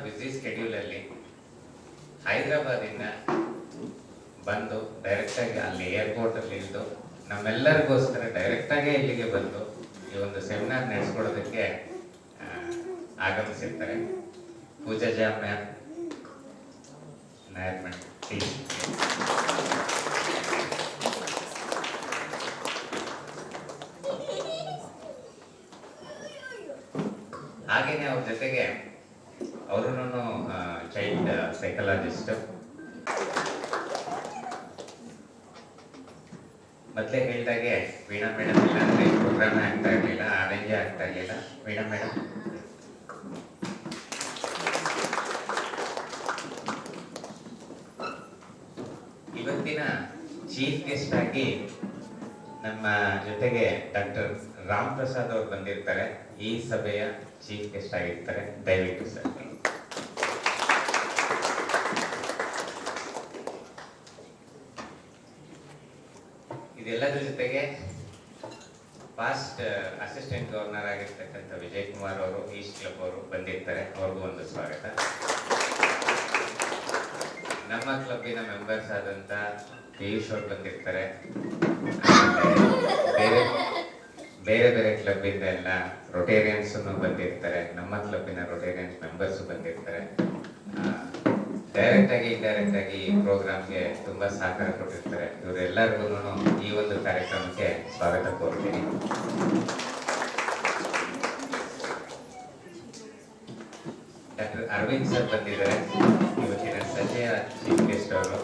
Busy ಸ್ಕೆಡ್ಯೂಲಲ್ಲಿ ಹೈದರಾಬಾದಿಂದ ಬಂದು ಡೈರೆಕ್ಟಾಗಿ ಅಲ್ಲಿ ಏರ್ಪೋರ್ಟಲ್ಲಿ ಇಳಿದು ನಮ್ಮೆಲ್ಲರಿಗೋಸ್ಕರ ಡೈರೆಕ್ಟಾಗೇ ಇಲ್ಲಿಗೆ ಬಂದು ಈ ಒಂದು ಸೆಮಿನಾರ್ ನಡೆಸ್ಕೊಡೋದಕ್ಕೆ ಆಗಮಿಸಿರ್ತಾರೆ. Pooja ma'am, Nair madam, please. ಹಾಗೇನೆ ಅವ್ರ ಜೊತೆಗೆ ಅವರು ಚೈಲ್ಡ್ ಸೈಕಾಲಜಿಸ್ಟ್. ಮೊದಲೇ ಹೇಳಿದಾಗೆ ವೀಣಾ ಮೇಡಮ್ ಇಲ್ಲ ಅಂದ್ರೆ ಪ್ರೋಗ್ರಾಮ್ ಆಗ್ತಾ ಇರಲಿಲ್ಲ, ಅರೇಂಜೇ ಆಗ್ತಾ ಇರಲಿಲ್ಲ. ವೀಣಾ ಮೇಡಮ್, ಇವತ್ತಿನ ಚೀಫ್ ಗೆಸ್ಟ್ ಆಗಿ ನಮ್ಮ ಜೊತೆಗೆ ಡಾಕ್ಟರ್ ರಾಮ್ ಪ್ರಸಾದ್ ಅವರು ಬಂದಿರ್ತಾರೆ. ಈ ಸಭೆಯ ಚೀಫ್ ಗೆಸ್ಟ್ ಆಗಿರ್ತಾರೆ. ದಯವಿಟ್ಟು ಸರ್. ಇದೆಲ್ಲದರ ಜೊತೆಗೆ ಪಾಸ್ಟ್ ಅಸಿಸ್ಟೆಂಟ್ ಗವರ್ನರ್ ಆಗಿರ್ತಕ್ಕಂಥ ವಿಜಯ್ ಕುಮಾರ್ ಅವರು, ಈಸ್ಟ್ ಕ್ಲಬ್ ಅವರು ಬಂದಿರ್ತಾರೆ. ಅವ್ರಿಗೂ ಒಂದು ಸ್ವಾಗತ. ನಮ್ಮ ಕ್ಲಬ್ಬಿನ ಮೆಂಬರ್ಸ್ ಆದಂತ ಪಿಯೂಷ್ ಅವರು ಬಂದಿರ್ತಾರೆ. ಬೇರೆ ಬೇರೆ ಕ್ಲಬ್ ಇಂದ ಎಲ್ಲ ರೊಟೇರಿಯನ್ಸ್ ಬಂದಿರ್ತಾರೆ. ನಮ್ಮ ಕ್ಲಬ್ಬಿನ ರೊಟೇರಿಯನ್ಸ್ ಮೆಂಬರ್ಸ್ ಬಂದಿರ್ತಾರೆ. ಡೈರೆಕ್ಟ್ ಆಗಿ ಇಂಡೈರೆಕ್ಟ್ ಆಗಿ ಈ ಪ್ರೋಗ್ರಾಮ್ಗೆ ತುಂಬಾ ಸಹಕಾರ ಕೊಟ್ಟಿರ್ತಾರೆ. ಇವರೆಲ್ಲರಿಗೂ ಈ ಒಂದು ಕಾರ್ಯಕ್ರಮಕ್ಕೆ ಸ್ವಾಗತ ಕೋರ್ತೀನಿ. ಡಾಕ್ಟರ್ ಅರವಿಂದ್ ಸರ್ ಬಂದಿದ್ದಾರೆ. ಇವತ್ತಿನ ಸಂಜೆಯ ಚೀಫ್ ಗೆಸ್ಟ್ ಅವರು.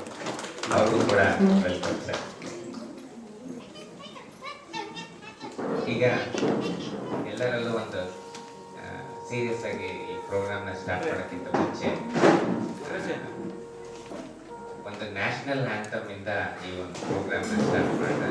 ಅವ್ರಿಗೂ ಕೂಡ ವೆಲ್ಕಮ್ ಸರ್. ಈಗ ಎಲ್ಲರಲ್ಲೂ ಒಂದು ಸೀರಿಯಸ್ ಆಗಿ ಈ ಪ್ರೋಗ್ರಾಮ್ನ ಸ್ಟಾರ್ಟ್ ಮಾಡೋಕ್ಕಿಂತ ಮುಂಚೆ ಒಂದು ನ್ಯಾಷನಲ್ ಆಂಥಮ್ ಇಂದ ಈ ಒಂದು ಪ್ರೋಗ್ರಾಮ್ನ ಸ್ಟಾರ್ಟ್ ಮಾಡೋಣ.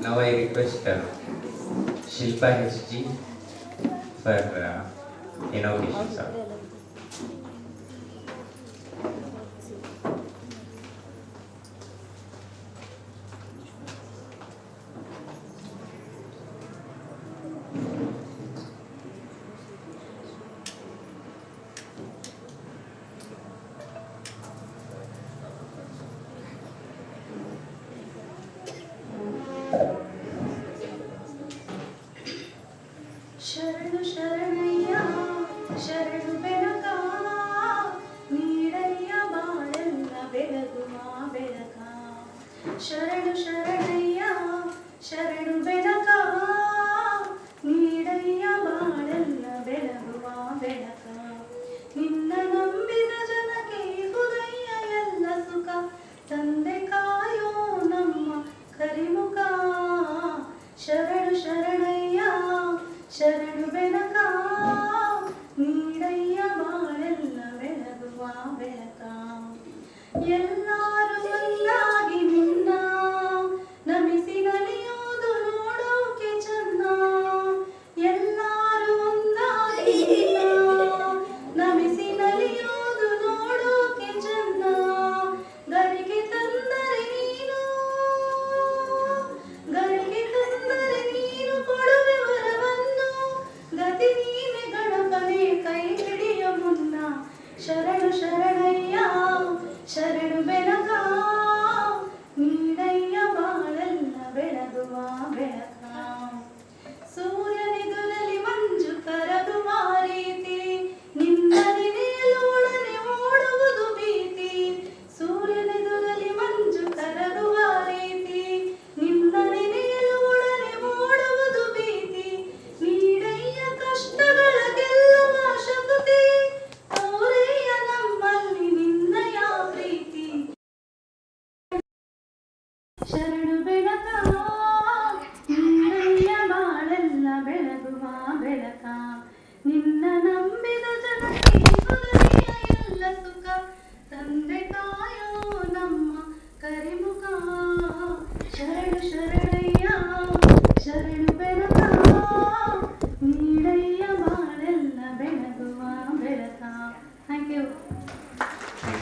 Now I request Shilpa HG for invocation, sir. ಶರಣು ಶರಣಯ್ಯ ಶರಣು ಬೆಳಕು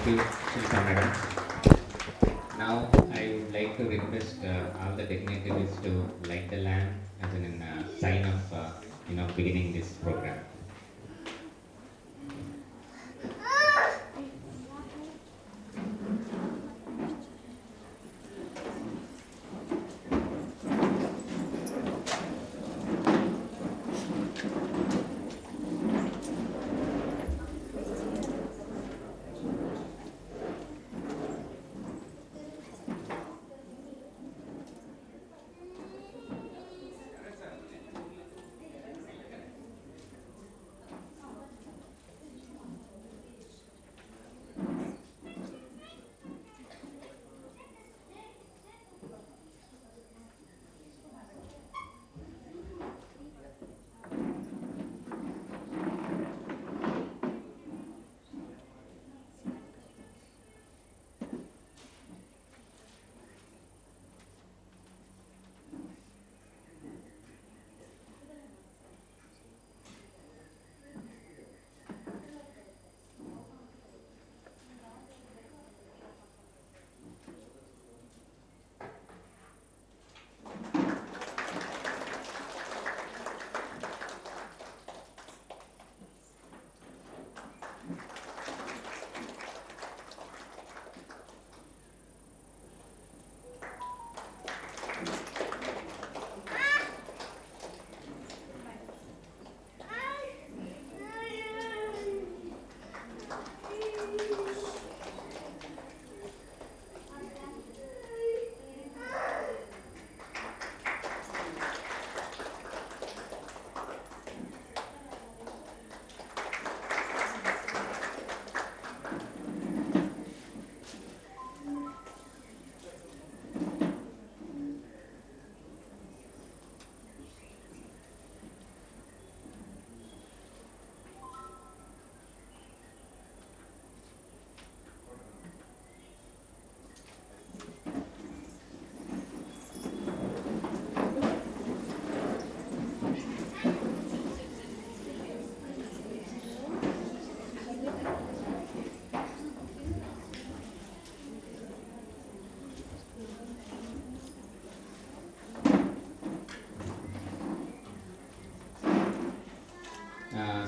Thank you, Shilpa Madam. Now I would like to request all the dignitaries to light the lamp as an sign of beginning this program.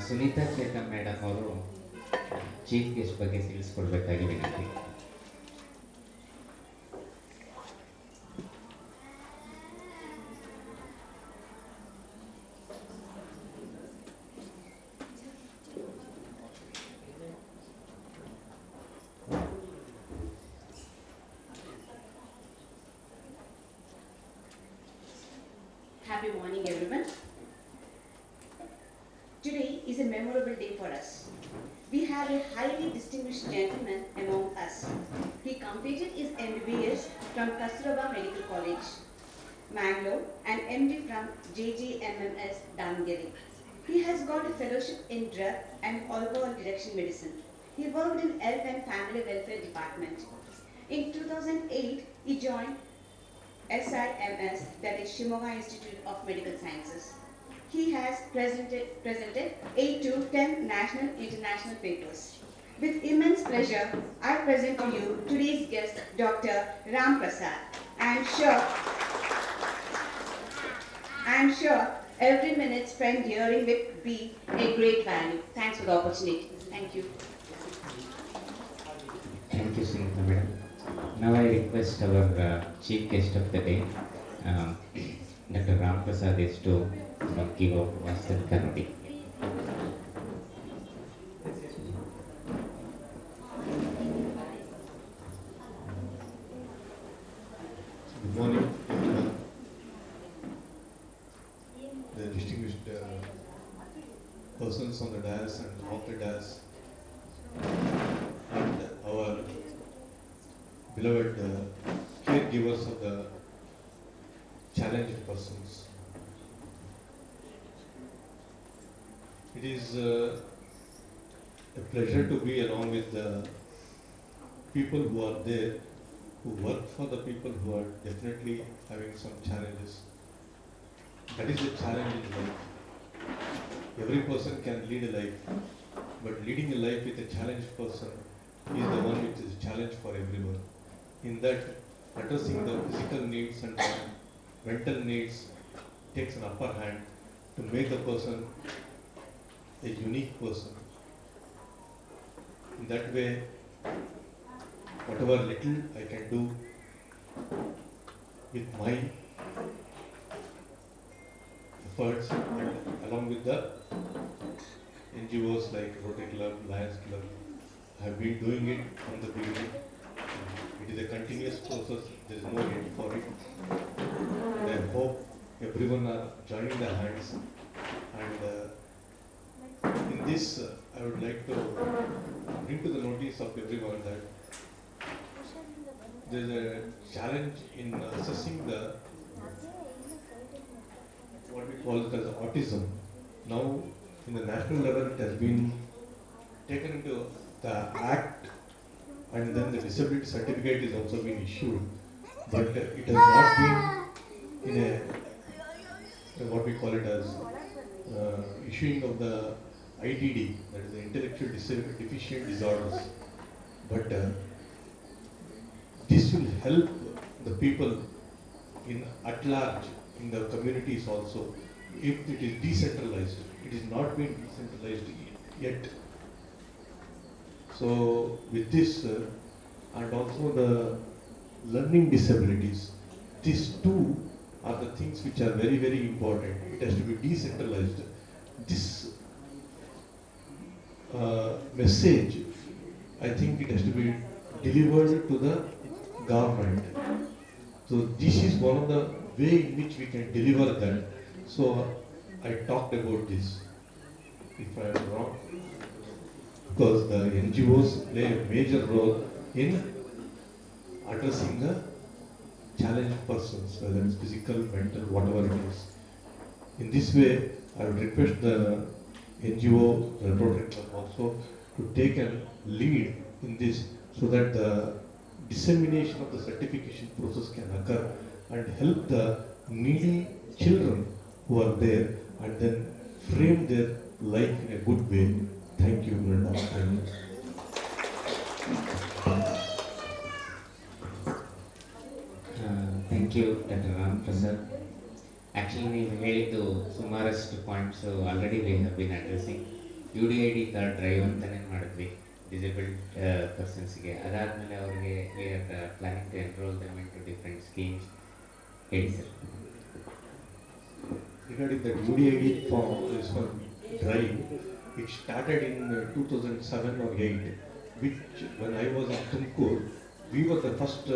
Sunita Chetan madam ಅವರು chief guest ಬಗ್ಗೆ ತಿಳಿಸ್ಕೊಡ್ಬೇಕಾಗಿ ವಿನಂತಿ. Happy morning, everyone. Today is a memorable day for us. We have a highly distinguished gentleman among us. He completed his MBBS from Kasturba Medical College, Mangalore, and MD from JJMMS, Damgeri. He has got a fellowship in drug and alcohol direction medicine. He worked in Health and Family Welfare Department. In 2008, he joined SIMS, that is Shimoga Institute of Medical Sciences. He has presented 8 to 10 national international papers. With immense pleasure, I present to you today's guest, Dr. Ram Prasad. I am sure every minute spent hearing will be a great value. Thanks for the opportunity. Thank you. Thank you, Sunita Madam. Now I request our chief guest of the day, Dr. Ram Prasad, is to give a Western Kannadi. Good morning, everyone. The distinguished persons on the dais and off the dais, and our beloved caregivers of the challenged persons. It is a pleasure to be along with the people who are there, who work for the people who are definitely having some challenges. That is the challenge in life. Every person can lead a life, but leading a life with a challenged person is the one which is a challenge for everyone. In that, addressing the physical needs and the mental needs takes an upper hand to make the person a unique person. In that way, whatever little I can do with my efforts and along with the NGOs like Rotary Club, Lions Club, I have been doing it from the beginning. It is a continuous process, there is no end for it. And I hope everyone are joining the hands. And in this, I would like to bring to the notice of everyone that there is a challenge in assessing the what we call it as autism. Now, in the national level, it has been taken into the act, and then the disability certificate is also been issued, but it has not been in a what we call it as issuing of the IDD, that is the intellectual deficient disorders. But this will help the people in at large in the communities also if it is decentralized. It is not been decentralized yet. So with this and also the learning disabilities, these two are the things which are very, very important. It has to be decentralized. This message, I think it has to be delivered to the government. So this is one of the way in which we can deliver that. So I talked about this, if I am wrong, because the NGOs play a major role in addressing the challenged persons, whether it's physical, mental, whatever it is. In this way, I would request the NGO, the Rotary Club also, to take a lead in this so that the dissemination of the certification process can occur and help the needy children who are there and then frame their life in a good way. Thank you, Brenda. Thank you. Thank you doctor Ram Prasad. Actually ನೀವು ಹೇಳಿದ್ದು ಸುಮಾರಷ್ಟು points already we have been addressing. U D I D card drive ಅಂತಲೇ ಮಾಡಿದ್ವಿ disabled ಪರ್ಸನ್ಸ್ಗೆ. ಅದಾದಮೇಲೆ ಅವ್ರಿಗೆ we are planning to enrol them into different schemes. ಹೇಳಿ sir. Regarding the UDID form, this one drive, it started in 2007 or 8, which when I was in Tumkur, we were the first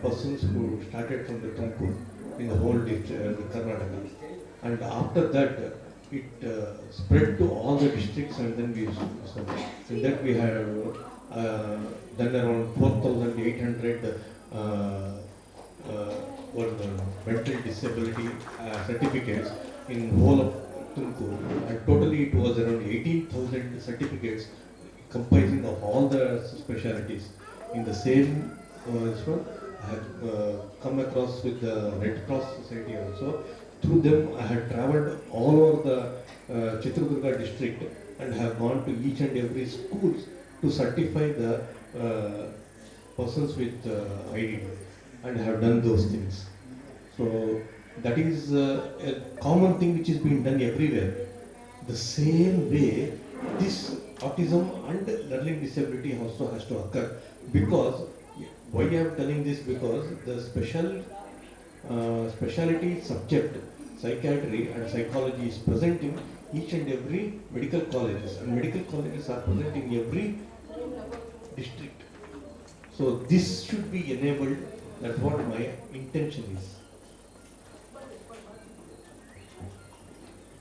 persons who started from the Tumkur in the whole Karnataka. And after that, it spread to all the districts, and then we so in that we have done around 4,800 mental disability certificates in whole of Tumkur, and totally it was around 18,000 certificates comprising of all the specialities. In the same this one, I have come across with the Red Cross Society also. Through them, I had travelled all over the Chitradurga district and have gone to each and every schools to certify the persons with IDD, and have done those things. So that is a common thing which is being done everywhere. The same way, this autism and learning disability also has to occur. Because why I am telling this? Because the specialty subject, psychiatry and psychology, is present in each and every medical colleges, and medical colleges are present in every district. So this should be enabled. That's what my intention is.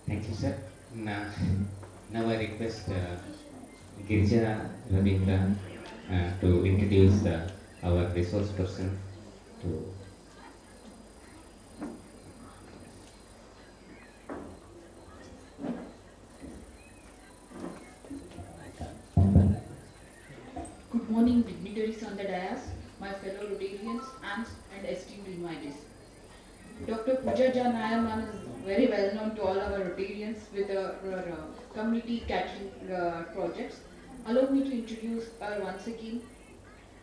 Thank you, sir. Now I request Girija Ravindra to introduce our resource person to. Good morning, dignitaries on the dais, my fellow Rotarians, aunts and esteemed invitees. Dr. Pooja Jan Nair ma'am is very well known to all our Rotarians with her community catering projects. Allow me to introduce her once again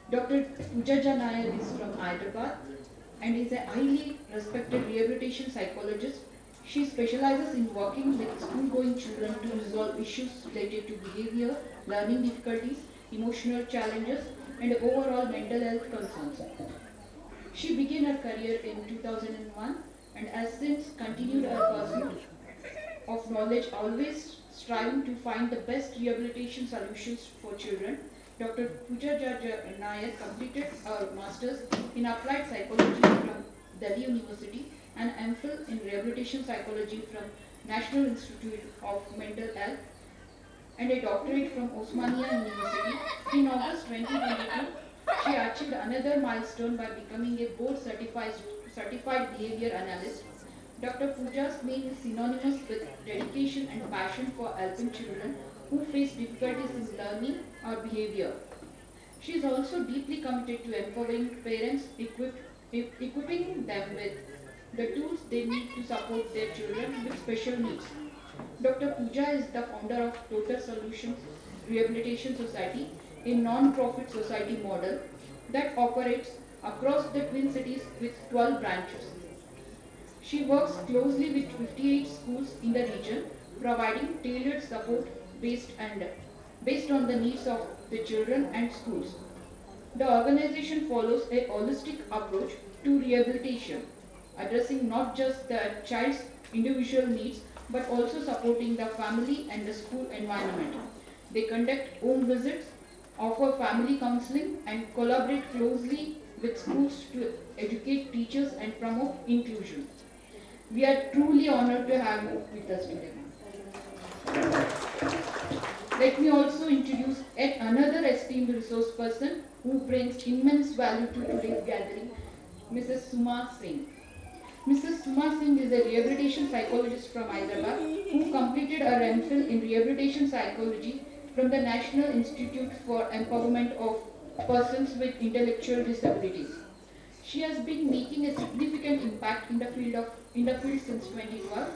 Dr. Pujaja Nair is from Hyderabad and is a highly respected rehabilitation psychologist. She specializes in working with school-going children to resolve issues related to behavior, learning difficulties, emotional challenges, and overall mental health concerns. She began her career in 2001 and has since continued her pursuit of knowledge, always striving to find the best rehabilitation solutions for children. Dr. Puja Nair completed her master's in applied psychology from Delhi University and MPhil in rehabilitation psychology from National Institute of Mental Health and a doctorate from Osmania University. In August 2022, she achieved another milestone by becoming a board certified behavior analyst. Dr. Pooja's name is synonymous with dedication and passion for helping children who face difficulties in learning or behavior. She is also deeply committed to empowering parents, equipping them with the tools they need to support their children with special needs. Dr. Pooja is the founder of Total Solutions Rehabilitation Society, a non-profit society model that operates across the Twin Cities with 12 branches. She works closely with 58 schools in the region, providing tailored support based on the needs of the children and schools. The organization follows a holistic approach to rehabilitation, addressing not just the child's individual needs but also supporting the family and the school environment. They conduct home visits, offer family counseling, and collaborate closely with schools to educate teachers and promote inclusion. We are truly honored to have you with us today. Let me also introduce yet another esteemed resource person who brings immense value to today's gathering, Mrs. Suma Singh. Mrs. Suma Singh is a rehabilitation psychologist from Hyderabad who completed her MPhil in rehabilitation psychology from the National Institute for Empowerment of Persons with Intellectual Disabilities. She has been making a significant impact in the field since 2012.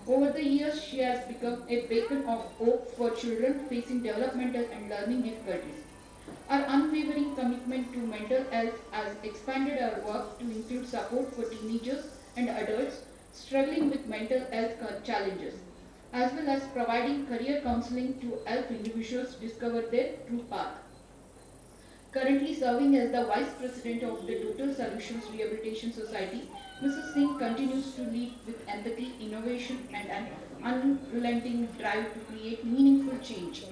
Over the years, she has become a beacon of hope for children facing developmental and learning difficulties. Our unwavering commitment to mental health has expanded our work to include support for teenagers and adults struggling with mental health challenges, as well as providing career counseling to help individuals discover their true path. Currently serving as the Vice President of the Total Solutions Rehabilitation Society, Mrs. Singh continues to lead with empathy, innovation, and an unrelenting drive to create meaningful change.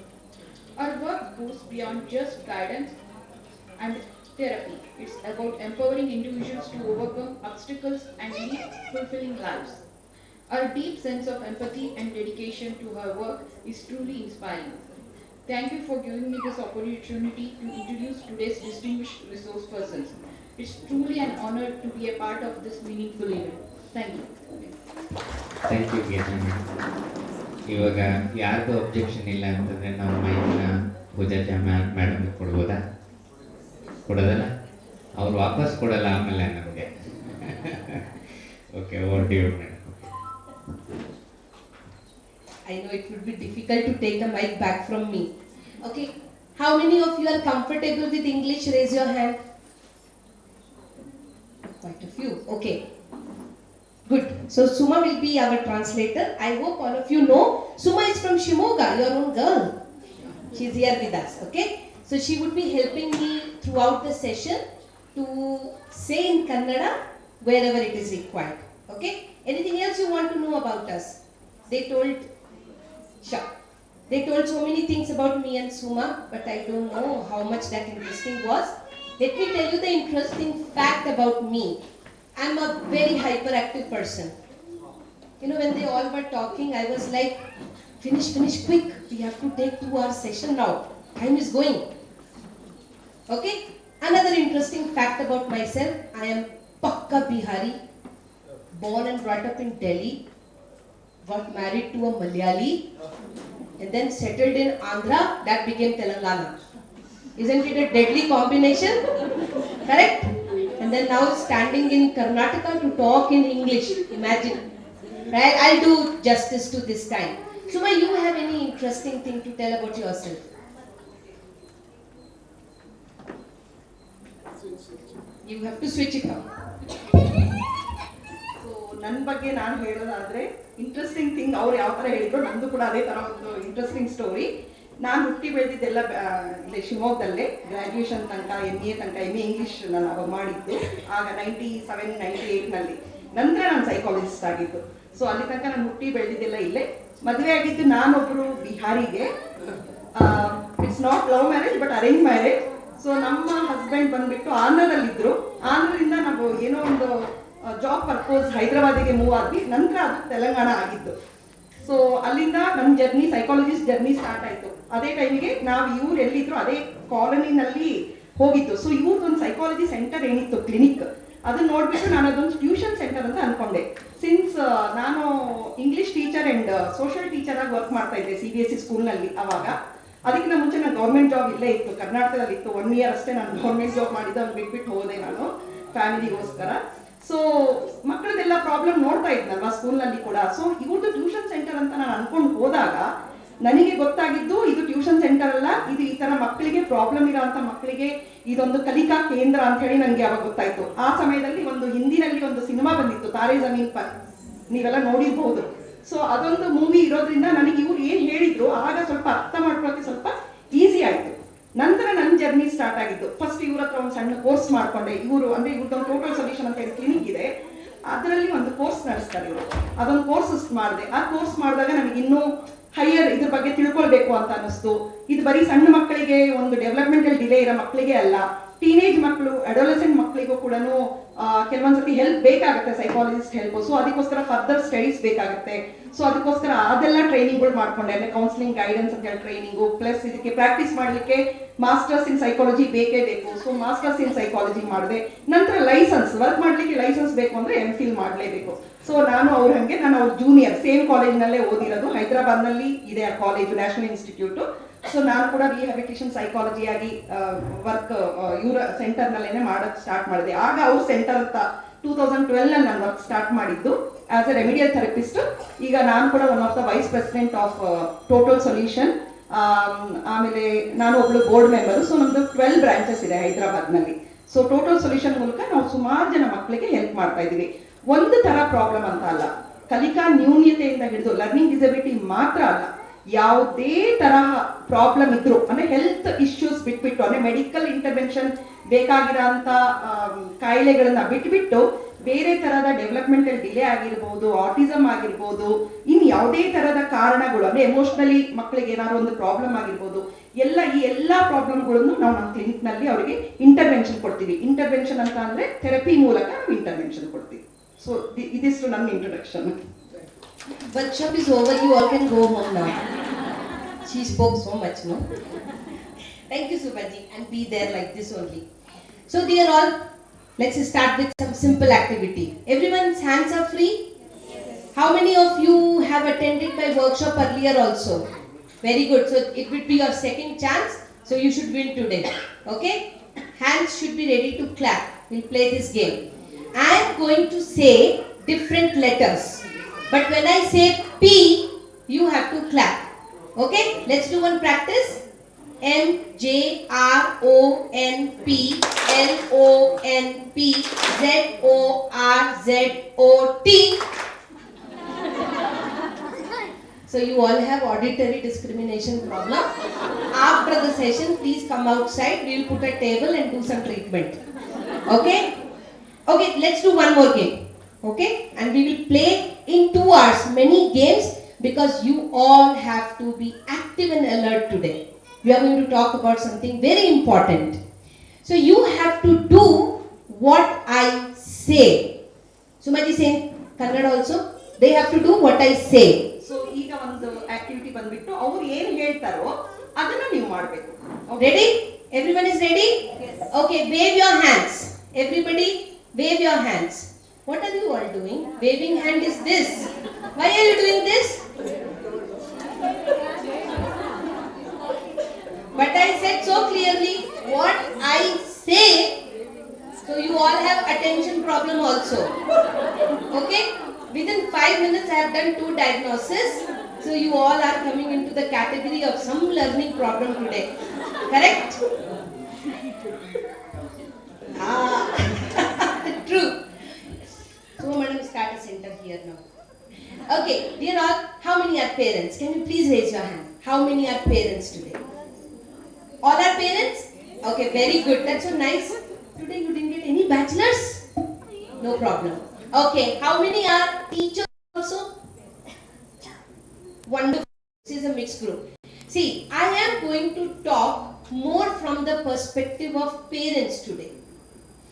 Our work goes beyond just guidance and therapy. It's about empowering individuals to overcome obstacles and lead fulfilling lives. Our deep sense of empathy and dedication to her work is truly inspiring. Thank you for giving me this opportunity to introduce today's distinguished resource persons. It's truly an honor to be a part of this meaningful event. Thank you. Thank you Geetha madam. ಇವಾಗ ಯಾರ್ದು objection ಇಲ್ಲ ಅಂತಂದರೆ ನಾವು ಮೈಕ್ನ ಪೂಜಾ ಮೇಡಮ್ಗೆ ಕೊಡ್ಬೋದಾ? ಕೊಡೋದಲ್ಲ? ಅವ್ರು ವಾಪಸ್ ಕೊಡಲ್ಲ ಆಮೇಲೆ ನಮಗೆ. Okay, over to you madam. I know it would be difficult to take the mic back from me. Okay, how many of you are comfortable with English? Raise your hand. Quite a few. Okay, good. So Suma will be our translator. I hope all of you know Suma is from Shimoga, your own girl. She is here with us. Okay, so she would be helping me throughout the session to say in Kannada wherever it is required. Okay, anything else you want to know about us? They told so many things about me and Suma, but I don't know how much that interesting was. Let me tell you the interesting fact about me. I'm a very hyperactive person. You know, when they all were talking, I was like, finish, quick. We have to take 2-hour session now. Time is going. Okay? Another interesting fact about myself, I am Pakka Bihari, born and brought up in Delhi, got married to a Malayali, and then settled in Andhra, that became Telangana. Isn't it a deadly combination? Correct? And then now standing in Karnataka to talk in English. Imagine. Right? I'll do justice to this time. Suma, you have any interesting thing to tell about yourself? You have to switch it on. So ನನ್ನ ಬಗ್ಗೆ ನಾನು ಹೇಳೋದಾದ್ರೆ interesting thing ಅವ್ರು ಯಾವ ಥರ ಹೇಳಿದ್ರು ನಂದು ಕೂಡ ಅದೇ ಥರ ಒಂದು ಇಂಟ್ರೆಸ್ಟಿಂಗ್ ಸ್ಟೋರಿ. ನಾನು ಹುಟ್ಟಿ ಬೆಳೆದಿದ್ದೆಲ್ಲ ಇಲ್ಲಿ ಶಿವಮೊಗ್ಗದಲ್ಲೇ, ಗ್ರ್ಯಾಜುಯೇಷನ್ ತನಕ MA ತನಕ MA ಇಂಗ್ಲೀಷ್ ನಾನು ಅವಾಗ ಮಾಡಿದ್ದು ಆಗ 97, 98ನಲ್ಲಿ. ನಂತರ ನಾನು ಸೈಕಾಲಜಿಸ್ಟ್ ಆಗಿದ್ದು. ಸೊ ಅಲ್ಲಿ ತನಕ ನಾನು ಹುಟ್ಟಿ ಬೆಳೆದಿದ್ದೆಲ್ಲ ಇಲ್ಲೇ. ಮದುವೆ ಆಗಿದ್ದು ನಾನೊಬ್ಬರು ಬಿಹಾರಿಗೆ. It's not love marriage but arrange marriage. So ನಮ್ಮ ಹಸ್ಬೆಂಡ್ ಬಂದ್ಬಿಟ್ಟು ಆಂಧ್ರದಲ್ಲಿದ್ದರು. ಆಂಧ್ರದಿಂದ ನಾವು ಏನೋ ಒಂದು ಜಾಬ್ ಪರ್ಪೋಸ್ ಹೈದರಾಬಾದಿಗೆ ಮೂವ್ ಆದ್ವಿ. ನಂತರ ಅದು ತೆಲಂಗಾಣ ಆಗಿದ್ದು. ಸೊ ಅಲ್ಲಿಂದ ನಮ್ಮ ಜರ್ನಿ, ಸೈಕಾಲಜಿಸ್ಟ್ ಜರ್ನಿ ಸ್ಟಾರ್ಟ್ ಆಯಿತು. ಅದೇ ಟೈಮಿಗೆ ನಾವು ಇವ್ರು ಎಲ್ಲಿದ್ರು ಅದೇ ಕಾಲೋನಿನಲ್ಲಿ ಹೋಗಿದ್ದು. ಸೊ ಇವ್ರದ್ದೊಂದು ಸೈಕಾಲಜಿ ಸೆಂಟರ್ ಏನಿತ್ತು, ಕ್ಲಿನಿಕ್, ಅದನ್ನ ನೋಡ್ಬಿಟ್ಟು ನಾನು ಅದೊಂದು ಟ್ಯೂಷನ್ ಸೆಂಟರ್ ಅಂತ ಅನ್ಕೊಂಡೆ. ಸಿನ್ಸ್ ನಾನು English teacher and social teacher ಆಗಿ ವರ್ಕ್ ಮಾಡ್ತಾ ಇದ್ದೆ CBSE ಸ್ಕೂಲ್ನಲ್ಲಿ ಅವಾಗ. ಅದಕ್ಕಿಂತ ಮುಂಚೆ ನಾನು ಗೌರ್ಮೆಂಟ್ ಜಾಬ್ ಇಲ್ಲೇ ಇತ್ತು, ಕರ್ನಾಟಕದಲ್ಲಿ ಇತ್ತು. 1 year ಅಷ್ಟೇ ನಾನು ಗೌರ್ಮೆಂಟ್ ಜಾಬ್ ಮಾಡಿದ್ದು, ಅಲ್ಲಿ ಬಿಟ್ಬಿಟ್ಟು ಹೋದೆ ನಾನು ಫ್ಯಾಮಿಲಿಗೋಸ್ಕರ. ಸೊ ಮಕ್ಕಳದೆಲ್ಲ ಪ್ರಾಬ್ಲಮ್ ನೋಡ್ತಾ ಇದ್ನಲ್ವಾ ಸ್ಕೂಲ್ನಲ್ಲಿ ಕೂಡ. ಸೊ ಇವ್ರದ್ದು ಟ್ಯೂಷನ್ ಸೆಂಟರ್ ಅಂತ ನಾನು ಅನ್ಕೊಂಡು ಹೋದಾಗ ನನಗೆ ಗೊತ್ತಾಗಿದ್ದು ಇದು ಟ್ಯೂಷನ್ ಸೆಂಟರ್ ಅಲ್ಲ, ಇದು ಈ ತರ ಮಕ್ಕಳಿಗೆ ಪ್ರಾಬ್ಲಮ್ ಇರೋಂಥ ಮಕ್ಕಳಿಗೆ ಇದೊಂದು ಕಲಿಕಾ ಕೇಂದ್ರ ಅಂತ ಹೇಳಿ ನನಗೆ ಅವಾಗ ಗೊತ್ತಾಯ್ತು. ಆ ಸಮಯದಲ್ಲಿ ಒಂದು ಹಿಂದಿನಲ್ಲಿ ಒಂದು ಸಿನಿಮಾ ಬಂದಿತ್ತು, ತಾರೆ ಜಮೀನ್ ಪರ್, ನೀವೆಲ್ಲ ನೋಡಿರ್ಬಹುದು. ಸೊ ಅದೊಂದು ಮೂವಿ ಇರೋದ್ರಿಂದ ನನಗೆ ಇವ್ರು ಏನ್ ಹೇಳಿದ್ರು ಆಗ ಸ್ವಲ್ಪ ಅರ್ಥ ಮಾಡ್ಕೊಳ್ಳೋಕೆ ಸ್ವಲ್ಪ ಈಸಿ ಆಯ್ತು. ನಂತರ ನನ್ನ ಜರ್ನಿ ಸ್ಟಾರ್ಟ್ ಆಗಿದ್ದು. ಫಸ್ಟ್ ಇವ್ರ ಹತ್ರ ಒಂದು ಸಣ್ಣ ಕೋರ್ಸ್ ಮಾಡ್ಕೊಂಡೆ. ಇವರು ಅಂದ್ರೆ ಇವ್ರದ್ದೊಂದು ಟೋಟಲ್ ಸೊಲ್ಯೂಷನ್ ಅಂತ ಹೇಳಿ ಕ್ಲಿನಿಕ್ ಇದೆ, ಅದರಲ್ಲಿ ಒಂದು ಕೋರ್ಸ್ ನಡೆಸ್ತಾರೆ ಇವರು. ಅದೊಂದು ಕೋರ್ಸ್ ಮಾಡಿದೆ. ಆ ಕೋರ್ಸ್ ಮಾಡಿದಾಗ ನನಗೆ ಇನ್ನೂ ಹೈಯರ್ ಇದ್ರ ಬಗ್ಗೆ ತಿಳ್ಕೊಳ್ಬೇಕು ಅಂತ ಅನ್ನಿಸ್ತು. ಇದು ಬರೀ ಸಣ್ಣ ಮಕ್ಕಳಿಗೆ, ಒಂದು ಡೆವಲಪ್ಮೆಂಟಲ್ ಡಿಲೇ ಇರೋ ಮಕ್ಕಳಿಗೆ ಅಲ್ಲ, ಟೀನೇಜ್ ಮಕ್ಕಳು, ಅಡೋಲೆಸೆಂಟ್ ಮಕ್ಕಳಿಗೂ ಕೂಡ ಕೆಲವೊಂದ್ಸತಿ ಹೆಲ್ಪ್ ಬೇಕಾಗುತ್ತೆ, ಸೈಕಾಲಜಿಸ್ಟ್ ಹೆಲ್ಪ್. ಸೊ ಅದಕ್ಕೋಸ್ಕರ ಫರ್ದರ್ ಸ್ಟಡೀಸ್ ಬೇಕಾಗುತ್ತೆ. ಸೊ ಅದಕ್ಕೋಸ್ಕರ ಅದೆಲ್ಲ ಟ್ರೈನಿಂಗ್ಗಳು ಮಾಡ್ಕೊಂಡೆ. ಅಂದ್ರೆ ಕೌನ್ಸಿಲಿಂಗ್ ಗೈಡೆನ್ಸ್ ಅಂತ ಹೇಳಿ ಟ್ರೈನಿಂಗು, ಪ್ಲಸ್ ಇದಕ್ಕೆ ಪ್ರಾಕ್ಟೀಸ್ ಮಾಡಲಿಕ್ಕೆ ಮಾಸ್ಟರ್ಸ್ ಇನ್ ಸೈಕಾಲಜಿ ಬೇಕೇ ಬೇಕು. ಸೊ ಮಾಸ್ಟರ್ಸ್ ಇನ್ ಸೈಕಾಲಜಿ ಮಾಡಿದೆ. ನಂತರ ಲೈಸೆನ್ಸ್, ವರ್ಕ್ ಮಾಡ್ಲಿಕ್ಕೆ ಲೈಸೆನ್ಸ್ ಬೇಕು ಅಂದ್ರೆ MPhil ಮಾಡಲೇಬೇಕು. ಸೊ ನಾನು ಅವ್ರ ಹಂಗೆ, ನಾನು ಅವ್ರ ಜೂನಿಯರ್, ಸೇಮ್ ಕಾಲೇಜ್ನಲ್ಲೇ ಓದಿರೋದು. ಹೈದರಾಬಾದ್ನಲ್ಲಿ ಇದೆ ಆ ಕಾಲೇಜು, ನ್ಯಾಷನಲ್ ಇನ್ಸ್ಟಿಟ್ಯೂಟ್. ಸೊ ನಾನು ಕೂಡ ರಿಹ್ಯಾಬಿಲಿಟೇಷನ್ ಸೈಕಾಲಜಿ ಆಗಿ ವರ್ಕ್ ಇವರ ಸೆಂಟರ್ನಲ್ಲೇನೆ ಮಾಡೋಕ್ಕೆ ಸ್ಟಾರ್ಟ್ ಮಾಡಿದೆ. ಆಗ ಅವ್ರ ಸೆಂಟರ್ ಅಂತ 2012 ನಾನು ವರ್ಕ್ ಸ್ಟಾರ್ಟ್ ಮಾಡಿದ್ದು ಆಸ್ ಎ ರೆಮಿಡಿಯಲ್ ಥೆರಪಿಸ್ಟ್. ಈಗ ನಾನು ಕೂಡ one of the vice president of total solution. ಆಮೇಲೆ ನಾನು ಒಬ್ಳು ಬೋರ್ಡ್ ಮೆಂಬರ್. ಸೊ ನಮ್ದು 12 ಬ್ರಾಂಚಸ್ ಇದೆ ಹೈದರಾಬಾದ್ನಲ್ಲಿ. ಸೊ ಟೋಟಲ್ ಸೊಲ್ಯೂಷನ್ ಮೂಲಕ ನಾವು ಸುಮಾರು ಜನ ಮಕ್ಕಳಿಗೆ ಹೆಲ್ಪ್ ಮಾಡ್ತಾ ಇದ್ದೀವಿ. ಒಂದು ತರ ಪ್ರಾಬ್ಲಮ್ ಅಂತ ಅಲ್ಲ, ಕಲಿಕಾ ನ್ಯೂನ್ಯತೆಯಿಂದ ಹಿಡಿದು ಲರ್ನಿಂಗ್ ಡಿಸಬಿಲಿಟಿ ಮಾತ್ರ ಅಲ್ಲ, ಯಾವುದೇ ತರಹ ಪ್ರಾಬ್ಲಮ್ ಇದ್ರು, ಅಂದ್ರೆ ಹೆಲ್ತ್ ಇಶ್ಯೂಸ್ ಬಿಟ್ಬಿಟ್ಟು, ಅಂದ್ರೆ ಮೆಡಿಕಲ್ ಇಂಟರ್ವೆನ್ಷನ್ ಬೇಕಾಗಿರೋಂಥ ಕಾಯಿಲೆಗಳನ್ನ ಬಿಟ್ಬಿಟ್ಟು ಬೇರೆ ತರಹದ ಡೆವಲಪ್ಮೆಂಟಲ್ ಡಿಲೇ ಆಗಿರ್ಬೋದು, ಆಟಿಸಮ್ ಆಗಿರ್ಬೋದು, ಇನ್ನು ಯಾವುದೇ ತರಹದ ಕಾರಣಗಳು, ಅಂದ್ರೆ ಎಮೋಷನಲಿ ಮಕ್ಕಳಿಗೆ ಏನಾದ್ರು ಒಂದು ಪ್ರಾಬ್ಲಮ್ ಆಗಿರ್ಬೋದು, ಈ ಎಲ್ಲಾ ಪ್ರಾಬ್ಲಮ್ಗಳನ್ನು ನಾವು ನಮ್ಮ ಕ್ಲಿನಿಕ್ ನಲ್ಲಿ ಅವರಿಗೆ ಇಂಟರ್ವೆನ್ಷನ್ ಕೊಡ್ತೀವಿ. ಇಂಟರ್ವೆನ್ಷನ್ ಅಂತ ಅಂದ್ರೆ ಥೆರಪಿ ಮೂಲಕ ನಾವು ಇಂಟರ್ವೆನ್ಷನ್ ಕೊಡ್ತೀವಿ. ಸೊ ಇದಿಷ್ಟು ನನ್ನ introduction. Workshop is over, you all can go home now. She spoke so much, no? Thank you, Subhaji, and be there like this only. So dear all, let's start with some simple activity. Everyone's hands are free? Yes. How many of you have attended my workshop earlier also? Very good. So it will be your second chance, so you should win today. Okay? Hands should be ready to clap. We'll play this game. I am going to say different letters. But when I say P, you have to clap. Okay? Let's do one practice. M, J, R, O, N, P, L, O, N, P, Z, O, R, Z, O, T. So you all have auditory discrimination problem. After the session, please come outside. We will put a table and do some treatment. Okay? Okay, let's do one more game. Okay? And we will play in 2 hours many games because you all have to be active and alert today. We are going to talk about something very important. So you have to do what I say. Sumaji saying Kannada also. They have to do what I say. So ಈಗ ಒಂದು activity ಬಂದ್ಬಿಟ್ಟು ಅವ್ರು ಏನ್ ಹೇಳ್ತಾರೋ ಅದನ್ನ ನೀವು ಮಾಡಬೇಕು. Ready? Everyone is ready? Yes. Okay, wave your hands. Everybody wave your hands. What are you all doing? Waving hand is this. Why are you doing this? But I said so clearly what I say. So you all have attention problem also. Okay? Within 5 minutes I have done 2 diagnoses. So you all are coming into the category of some learning problem today. Correct? Ah, true. So, madam, start a center here now. Okay, dear all, how many are parents? Can you please raise your hand? How many are parents today? All are parents? Okay, very good. That's so nice. Today you didn't get any bachelors? No problem. Okay, how many are teachers also? Wonderful. This is a mixed group. See, I am going to talk more from the perspective of parents today.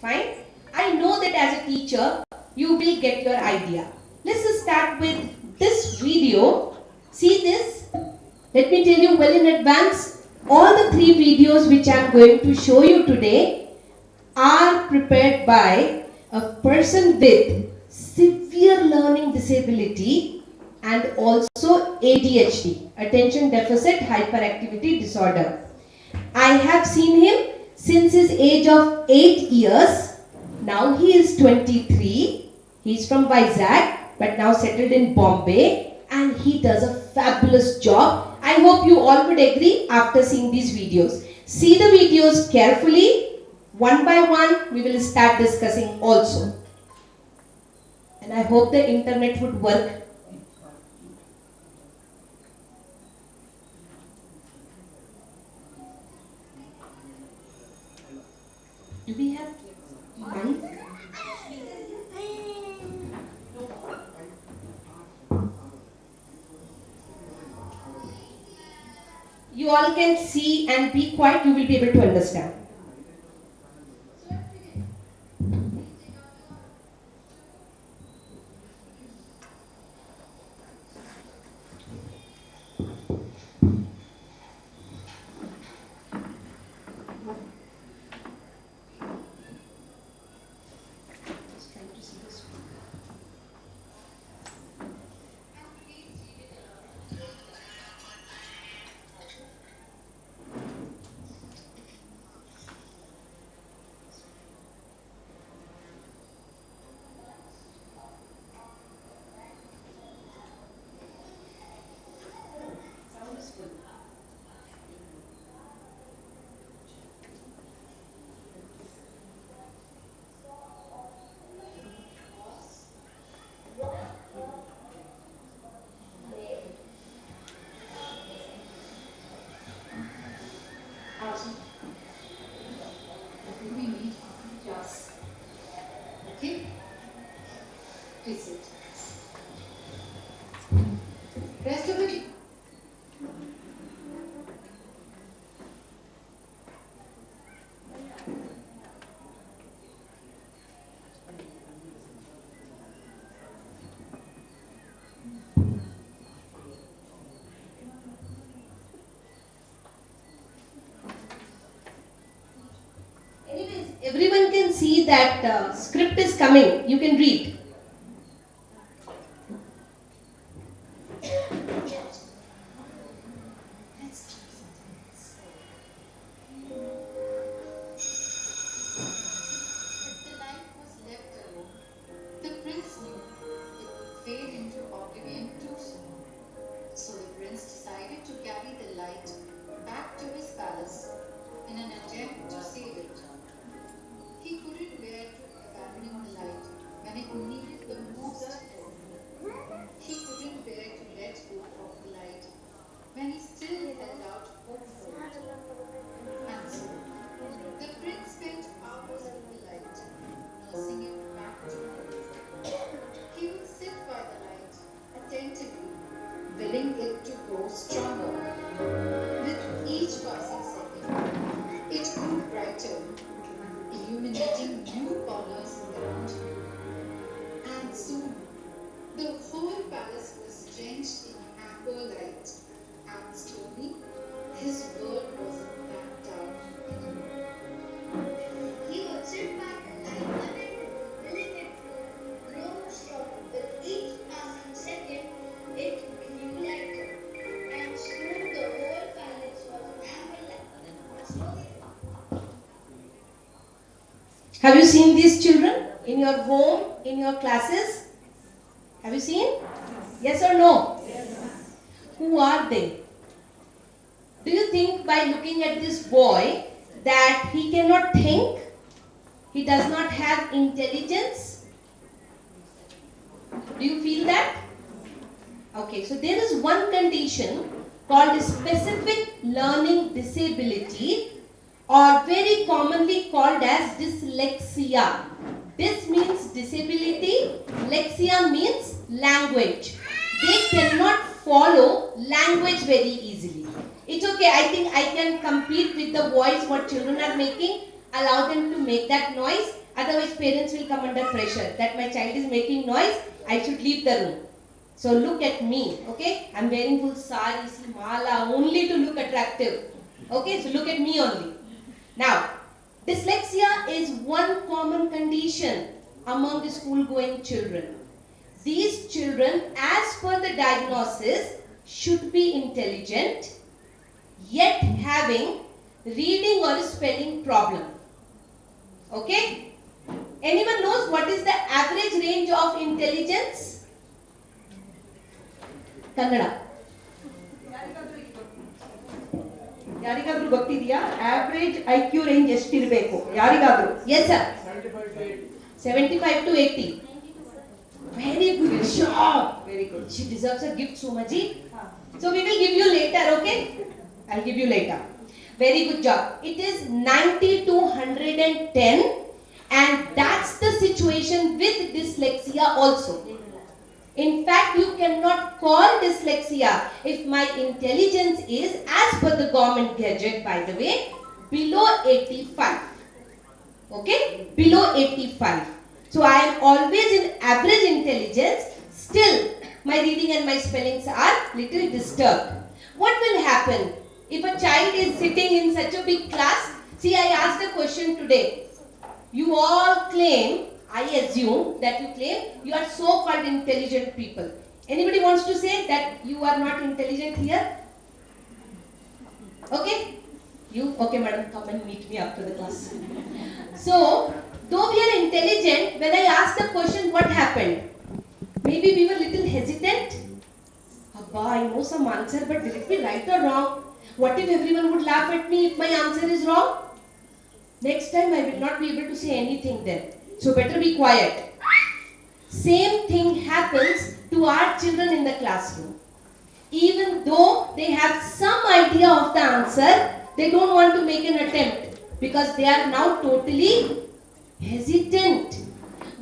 Fine? I know that as a teacher, you will get your idea. Let's just start with this video. See this? Let me tell you well in advance, all the 3 videos which I am going to show you today are prepared by a person with severe learning disability and also ADHD, attention deficit hyperactivity disorder. I have seen him since his age of 8 years. Now he is 23. He is from Vizag but now settled in Bombay and he does a fabulous job. I hope you all would agree after seeing these videos. See the videos carefully. One by one we will start discussing also. And I hope the internet would work. Do we have mic? You all can see and be quiet, you will be able to understand. We meet after class. Okay? Please sit. Rest of it. Anyways, everyone can see that script is coming. You can read. The light was left alone. The prince knew it would fade into oblivion too soon. So the prince decided to carry the light back to his palace in an attempt to save it. He couldn't bear to abandon the light when it needed the most help. He couldn't bear to let go of the light when he still held out hope for it. And so, the prince spent hours with the light, nursing it back to life. He would sit by the light, attentively, willing it to grow stronger. With each passing second, it grew brighter, illuminating new corners around him. And soon, the whole palace was drenched in amber light, and slowly, his world wasn't that dark anymore. He would sit by the light again, willing it to grow stronger. With each passing second, it grew lighter, and soon the whole palace was amber light. Have you seen these children in your home, in your classes? Have you seen? Yes or no? Yes. Who are they? Do you think by looking at this boy that he cannot think? He does not have intelligence. Do you feel that? Okay, so there is one condition called specific learning disability, or very commonly called as dyslexia. This means disability, lexia means language. They cannot follow language very easily. It's okay, I think I can compete with the voice what children are making, allow them to make that noise, otherwise parents will come under pressure that my child is making noise, I should leave the room. So look at me, okay? I'm wearing full sari, mala, only to look attractive. Okay, so look at me only. Now, dyslexia is one common condition among the school-going children. These children, as per the diagnosis, should be intelligent, yet having reading or spelling problem. Okay? Anyone knows what is the average range of intelligence? Kannada ಯಾರಿಗಾದ್ರೂ ಗೊತ್ತಿದೆಯಾ average IQ range ಎಷ್ಟಿರಬೇಕು ಯಾರಿಗಾದ್ರೂ? Yes sir. 75 to 80. Very good job. Very good. She deserves a gift, Sumaji. So we will give you later, okay? I'll give you later. Very good job. It is 90 to 110, and that's the situation with dyslexia also. In fact, you cannot call dyslexia if my intelligence is, as per the government gadget by the way, below 85. Okay? Below 85. So I am always in average intelligence, still my reading and my spellings are little disturbed. What will happen if a child is sitting in such a big class? See, I asked a question today. You all claim, I assume that you claim you are so-called intelligent people. Anybody wants to say that you are not intelligent here? Okay? You? Okay, madam, come and meet me after the class. So, though we are intelligent, when I asked the question, what happened? Maybe we were little hesitant. Abba, I know some answer, but will it be right or wrong? What if everyone would laugh at me if my answer is wrong? Next time I will not be able to say anything then. So better be quiet. Same thing happens to our children in the classroom. Even though they have some idea of the answer, they don't want to make an attempt because they are now totally hesitant.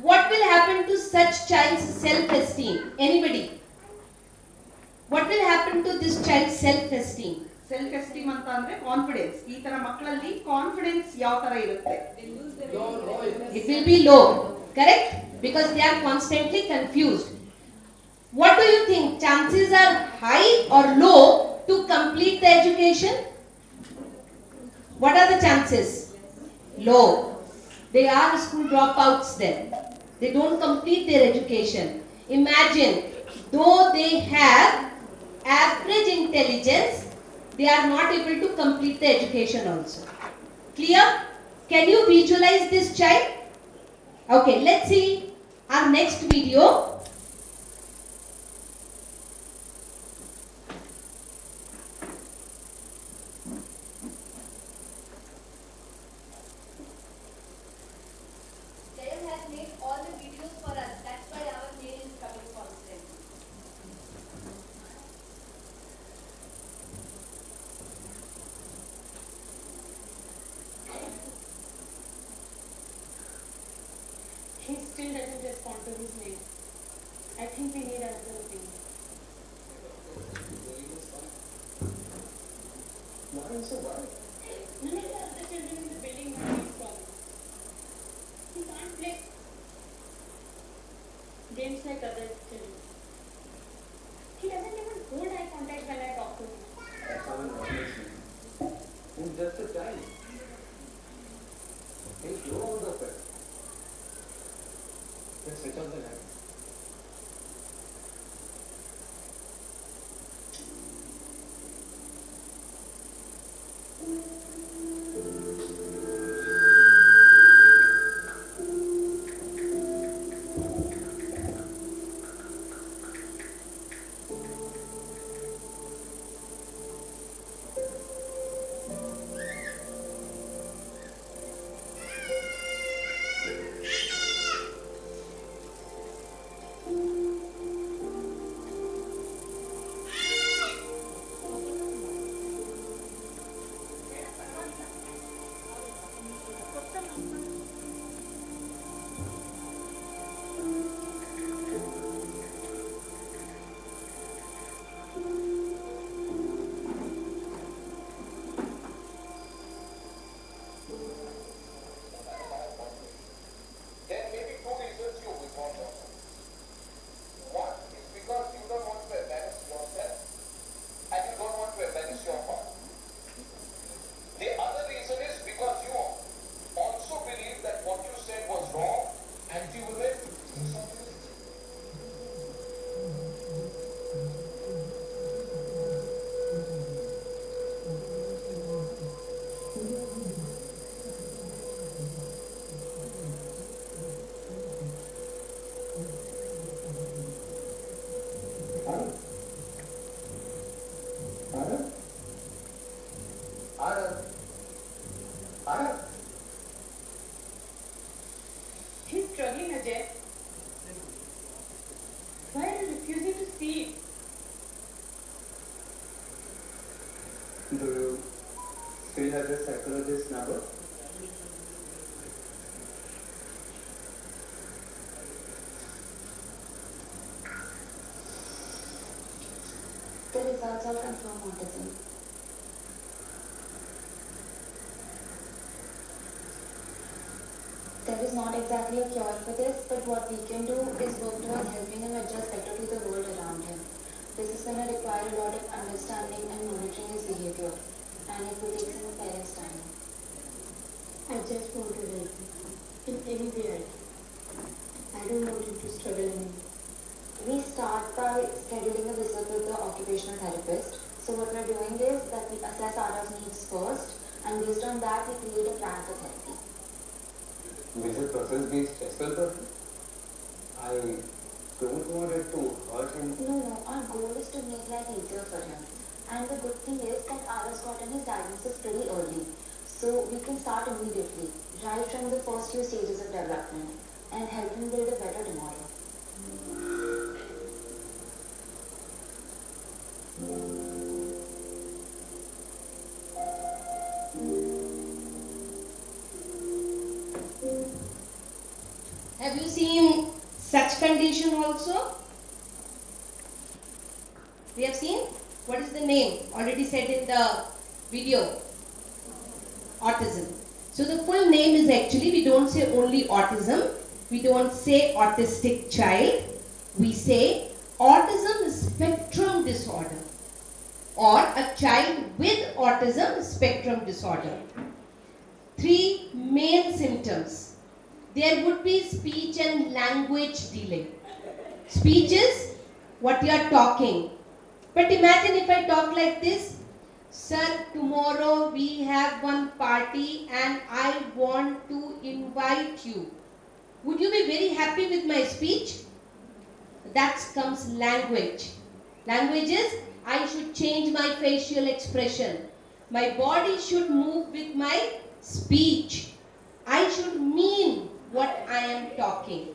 What will happen to such child's self-esteem? Anybody? What will happen to this child's self-esteem? Self esteem ಅಂತ ಅಂದ್ರೆ confidence. ಈ ತರ ಮಕ್ಕಳಲ್ಲಿ confidence ಯಾವ ತರ ಇರುತ್ತೆ? It will be low, correct? Because they are constantly confused. What do you think? Chances are high or low to complete the education? What are the chances? Low. They are school dropouts then. They don't complete their education. Imagine, though they have average intelligence, they are not able to complete the education also. Clear? Can you visualize this child? Okay, let's see our next video. Jayam has made all the videos for us. That's why our mail is coming constantly. He still doesn't respond to his mail. I think we need another opinion. Why so why? None of the other children in the building have these problems. He can't play games like other children. He doesn't even hold eye contact when I talk to him. That's how it always is. He's just a child. He'll grow out of it. Just switch off the light. He's struggling, Ajay. Why are you refusing to see it? Do you still have the psychologist's number? The results are confirmed autism. There is not exactly a cure for this, but what we can do is work towards helping him adjust better to the world around him. This is going to require a lot of understanding and monitoring his behavior, and it will take some parents' time. I just want to help him in any way I can. I don't want him to struggle anymore. We start by scheduling a visit with the occupational therapist. So what we're doing is that we assess Ara's needs first, and based on that we create a plan for therapy. Will the process be stressful for him? I don't want it to hurt him. No, our goal is to make life easier for him. And the good thing is that Ara's gotten his diagnosis pretty early. So we can start immediately, right from the first few stages of development, and help him build a better tomorrow. Have you seen such condition also? We have seen? What is the name? Already said in the video. Autism. So the full name is actually, we don't say only autism. We don't say autistic child. We say autism spectrum disorder, or a child with autism spectrum disorder. Three main symptoms. There would be speech and language delay. Speech is what you are talking. But imagine if I talk like this, sir, tomorrow we have one party and I want to invite you. Would you be very happy with my speech? That comes language. Language is, I should change my facial expression. My body should move with my speech. I should mean what I am talking.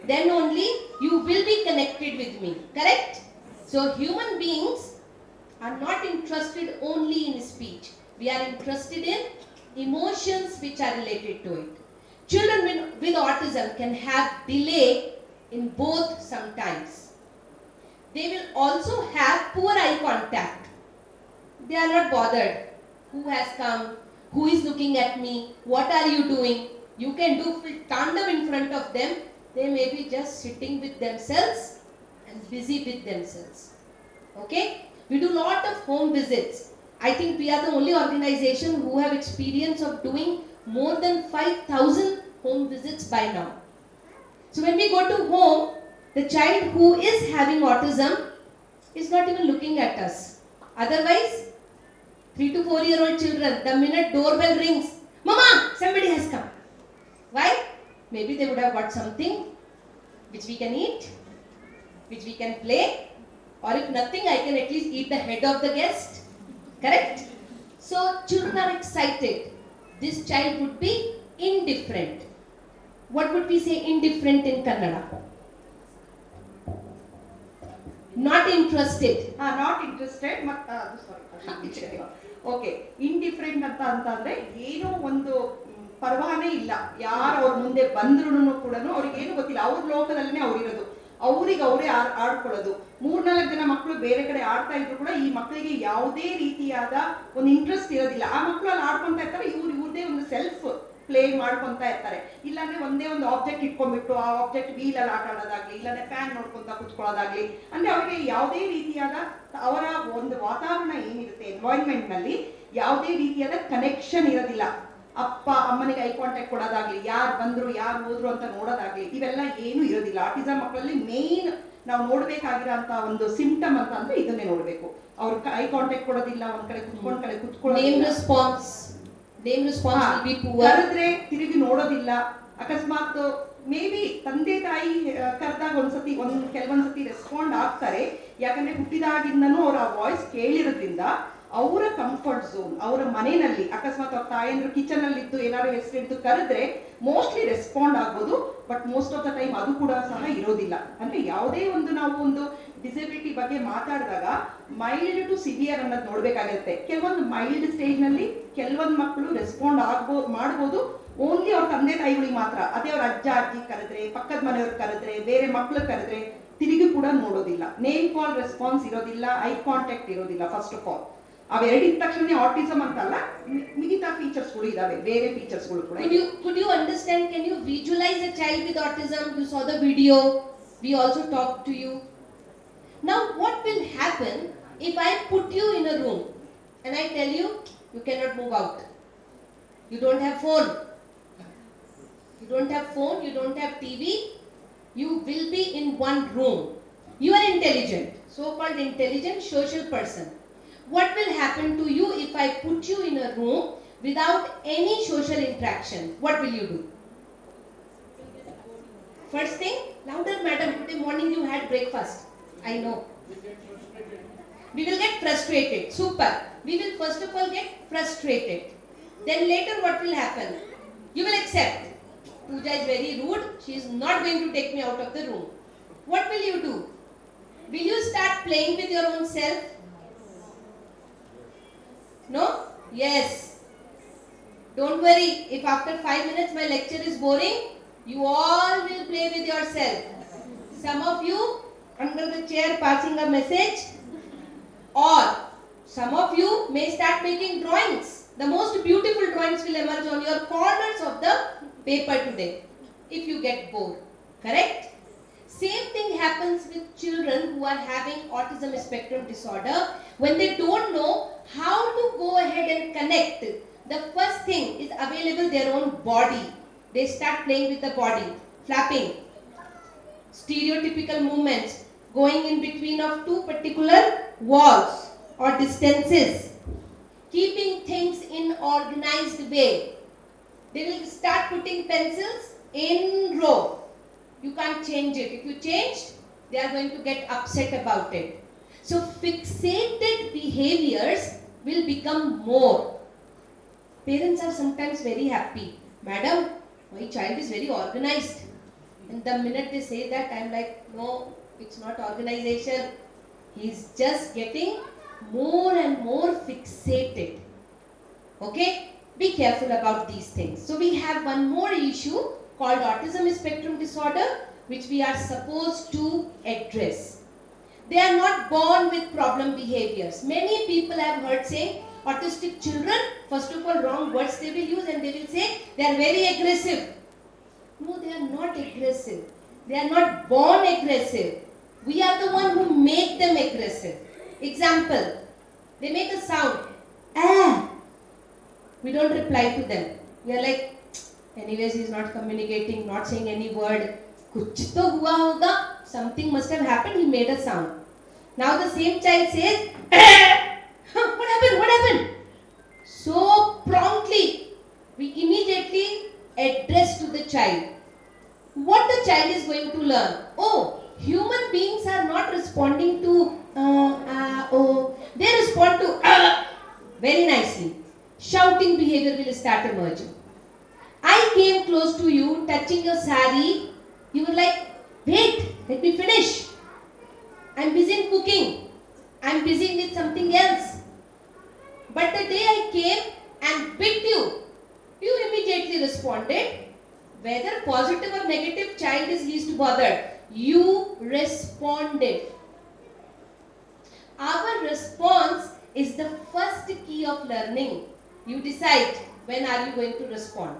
Then only you will be connected with me. Correct? So human beings are not interested only in speech. We are interested in emotions which are related to it. Children with autism can have delay in both sometimes. They will also have poor eye contact. They are not bothered. Who has come? Who is looking at me? What are you doing? You can do full tandem in front of them. They may be just sitting with themselves and busy with themselves. Okay? We do lot of home visits. I think we are the only organization who have experience of doing more than 5,000 home visits by now. So when we go to home, the child who is having autism is not even looking at us. Otherwise, 3 to 4 year old children, the minute doorbell rings, Mama, somebody has come. Why? Maybe they would have got something which we can eat, which we can play, or if nothing, I can at least eat the head of the guest. Correct? So children are excited. This child would be indifferent. What would we say indifferent in Kannada? Not interested. Not interested. Sorry. Okay. Indifferent ಅಂತಂದ್ರೆ ಏನೋ ಒಂದು ಪರವಾನೇ ಇಲ್ಲ. ಯಾರು ಅವ್ರ ಮುಂದೆ ಬಂದ್ರೂ ಕೂಡ ಅವ್ರಿಗೆ ಏನು ಗೊತ್ತಿಲ್ಲ. ಅವ್ರ ಲೋಕದಲ್ಲೇ ಅವ್ರಿರೋದು. ಅವ್ರಿಗೆ ಅವರೇ ಆಡ್ಕೊಳ್ಳೋದು. 3-4 ಜನ ಮಕ್ಕಳು ಬೇರೆ ಕಡೆ ಆಡ್ತಾ ಇದ್ರು ಕೂಡ ಈ ಮಕ್ಕಳಿಗೆ ಯಾವುದೇ ರೀತಿಯಾದ ಒಂದು ಇಂಟ್ರೆಸ್ಟ್ ಇರೋದಿಲ್ಲ. ಆ ಮಕ್ಕಳು ಅಲ್ಲಿ ಆಡ್ಕೊಂತ ಇರ್ತಾರೆ, ಇವ್ರದೇ ಒಂದು ಸೆಲ್ಫ್ ಪ್ಲೇ ಮಾಡ್ಕೊಂತ ಇರ್ತಾರೆ. ಇಲ್ಲಾಂದ್ರೆ ಒಂದೇ ಒಂದು ಆಬ್ಜೆಕ್ಟ್ ಇಟ್ಕೊಂಡ್ಬಿಟ್ಟು ಆ ಆಬ್ಜೆಕ್ಟ್ ವೀಲ್ ಅಲ್ಲಿ ಆಟ ಆಡೋದಾಗ್ಲಿ, ಇಲ್ಲಾಂದ್ರೆ ಫ್ಯಾನ್ ನೋಡ್ಕೊಂತ ಕುತ್ಕೊಳ್ಳೋದಾಗ್ಲಿ, ಅಂದ್ರೆ ಅವರಿಗೆ ಯಾವುದೇ ರೀತಿಯಾದ ಅವರ ಒಂದು ವಾತಾವರಣ ಏನಿರುತ್ತೆ ಎನ್ವೈರನ್ಮೆಂಟ್ ನಲ್ಲಿ ಯಾವುದೇ ರೀತಿಯಾದ ಕನೆಕ್ಷನ್ ಇರೋದಿಲ್ಲ. ಅಪ್ಪ ಅಮ್ಮನಿಗೆ ಐ ಕಾಂಟ್ಯಾಕ್ಟ್ ಕೊಡೋದಾಗ್ಲಿ, ಯಾರು ಬಂದ್ರು ಯಾರು ಹೋದ್ರು ಅಂತ ನೋಡೋದಾಗ್ಲಿ, ಇವೆಲ್ಲ ಏನು ಇರೋದಿಲ್ಲ. ಆಟಿಸಮ್ ಮಕ್ಕಳಲ್ಲಿ ಮೇನ್ ನಾವು ನೋಡ್ಬೇಕಾಗಿರೋ ಅಂತ ಒಂದು ಸಿಂಪ್ಟಮ್ ಅಂತ ಅಂದ್ರೆ ಇದನ್ನೇ ನೋಡ್ಬೇಕು. ಅವ್ರ ಐ ಕಾಂಟ್ಯಾಕ್ಟ್ ಕೊಡೋದಿಲ್ಲ, ಒಂದ್ ಕಡೆ ಕರೆದ್ರೆ ತಿರುಗಿ ನೋಡೋದಿಲ್ಲ. ಅಕಸ್ಮಾತ್ ಮೇ ಬಿ ತಂದೆ ತಾಯಿ ಕರೆದಾಗ ಕೆಲವೊಂದ್ಸತಿ ರೆಸ್ಪಾಂಡ್ ಆಗ್ತಾರೆ. ಯಾಕಂದ್ರೆ ಹುಟ್ಟಿದಾಗಿಂದನೂ ಅವ್ರ ಆ ವಾಯ್ಸ್ ಕೇಳಿರೋದ್ರಿಂದ ಅವರ ಕಂಫರ್ಟ್ ಝೋನ್, ಅವರ ಮನೆಯಲ್ಲಿ ಅಕಸ್ಮಾತ್ ಅವ್ರ ತಾಯಂದ್ರು ಕಿಚನ್ ಅಲ್ಲಿ ಇದ್ದು ಏನಾದ್ರು ಹೆಸರಿದ್ದು ಕರೆದ್ರೆ ಮೋಸ್ಟ್ಲಿ ರೆಸ್ಪಾಂಡ್ ಆಗ್ಬೋದು, but most of the time ಅದು ಕೂಡ ಸಹ ಇರೋದಿಲ್ಲ. ಅಂದ್ರೆ ಯಾವುದೇ ಒಂದು ನಾವು ಒಂದು ಡಿಸಬಿಲಿಟಿ ಬಗ್ಗೆ ಮಾತಾಡಿದಾಗ ಮೈಲ್ಡ್ ಟು ಸಿವಿಯರ್ ಅನ್ನೋದು ನೋಡ್ಬೇಕಾಗುತ್ತೆ. ಕೆಲವೊಂದು ಮೈಲ್ಡ್ ಸ್ಟೇಜ್ ನಲ್ಲಿ ಕೆಲವೊಂದು ಮಕ್ಕಳು ರೆಸ್ಪಾಂಡ್ ಮಾಡ್ಬೋದು ಓನ್ಲಿ ಅವ್ರ ತಂದೆ ತಾಯಿಗಳಿಗೆ ಮಾತ್ರ. ಅದೇ ಅವ್ರ ಅಜ್ಜ ಅಜ್ಜಿ ಕರೆದ್ರೆ, ಪಕ್ಕದ ಮನೆಯವ್ರು ಕರೆದ್ರೆ, ಬೇರೆ ಮಕ್ಳು ಕರೆದ್ರೆ ತಿರುಗಿ ಕೂಡ ನೋಡೋದಿಲ್ಲ. ನೇಮ್ ಕಾಲ್ ರೆಸ್ಪಾನ್ಸ್ ಇರೋದಿಲ್ಲ, ಐ ಕಾಂಟ್ಯಾಕ್ಟ್ ಇರೋದಿಲ್ಲ. ಫಸ್ಟ್ ಆಫ್ ಆಲ್ ಅವೆರಡು ಇದ್ದ ತಕ್ಷಣ ಆಟಿಸಮ್ ಅಂತಲ್ಲ, ಮಿಗತಾ ಫೀಚರ್ಸ್ಗಳು ಇದಾವೆ, ಬೇರೆ ಫೀಚರ್ಸ್ಗಳು ಕೂಡ. Could you understand? Can you visualize a child with autism? You saw the video. We also talked to you. Now, what will happen if I put you in a room and I tell you you cannot move out? You don't have phone. You don't have phone. You don't have TV. You will be in one room. You are intelligent, so-called intelligent social person. What will happen to you if I put you in a room without any social interaction? What will you do? First thing, louder madam, today morning you had breakfast. I know. We will get frustrated. Super. We will first of all get frustrated. Then later what will happen? You will accept. Pooja is very rude. She is not going to take me out of the room. What will you do? Will you start playing with your own self? No? Yes. Don't worry. If after 5 minutes my lecture is boring, you all will play with yourself. Some of you under the chair passing a message, or some of you may start making drawings. The most beautiful drawings will emerge on your corners of the paper today if you get bored. Correct? Same thing happens with children who are having autism spectrum disorder. When they don't know how to go ahead and connect, the first thing is available their own body. They start playing with the body, flapping, stereotypical movements, going in between of two particular walls or distances, keeping things in organized way. They will start putting pencils in row. You can't change it. If you changed, they are going to get upset about it. So fixated behaviors will become more. Parents are sometimes very happy. Madam, my child is very organized. And the minute they say that, I'm like, no, it's not organization. He's just getting more and more fixated. Okay? Be careful about these things. So we have one more issue called autism spectrum disorder, which we are supposed to address. They are not born with problem behaviors. Many people have heard saying autistic children, first of all, wrong words they will use, and they will say they are very aggressive. No, they are not aggressive. They are not born aggressive. We are the one who make them aggressive. Example, they make a sound. Ah! We don't reply to them. We are like, anyways, he is not communicating, not saying any word. Kuch to hua hoga. Something must have happened. He made a sound. Now the same child says, what happened? What happened? So promptly, we immediately address to the child. What the child is going to learn? Oh, human beings are not responding to oh. They respond to very nicely. Shouting behavior will start emerging. I came close to you, touching your sari. You were like, wait, let me finish. I'm busy in cooking. I'm busy with something else. But the day I came and bit you, you immediately responded. Whether positive or negative, child is least bothered. You responded. Our response is the first key of learning. You decide when are you going to respond.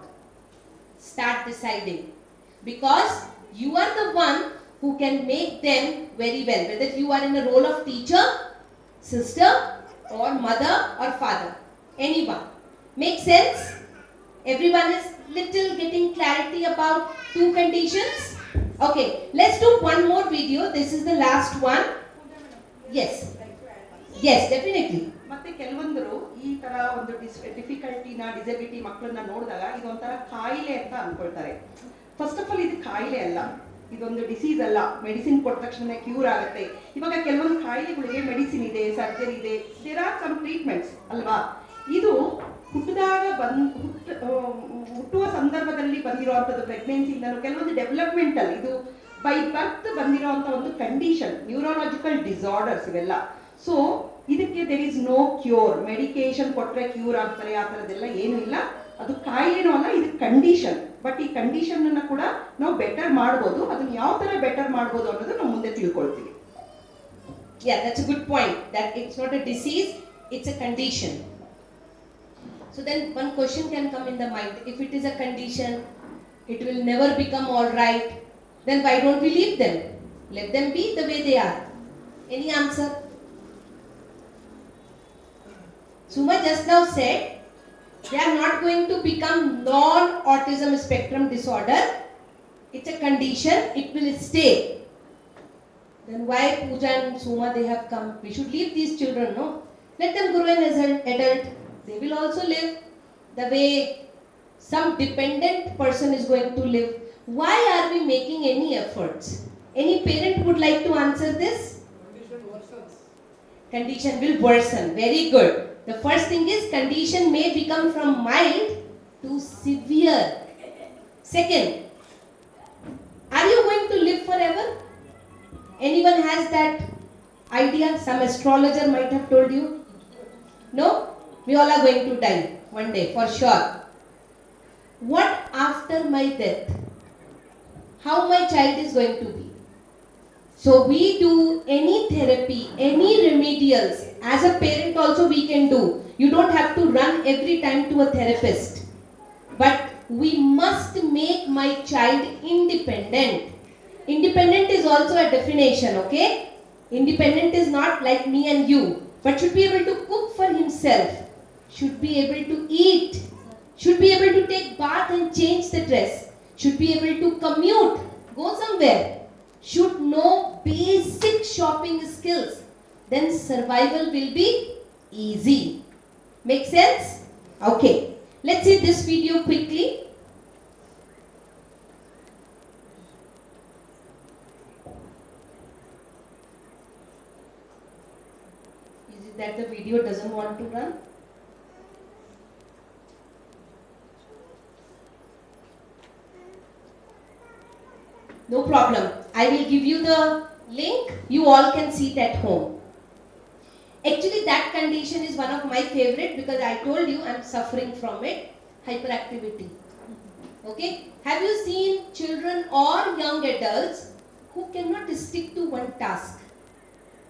Start deciding, because you are the one who can make them very well, whether you are in the role of teacher, sister, or mother or father, anyone. Make sense? Everyone is little getting clarity about two conditions. Okay, let's do one more video. This is the last one. Yes, yes, definitely. ಮತ್ತೆ ಕೆಲವೊಂದರು ಈ ತರ ಒಂದು ಡಿಫಿಕಲ್ಟಿನ disability ಮಕ್ಕಳನ್ನ ನೋಡಿದಾಗ ಇದೊಂಥರ ಕಾಯಿಲೆ ಅಂತ ಅನ್ಕೊಳ್ತಾರೆ. First of all ಇದು ಕಾಯಿಲೆ ಅಲ್ಲ, ಇದೊಂದು ಡಿಸೀಸ್ ಅಲ್ಲ, ಮೆಡಿಸಿನ್ ಕೊಟ್ಟ ತಕ್ಷಣ ಕ್ಯೂರ್ ಆಗುತ್ತೆ. ಇವಾಗ ಕೆಲವೊಂದು ಕಾಯಿಲೆಗಳಿಗೆ ಮೆಡಿಸಿನ್ ಇದೆ, ಸರ್ಜರಿ ಇದೆ, ದೇರ್ ಆರ್ ಸಮ್ ಟ್ರೀಟ್ಮೆಂಟ್ಸ್ ಅಲ್ವಾ. ಇದು ಹುಟ್ಟಿದಾಗ ಹುಟ್ಟುವ ಸಂದರ್ಭದಲ್ಲಿ ಬಂದಿರುವಂಥದ್ದು, ಪ್ರೆಗ್ನೆನ್ಸಿಯಿಂದಲೂ ಕೆಲವೊಂದು ಡೆವಲಪ್ಮೆಂಟಲ್, ಇದು ಬೈ ಬರ್ತ್ ಬಂದಿರುವಂಥ ಒಂದು ಕಂಡೀಷನ್, ನ್ಯೂರೋಲಾಜಿಕಲ್ ಡಿಸಾರ್ಡರ್ಸ್ ಇವೆಲ್ಲ. ಸೊ ಇದಕ್ಕೆ there is no cure. Medication ಕೊಟ್ಟರೆ ಕ್ಯೂರ್ ಆಗ್ತಾರೆ ಆ ಥರದ್ದೆಲ್ಲ ಏನೂ ಇಲ್ಲ. ಅದು ಕಾಯಿಲೆನೂ ಅಲ್ಲ, ಇದು ಕಂಡೀಷನ್. ಬಟ್ ಈ ಕಂಡೀಷನ್ ಅನ್ನ ಕೂಡ ನಾವು ಬೆಟರ್ ಮಾಡ್ಬೋದು. ಅದನ್ನ ಯಾವ ತರ ಬೆಟರ್ ಮಾಡ್ಬೋದು ಅನ್ನೋದು ನಾವು ಮುಂದೆ ತಿಳ್ಕೊಳ್ತೀವಿ. Yeah, that's a good point. That it's not a disease, it's a condition. So then one question can come in the mind. If it is a condition, it will never become all right. Then why don't we leave them? Let them be the way they are. Any answer? Suma just now said they are not going to become non-autism spectrum disorder. It's a condition, it will stay. Then why Pooja and Suma they have come? We should leave these children, no? Let them grow as an adult. They will also live the way some dependent person is going to live. Why are we making any efforts? Any parent would like to answer this? Condition worsens. Condition will worsen. Very good. The first thing is condition may become from mild to severe. Second, are you going to live forever? Anyone has that idea? Some astrologer might have told you. No? We all are going to die one day for sure. What after my death? How my child is going to be? So we do any therapy, any remedials. As a parent also we can do. You don't have to run every time to a therapist. But we must make my child independent. Independent is also a definition, okay? Independent is not like me and you, but should be able to cook for himself, should be able to eat, should be able to take bath and change the dress, should be able to commute, go somewhere, should know basic shopping skills. Then survival will be easy. Make sense? Okay. Let's see this video quickly. Is it that the video doesn't want to run? No problem. I will give you the link. You all can see it at home. Actually, that condition is one of my favorite because I told you I'm suffering from it. Hyperactivity. Okay? Have you seen children or young adults who cannot stick to one task?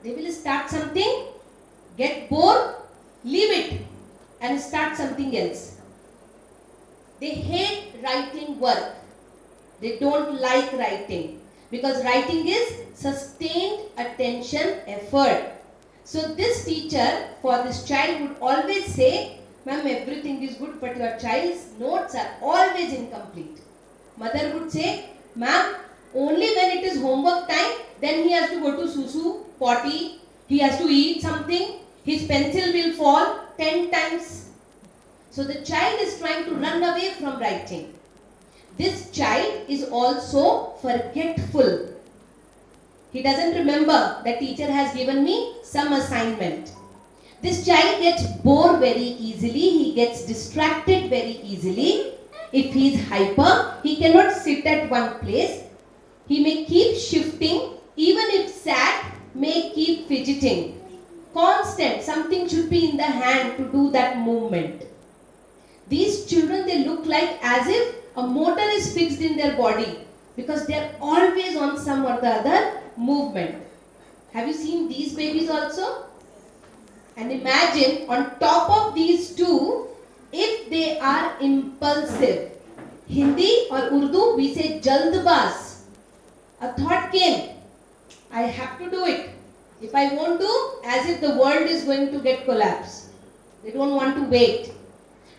They will start something, get bored, leave it, and start something else. They hate writing work. They don't like writing because writing is sustained attention effort. So this teacher for this child would always say, ma'am, everything is good, but your child's notes are always incomplete. Mother would say, ma'am, only when it is homework time, then he has to go to susu, potty, he has to eat something, his pencil will fall 10 times. So the child is trying to run away from writing. This child is also forgetful. He doesn't remember the teacher has given me some assignment. This child gets bored very easily. He gets distracted very easily. If he is hyper, he cannot sit at one place. He may keep shifting. Even if sad, may keep fidgeting. Constant, something should be in the hand to do that movement. These children, they look like as if a motor is fixed in their body because they are always on some or the other movement. Have you seen these babies also? And imagine on top of these two, if they are impulsive. Hindi or Urdu, we say jaldbaz. A thought came, I have to do it. If I won't do, as if the world is going to get collapsed. They don't want to wait.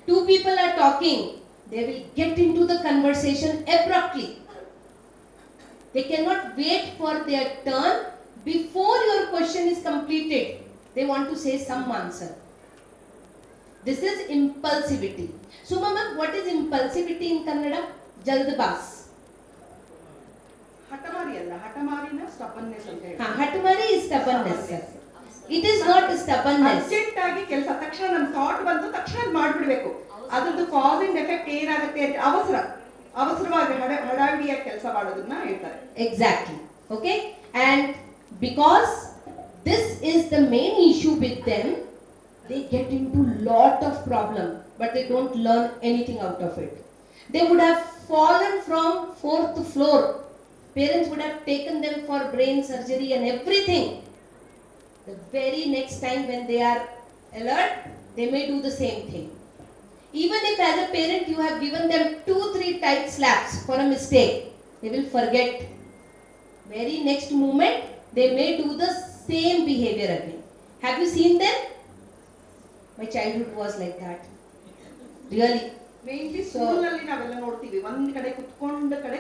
Two people are talking. They will get into the conversation abruptly. They cannot wait for their turn before your question is completed. They want to say some answer. This is impulsivity. So, ma'am, what is impulsivity in Kannada? Jaldbaz. ಹಠಮಾರಿ ಅಲ್ಲ, ಹಠಮಾರಿನ ಸ್ಟಬನ್ನೆಸ್ ಅಂತ ಹೇಳಿ. Hatumari is stubbornness, sir. It is not stubbornness. Urgent ಆಗಿ ಕೆಲಸ ತಕ್ಷಣ ನನ್ನ thought ಬಂತು ತಕ್ಷಣ ಅದು ಮಾಡ್ಬಿಡ್ಬೇಕು. ಅದ್ರದ್ದು ಕಾಸ್ ಅಂಡ್ ಎಫೆಕ್ಟ್ ಏನಾಗುತ್ತೆ ಅಂತ ಅವಸರವಾಗಿ ಹಡಾವಿಡಿಯಾಗಿ ಕೆಲಸ ಮಾಡೋದನ್ನ ಹೇಳ್ತಾರೆ. Exactly. Okay? And because this is the main issue with them, they get into lot of problem, but they don't learn anything out of it. They would have fallen from 4th floor. Parents would have taken them for brain surgery and everything. The very next time when they are alert, they may do the same thing. Even if as a parent you have given them 2-3 tight slaps for a mistake, they will forget. Very next moment, they may do the same behavior again. Have you seen them? My childhood was like that. Really. Mainly ಸ್ಕೂಲ್ನಲ್ಲಿ ನಾವೆಲ್ಲ ನೋಡ್ತೀವಿ, ಒಂದ್ ಕಡೆ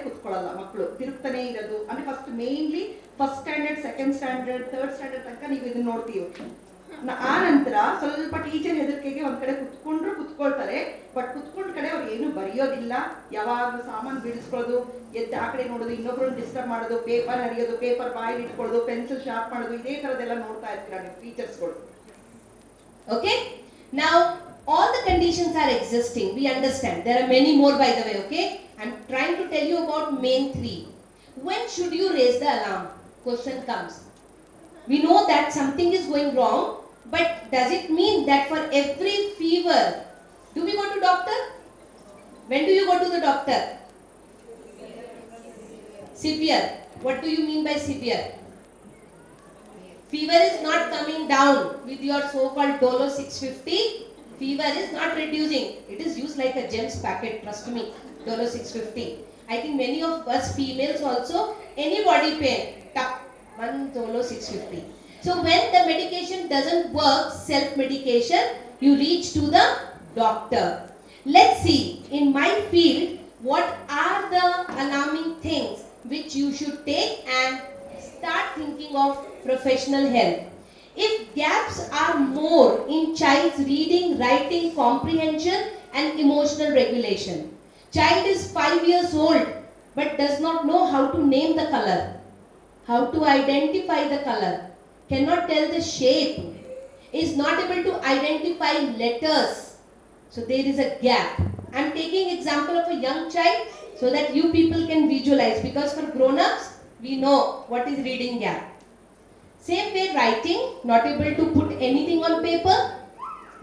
ಕುತ್ಕೊಳ್ಳಲ್ಲ ಮಕ್ಕಳು, ತಿರುಗ್ತಾನೆ ಇರೋದು. ಅಂದ್ರೆ first mainly first standard, second standard, third standard ತನಕ ನೀವು ಇದನ್ನ ನೋಡ್ತೀವಿ. ಆ ನಂತರ ಸ್ವಲ್ಪ ಟೀಚರ್ ಹೆದರಿಕೆಗೆ ಒಂದ್ ಕಡೆ ಕುತ್ಕೊಳ್ತಾರೆ, ಬಟ್ ಕುತ್ಕೊಂಡ್ ಕಡೆ ಅವ್ರು ಏನು ಬರೆಯೋದಿಲ್ಲ. ಯಾವಾಗ್ಲೂ ಸಾಮಾನು ಬಿಡಿಸ್ಕೊಳ್ಳೋದು, ಎದ್ದು ಆ ಕಡೆ ನೋಡೋದು, ಇನ್ನೊಬ್ರನ್ನ ಡಿಸ್ಟರ್ಬ್ ಮಾಡೋದು, ಪೇಪರ್ ಹರಿಯೋದು, ಪೇಪರ್ ಬಾಯಿಲ್ ಇಟ್ಕೊಳ್ಳೋದು, ಪೆನ್ಸಿಲ್ ಶಾರ್ಪ್ ಮಾಡೋದು, ಇದೇ ತರದೆಲ್ಲ ನೋಡ್ತಾ ಇರ್ತೀರಾ ನೀವು ಟೀಚರ್ಸ್ಗಳು. Okay? Now, all the conditions are existing. We understand. There are many more, by the way. Okay? I'm trying to tell you about main 3. When should you raise the alarm? Question comes. We know that something is going wrong, but does it mean that for every fever, do we go to doctor? When do you go to the doctor? Severe. What do you mean by severe? Fever is not coming down with your so-called Dolo 650. Fever is not reducing. It is used like a gems packet, trust me, Dolo 650. I think many of us females also, any body pain, tuck, one Dolo 650. So when the medication doesn't work, self-medication, you reach to the doctor. Let's see, in my field, what are the alarming things which you should take and start thinking of professional help. If gaps are more in child's reading, writing, comprehension and emotional regulation. Child is 5 years old but does not know how to name the color, how to identify the color, cannot tell the shape, is not able to identify letters. So there is a gap. I am taking example of a young child so that you people can visualize, because for grown-ups we know what is reading gap. Same way writing, not able to put anything on paper,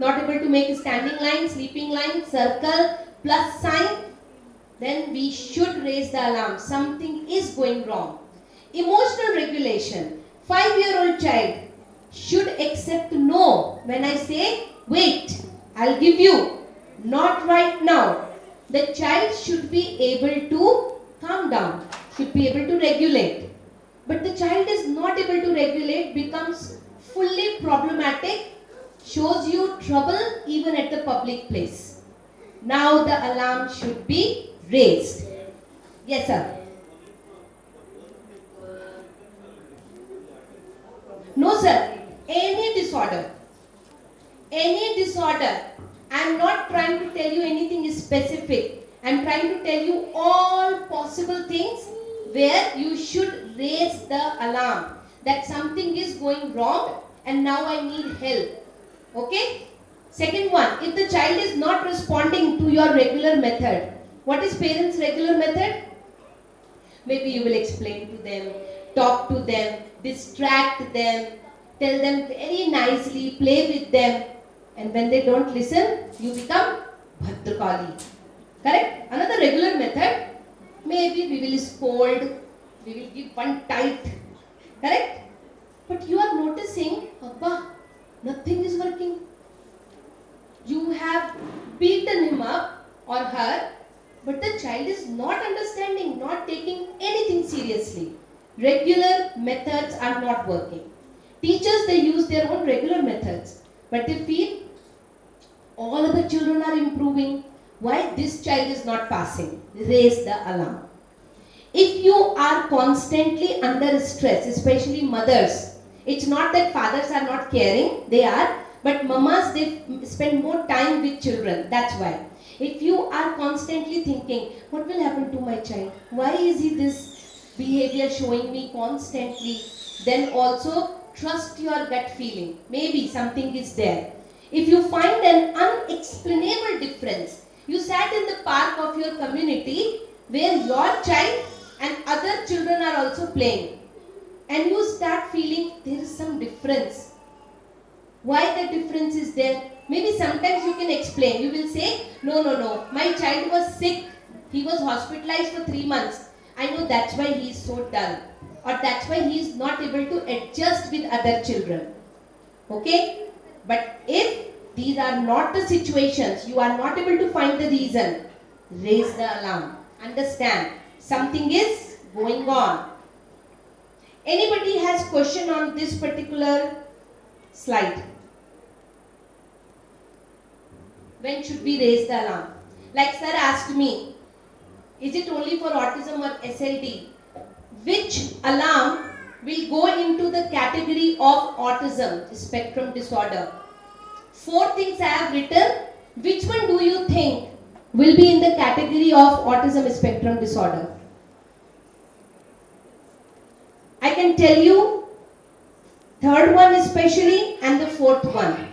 not able to make a standing line, sleeping line, circle, plus sign, then we should raise the alarm. Something is going wrong. Emotional regulation. 5-year-old child should accept no when I say, wait, I'll give you, not right now. The child should be able to calm down, should be able to regulate. But the child is not able to regulate, becomes fully problematic, shows you trouble even at the public place. Now the alarm should be raised. Yes, sir. No, sir. Any disorder. Any disorder. I am not trying to tell you anything specific. I am trying to tell you all possible things where you should raise the alarm that something is going wrong and now I need help. Okay? Second one, if the child is not responding to your regular method, what is parents' regular method? Maybe you will explain to them, talk to them, distract them, tell them very nicely, play with them, and when they don't listen, you become Bhadrakali. Correct? Another regular method, maybe we will scold, we will give one tight. Correct? But you are noticing, Abba, nothing is working. You have beaten him up or her, but the child is not understanding, not taking anything seriously. Regular methods are not working. Teachers, they use their own regular methods, but they feel all other children are improving. Why this child is not passing? Raise the alarm. If you are constantly under stress, especially mothers, it's not that fathers are not caring, they are, but mamas, they spend more time with children, that's why. If you are constantly thinking, what will happen to my child? Why is he this? behavior showing me constantly, then also trust your gut feeling. Maybe something is there. If you find an unexplainable difference, you sat in the park of your community where your child and other children are also playing, and you start feeling there is some difference. Why the difference is there? Maybe sometimes you can explain. You will say, no, my child was sick. He was hospitalized for 3 months. I know that's why he is so dull. Or that's why he is not able to adjust with other children. Okay? But if these are not the situations, you are not able to find the reason, raise the alarm. Understand, something is going on. Anybody has question on this particular slide? When should we raise the alarm? Like sir asked me, is it only for autism or SLD? Which alarm will go into the category of autism spectrum disorder? 4 things I have written. Which one do you think will be in the category of autism spectrum disorder? I can tell you third one especially and the fourth one.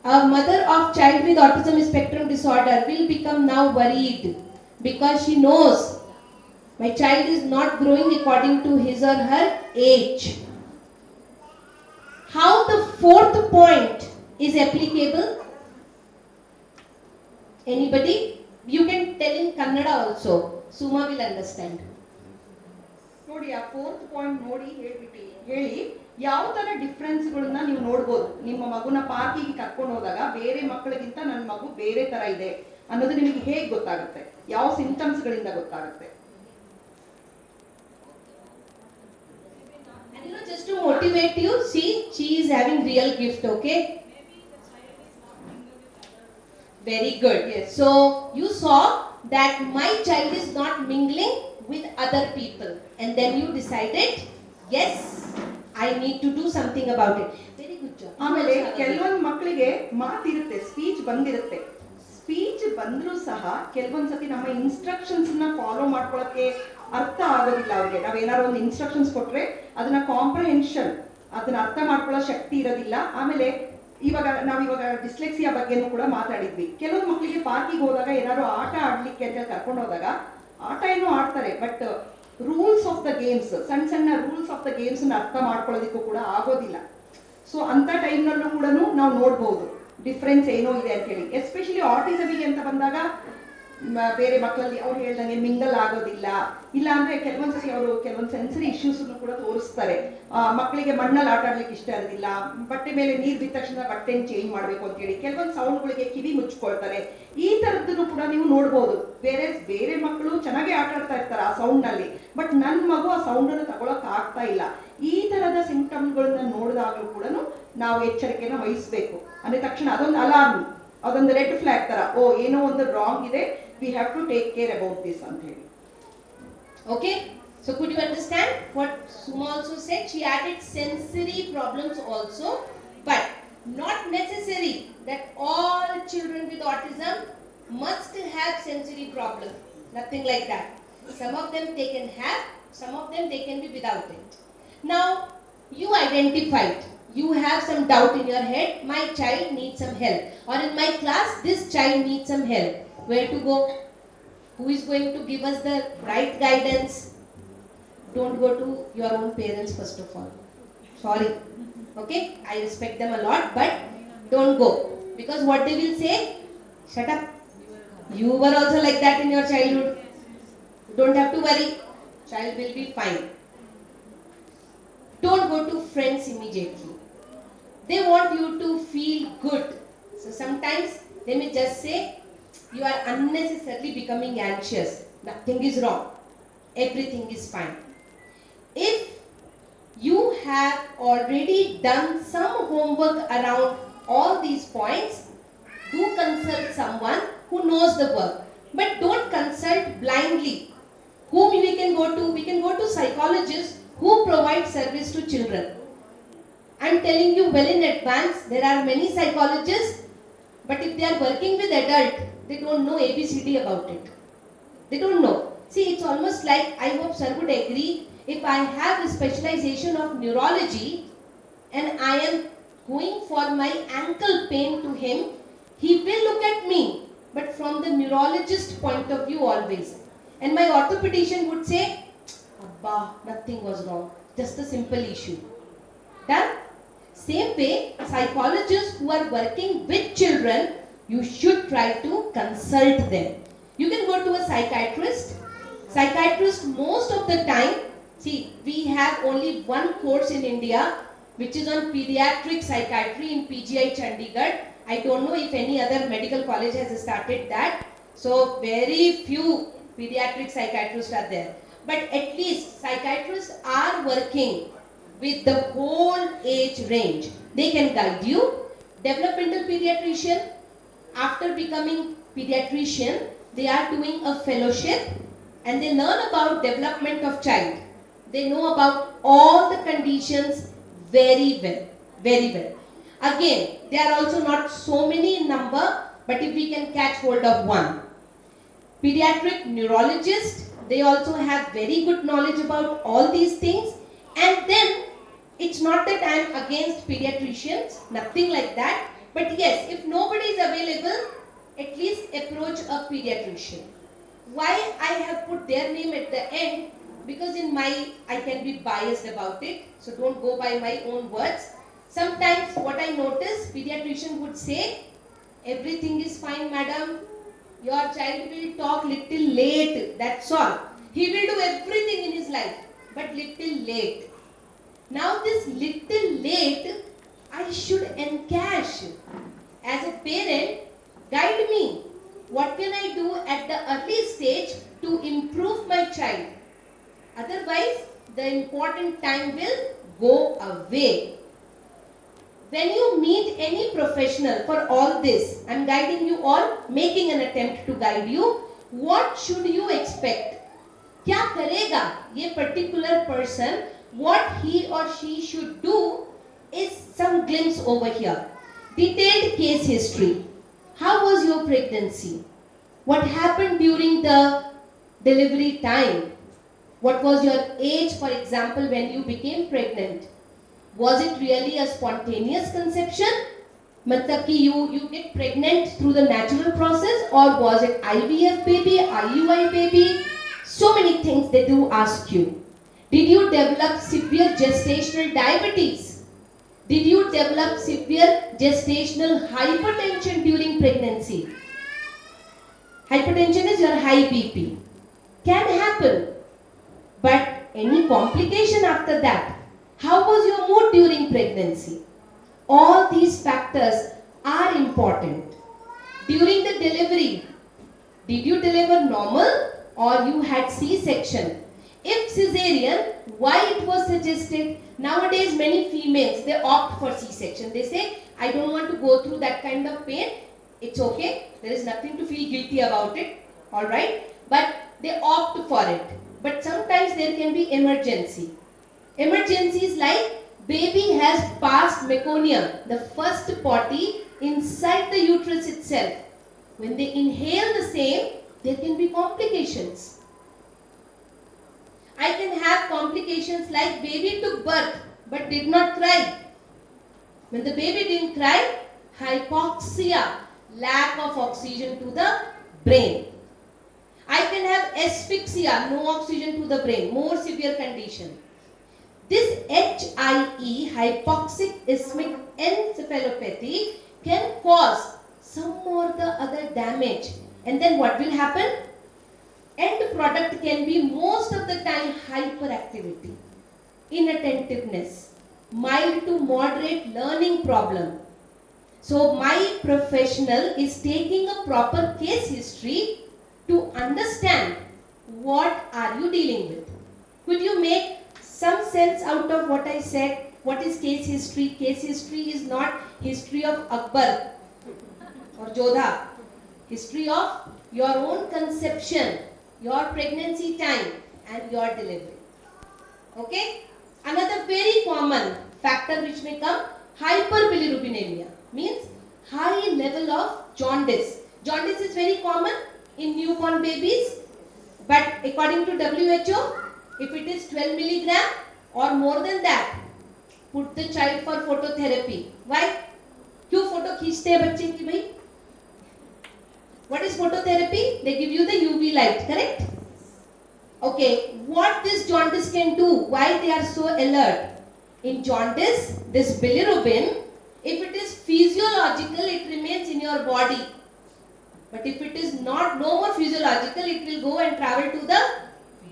A mother of child with autism spectrum disorder will become now worried because she knows my child is not growing according to his or her age. How the fourth point is applicable? Anybody? You can tell in Kannada also. Suma will understand. ನೋಡಿ ಆ fourth point ನೋಡಿ ಹೇಳಿ ಯಾವ ತರ ಡಿಫ್ರೆನ್ಸ್ಗಳನ್ನ ನೀವು ನೋಡ್ಬೋದು. ನಿಮ್ಮ ಮಗುನ ಪಾರ್ಕಿಗೆ ಕರ್ಕೊಂಡು ಹೋದಾಗ ಬೇರೆ ಮಕ್ಕಳಿಗಿಂತ ನನ್ನ ಮಗು ಬೇರೆ ತರ ಇದೆ ಅನ್ನೋದು ನಿಮಗೆ ಹೇಗೆ ಗೊತ್ತಾಗುತ್ತೆ? ಯಾವ ಸಿಂಟಮ್ಸ್ ಗಳಿಂದ ಗೊತ್ತಾಗುತ್ತೆ? And just to motivate you, see, she is having real gift, okay? Very good. Yes. So you saw that my child is not mingling with other people, and then you decided, yes, I need to do something about it. Very good job. ಆಮೇಲೆ ಕೆಲವೊಂದು ಮಕ್ಕಳಿಗೆ ಮಾತಿರುತ್ತೆ, speech ಬಂದಿರುತ್ತೆ. Speech ಬಂದ್ರೂ ಸಹ ಕೆಲವೊಂದ್ಸತಿ ನಮ್ಮ instructions ನ follow ಮಾಡ್ಕೊಳಕ್ಕೆ ಅರ್ಥ ಆಗೋದಿಲ್ಲ ಅವ್ರಿಗೆ. ನಾವೇನಾದ್ರು ಒಂದು ಇನ್ಸ್ಟ್ರಕ್ಷನ್ಸ್ ಕೊಟ್ರೆ ಅದನ್ನ ಕಾಂಪ್ರಹೆನ್ಷನ್, ಅದನ್ನ ಅರ್ಥ ಮಾಡ್ಕೊಳ್ಳೋ ಶಕ್ತಿ ಇರೋದಿಲ್ಲ. ಆಮೇಲೆ ನಾವಿವಾಗ ಡಿಸ್ಲೆಕ್ಸಿಯಾ ಬಗ್ಗೆನೂ ಕೂಡ ಮಾತಾಡಿದ್ವಿ. ಕೆಲವೊಂದು ಮಕ್ಕಳಿಗೆ ಪಾರ್ಕಿಗೆ ಹೋದಾಗ ಏನಾದ್ರು ಆಟ ಆಡ್ಲಿಕ್ಕೆ ಅಂತ ಕರ್ಕೊಂಡು ಹೋದಾಗ ಆಟ ಏನೋ ಆಡ್ತಾರೆ, but rules of the games, ಸಣ್ಣ ರೂಲ್ಸ್ ಆಫ್ ದ ಗೇಮ್ಸ್ ಅರ್ಥ ಮಾಡ್ಕೊಳ್ಳೋದಕ್ಕೂ ಕೂಡ ಆಗೋದಿಲ್ಲ. ಸೊ ಅಂತ ಟೈಮ್ನಲ್ಲೂ ಕೂಡ ನಾವು ನೋಡ್ಬೋದು ಡಿಫ್ರೆನ್ಸ್ ಏನೋ ಇದೆ ಅಂತ ಹೇಳಿ. ಎಸ್ಪೆಷಲಿ ಆಟಿಸಮಿಗೆ ಅಂತ ಬಂದಾಗ ಬೇರೆ ಮಕ್ಕಳಲ್ಲಿ ಅವ್ರು ಹೇಳ್ದಂಗೆ ಮಿಂಗಲ್ ಆಗೋದಿಲ್ಲ, ಇಲ್ಲ ಅಂದ್ರೆ ಕೆಲವೊಂದ್ಸತಿ ಅವರು ಕೆಲವೊಂದು ಸೆನ್ಸರಿ ಇಶ್ಯೂಸ್ ಕೂಡ ತೋರಿಸ್ತಾರೆ. ಮಕ್ಕಳಿಗೆ ಮಣ್ಣಲ್ಲಿ ಆಟ ಆಡ್ಲಿಕ್ಕೆ ಇಷ್ಟ ಇರೋದಿಲ್ಲ, ಬಟ್ಟೆ ಮೇಲೆ ನೀರು ಬಿದ್ದ ತಕ್ಷಣ ಬಟ್ಟೆನ ಚೇಂಜ್ ಮಾಡ್ಬೇಕು ಅಂತ ಹೇಳಿ ಕೆಲವೊಂದು ಸೌಂಡ್ಗಳಿಗೆ ಕಿವಿ ಮುಚ್ಕೊಳ್ತಾರೆ. ಈ ತರದ್ದನ್ನು ಕೂಡ ನೀವು ನೋಡ್ಬೋದು. ಬೇರೆ ಮಕ್ಕಳು ಚೆನ್ನಾಗಿ ಆಟ ಆಡ್ತಾ ಇರ್ತಾರೆ ಆ ಸೌಂಡ್ ನಲ್ಲಿ, ಬಟ್ ನನ್ನ ಮಗು ಆ ಸೌಂಡ್ ಅನ್ನು ತಗೊಳಕ್ ಆಗ್ತಾ ಇಲ್ಲ. ಈ ತರದ ಸಿಂಪ್ಟಮ್ಗಳನ್ನ ನೋಡಿದಾಗಲೂ ಕೂಡ ನಾವು ಎಚ್ಚರಿಕೆನ ವಹಿಸ್ಬೇಕು. ಅಂದ ತಕ್ಷಣ ಅದೊಂದು ಅಲಾರ್ಮ್, ಅದೊಂದು ರೆಡ್ ಫ್ಲಾಗ್ ತರ, ಓ ಏನೋ ಒಂದು ರಾಂಗ್ ಇದೆ, we have to take care about this ಅಂತ ಹೇಳಿ. Okay, so could you understand what Suma also said? She added sensory problems also, but not necessary that all children with autism must have sensory problem. Nothing like that. Some of them they can have, some of them they can be without it. Now you identified, you have some doubt in your head, my child needs some help, or in my class this child needs some help. Where to go? Who is going to give us the right guidance? Don't go to your own parents first of all. Sorry. Okay? I respect them a lot, but don't go. Because what they will say? Shut up. You were also like that in your childhood. You don't have to worry. Child will be fine. Don't go to friends immediately. They want you to feel good. So sometimes they may just say, you are unnecessarily becoming anxious. Nothing is wrong. Everything is fine. If you have already done some homework around all these points, do consult someone who knows the work. But don't consult blindly. Whom we can go to? We can go to psychologists who provide service to children. I am telling you well in advance, there are many psychologists, but if they are working with adult, they don't know ABCD about it. They don't know. See, it's almost like, I hope sir would agree, if I have a specialization of neurology and I am going for my ankle pain to him, he will look at me, but from the neurologist point of view always. And my orthopedician would say, Abba, nothing was wrong, just a simple issue. Done? Same way, psychologists who are working with children, you should try to consult them. You can go to a psychiatrist. Psychiatrist most of the time, see, we have only one course in India which is on pediatric psychiatry in PGI Chandigarh. I don't know if any other medical college has started that. So very few pediatric psychiatrists are there. But at least psychiatrists are working with the whole age range. They can guide you. Developmental pediatrician, after becoming pediatrician, they are doing a fellowship and they learn about development of child. They know about all the conditions very well, very well. Again, they are also not so many in number, but if we can catch hold of one. Pediatric neurologist, they also have very good knowledge about all these things. And then, it's not that I am against pediatricians, nothing like that. But yes, if nobody is available, at least approach a pediatrician. Why I have put their name at the end? Because I can be biased about it, so don't go by my own words. Sometimes what I notice, pediatrician would say, everything is fine madam, your child will talk little late, that's all. He will do everything in his life, but little late. Now this little late, I should encash. As a parent, guide me. What can I do at the early stage to improve my child? Otherwise, the important time will go away. When you meet any professional for all this, I am guiding you all, making an attempt to guide you. What should you expect? क्या करेगा ये particular person? What he or she should do is some glimpse over here. Detailed case history. How was your pregnancy? What happened during the delivery time? What was your age, for example, when you became pregnant? Was it really a spontaneous conception? मतलब कि you get pregnant through the natural process, or was it IVF baby, IUI baby? So many things they do ask you. Did you develop severe gestational diabetes? Did you develop severe gestational hypertension during pregnancy? Hypertension is your high BP. Can happen. But any complication after that? How was your mood during pregnancy? All these factors are important. During the delivery, did you deliver normal or you had C-section? If cesarean, why it was suggested? Nowadays many females, they opt for C-section. They say, I don't want to go through that kind of pain. It's okay. There is nothing to feel guilty about it. Alright? But they opt for it. But sometimes there can be emergency. Emergencies like baby has passed meconium, the first potty inside the uterus itself. When they inhale the same, there can be complications. I can have complications like baby took birth but did not cry. When the baby didn't cry, hypoxia, lack of oxygen to the brain. I can have asphyxia, no oxygen to the brain, more severe condition. This HIE, hypoxic ischemic encephalopathy, can cause some or the other damage. And then what will happen? End product can be most of the time hyperactivity, inattentiveness, mild to moderate learning problem. So my professional is taking a proper case history to understand what are you dealing with. Could you make some sense out of what I said? What is case history? Case history is not history of Akbar or Jodha. History of your own conception, your pregnancy time and your delivery. Okay? Another very common factor which may come, hyperbilirubinemia, means high level of jaundice. Jaundice is very common in newborn babies. But according to WHO, if it is 12 milligram or more than that, put the child for phototherapy. Why? क्यों photo खींचते हैं बच्चे की भाई? What is phototherapy? They give you the UV light, correct? Okay, what this jaundice can do? Why they are so alert? In jaundice, this bilirubin, if it is physiological, it remains in your body. But if it is not no more physiological, it will go and travel to the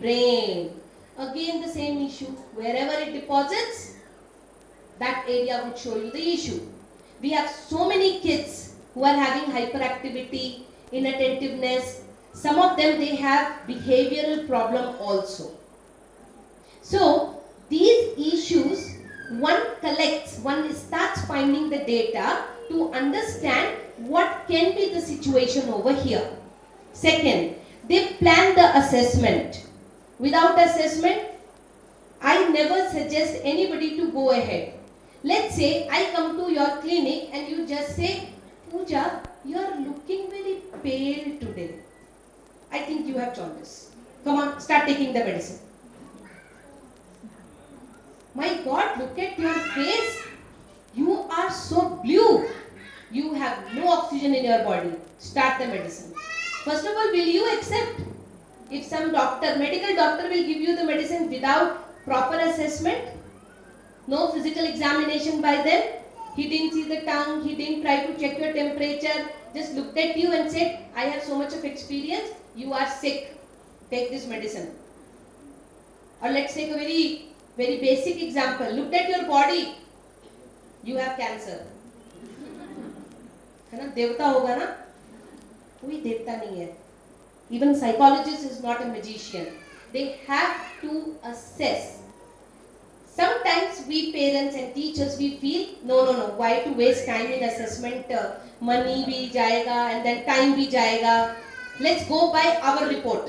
brain. Again the same issue. Wherever it deposits, that area would show you the issue. We have so many kids who are having hyperactivity, inattentiveness. Some of them, they have behavioral problem also. So these issues, one collects, one starts finding the data to understand what can be the situation over here. Second, they plan the assessment. Without assessment, I never suggest anybody to go ahead. Let's say I come to your clinic and you just say, Pooja, you are looking very pale today. I think you have jaundice. Come on, start taking the medicine. My God, look at your face. You are so blue. You have no oxygen in your body. Start the medicine. First of all, will you accept? If some doctor, medical doctor will give you the medicine without proper assessment, no physical examination by them, he didn't see the tongue, he didn't try to check your temperature, just looked at you and said, I have so much of experience, you are sick, take this medicine. Or let's take a very basic example. Looked at your body, you have cancer. है ना, देवता होगा ना, कोई देवता नहीं है. Even psychologist is not a magician. They have to assess. Sometimes we parents and teachers, we feel, no, why to waste time in assessment, money bhi jayega and then time bhi jayega. Let's go by our report.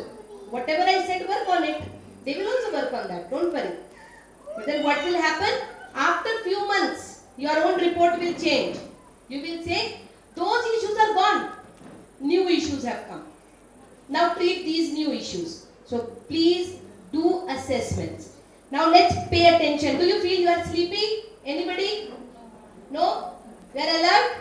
Whatever I said, work on it. They will also work on that, don't worry. But then what will happen? After few months, your own report will change. You will say, those issues are gone. New issues have come. Now treat these new issues. So please do assessments. Now let's pay attention. Do you feel you are sleepy? Anybody? No? You are alert?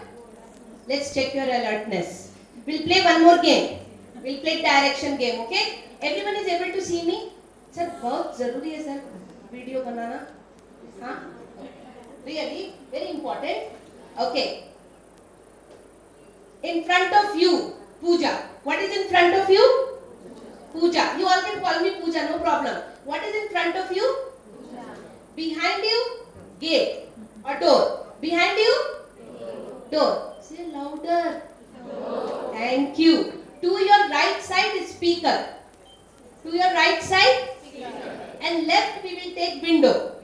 Let's check your alertness. We'll play one more game. We'll play direction game, okay? Everyone is able to see me? Sir, बहुत जरूरी है sir video बनाना. हाँ? Really? Very important. Okay. In front of you, Pooja. What is in front of you? Pooja. You all can call me Pooja, no problem. What is in front of you? Behind you? Gate or door. Behind you? Door. Say louder. Thank you. To your right side is speaker. To your right side? And left we will take window.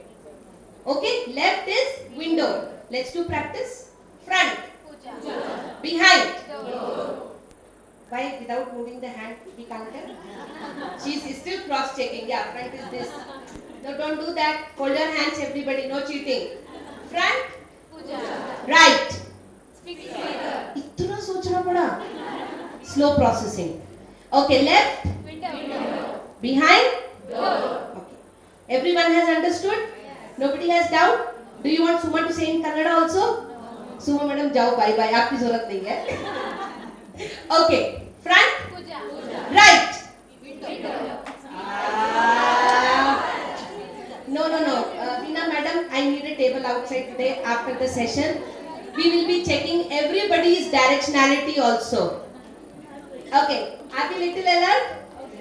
Okay? Left is window. Let's do practice. Front. Behind. Why without moving the hand we can't tell? She is still cross checking. Yeah, front is this. No, don't do that. Hold your hands everybody. No cheating. Front. Right. इतना सोचना पड़ा. Slow processing. Okay, left. Behind. Okay. Everyone has understood? Nobody has doubt? Do you want Suma to say in Kannada also? Suma madam, जाओ bye bye. आपकी जरूरत नहीं है. Okay. Front. Right. No. Veena madam, I need a table outside today after the session. We will be checking everybody's directionality also. Okay. Are we little alert?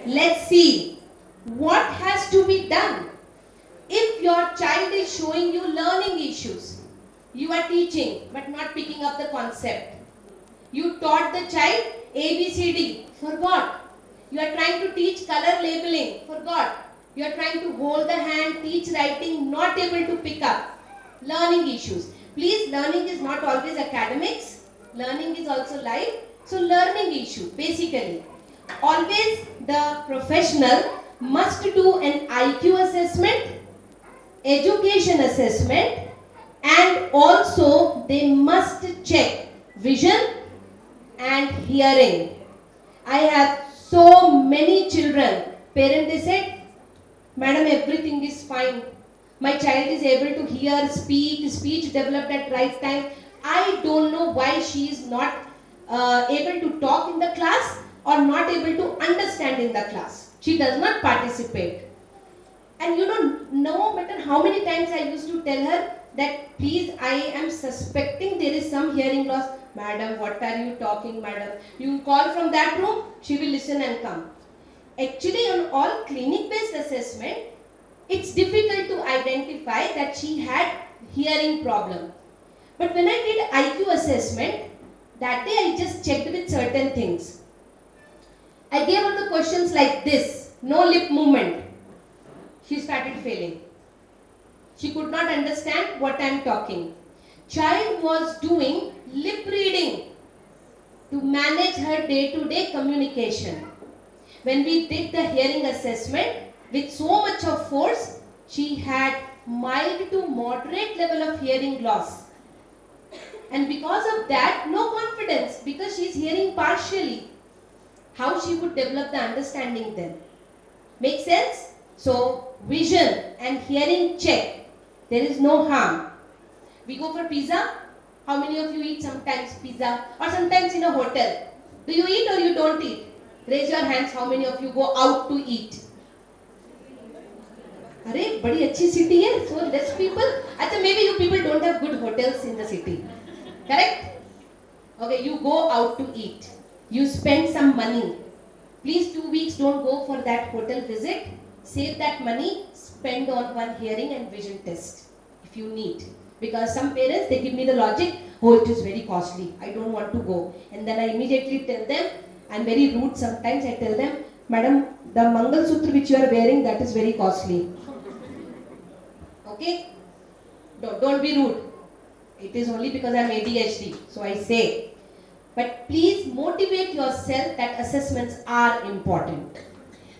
Let's see. What has to be done? If your child is showing you learning issues, you are teaching but not picking up the concept. You taught the child ABCD, forgot. You are trying to teach color labeling, forgot. You are trying to hold the hand, teach writing, not able to pick up. Learning issues. Please, learning is not always academics. Learning is also life. So learning issue, basically. Always the professional must do an IQ assessment, education assessment, and also they must check vision and hearing. I have So many children, parents they said, Madam, everything is fine. My child is able to hear, speak, speech developed at right time. I don't know why she is not able to talk in the class or not able to understand in the class. She does not participate. And you know, no matter how many times I used to tell her that please, I am suspecting there is some hearing loss. Madam, what are you talking, madam? You call from that room, she will listen and come. Actually, on all clinic-based assessment, it's difficult to identify that she had hearing problem. But when I did IQ assessment, that day I just checked with certain things. I gave her the questions like this, no lip movement. She started failing. She could not understand what I am talking. Child was doing lip reading to manage her day-to-day communication. When we did the hearing assessment, with so much of force, she had mild to moderate level of hearing loss. And because of that, no confidence, because she is hearing partially. How she would develop the understanding then? Make sense? So, vision and hearing check. There is no harm. We go for pizza. How many of you eat sometimes pizza or sometimes in a hotel? Do you eat or you don't eat? Raise your hands. How many of you go out to eat? अरे बड़ी अच्छी city है. So less people. अच्छा, maybe you people don't have good hotels in the city. Correct? Okay, you go out to eat. You spend some money. Please 2 weeks don't go for that hotel visit. Save that money, spend on one hearing and vision test if you need. Because some parents, they give me the logic, oh, it is very costly, I don't want to go. And then I immediately tell them, I'm very rude sometimes, I tell them, Madam, the Mangal Sutra which you are wearing, that is very costly. Okay? Don't be rude. It is only because I am ADHD, so I say. But please motivate yourself that assessments are important.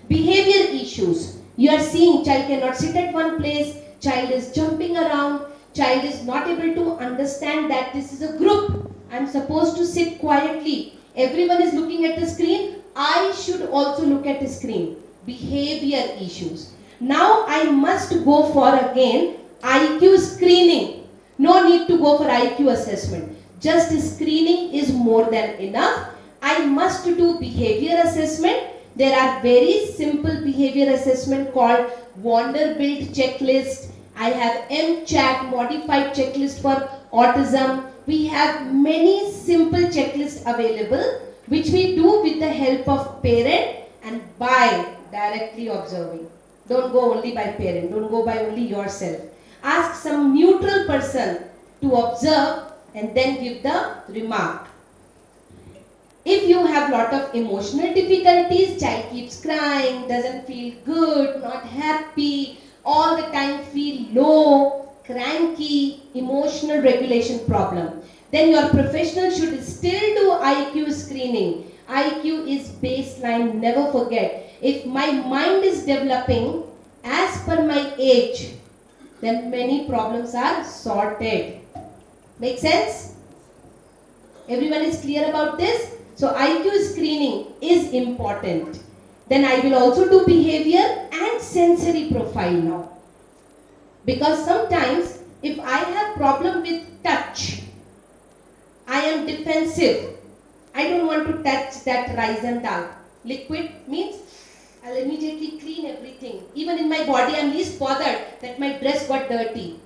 Behavior issues. You are seeing child cannot sit at one place, child is jumping around, child is not able to understand that this is a group. I am supposed to sit quietly. Everyone is looking at the screen. I should also look at the screen. Behavior issues. Now I must go for again IQ screening. No need to go for IQ assessment. Just screening is more than enough. I must do behavior assessment. There are very simple behavior assessment called Vanderbilt checklist. I have MCHAT modified checklist for autism. We have many simple checklists available which we do with the help of parent and by directly observing. Don't go only by parent. Don't go by only yourself. Ask some neutral person to observe and then give the remark. If you have lot of emotional difficulties, child keeps crying, doesn't feel good, not happy, all the time feel low, cranky, emotional regulation problem, then your professional should still do IQ screening. IQ is baseline, never forget. If my mind is developing as per my age, then many problems are sorted. Make sense? Everyone is clear about this? So IQ screening is important. Then I will also do behavior and sensory profile now. Because sometimes if I have problem with touch, I am defensive. I don't want to touch that rice and dal. Liquid means I'll immediately clean everything. Even in my body, I'm least bothered that my dress got dirty.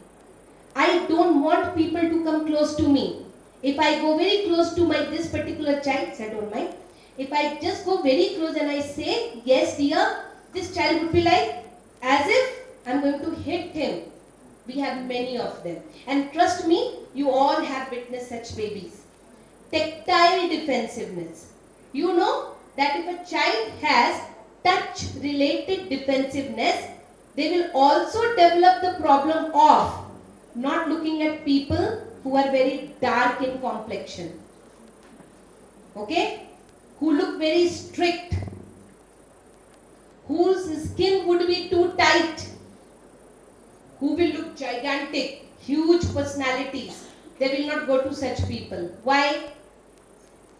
I don't want people to come close to me. If I go very close to this particular child, I don't mind. If I just go very close and I say, yes dear, this child would be like, as if I'm going to hit him. We have many of them. And trust me, you all have witnessed such babies. Tactile defensiveness. You know that if a child has touch-related defensiveness, they will also develop the problem of not looking at people who are very dark in complexion. Okay? Who look very strict. Whose skin would be too tight. Who will look gigantic, huge personalities. They will not go to such people. Why?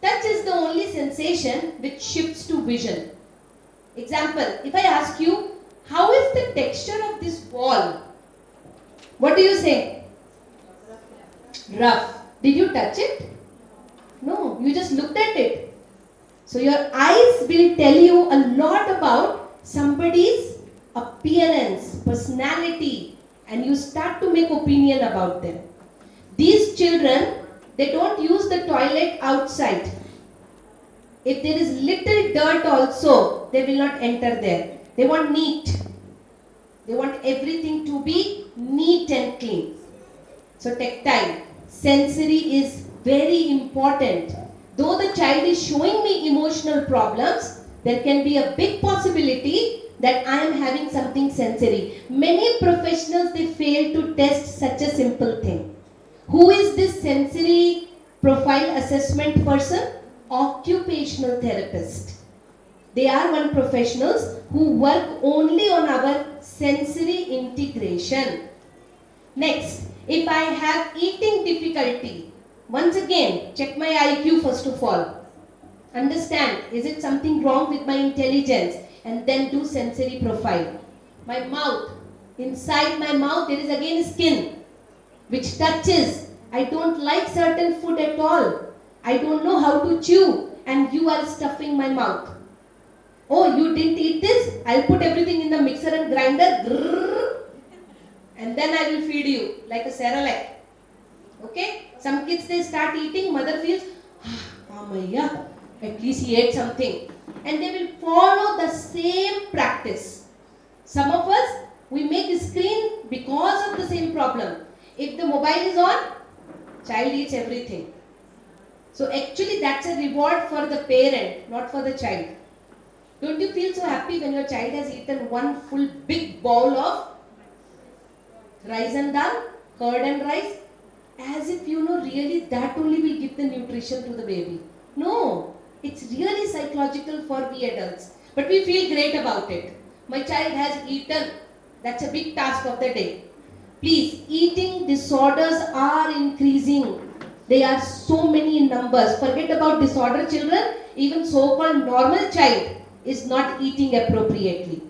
Touch is the the only sensation which shifts to vision. Example, if I ask you, how is the texture of this wall? What do you say? Rough. Did you touch it? No, you just looked at it. So your eyes will tell you a lot about somebody's appearance, personality, and you start to make opinion about them. These children, they don't use the toilet outside. If there is little dirt also, they will not enter there. They want neat. They want everything to be neat and clean. So tactile, sensory is very important. Though the child is showing me emotional problems, there can be a big possibility that I am having something sensory. Many professionals, they fail to test such a simple thing. Who is this sensory profile assessment person? Occupational therapist. They are one professionals who work only on our sensory integration. Next, if I have eating difficulty, once again, check my IQ first of all. Understand, is it something wrong with my intelligence? And then do sensory profile. My mouth, inside my mouth there is again skin, which touches. I don't like certain food at all. I don't know how to chew, and you are stuffing my mouth. Oh, you didn't eat this? I'll put everything in the mixer and grinder. Grrr, and then I will feed you like a Cerelac. Okay? Some kids, they start eating, mother feels, Amaya, at least he ate something. And they will follow the same practice. Some of us, we make a screen because of the same problem. If the mobile is on, child eats everything. So actually that's a reward for the parent, not for the child. Don't you feel so happy when your child has eaten one full big bowl of rice and dal, curd and rice? As if really that only will give the nutrition to the baby. No, it's really psychological for we adults. But we feel great about it. My child has eaten. That's a big task of the day. Please, eating disorders are increasing. They are so many in numbers. Forget about disorder children. Even so-called normal child is not eating appropriately.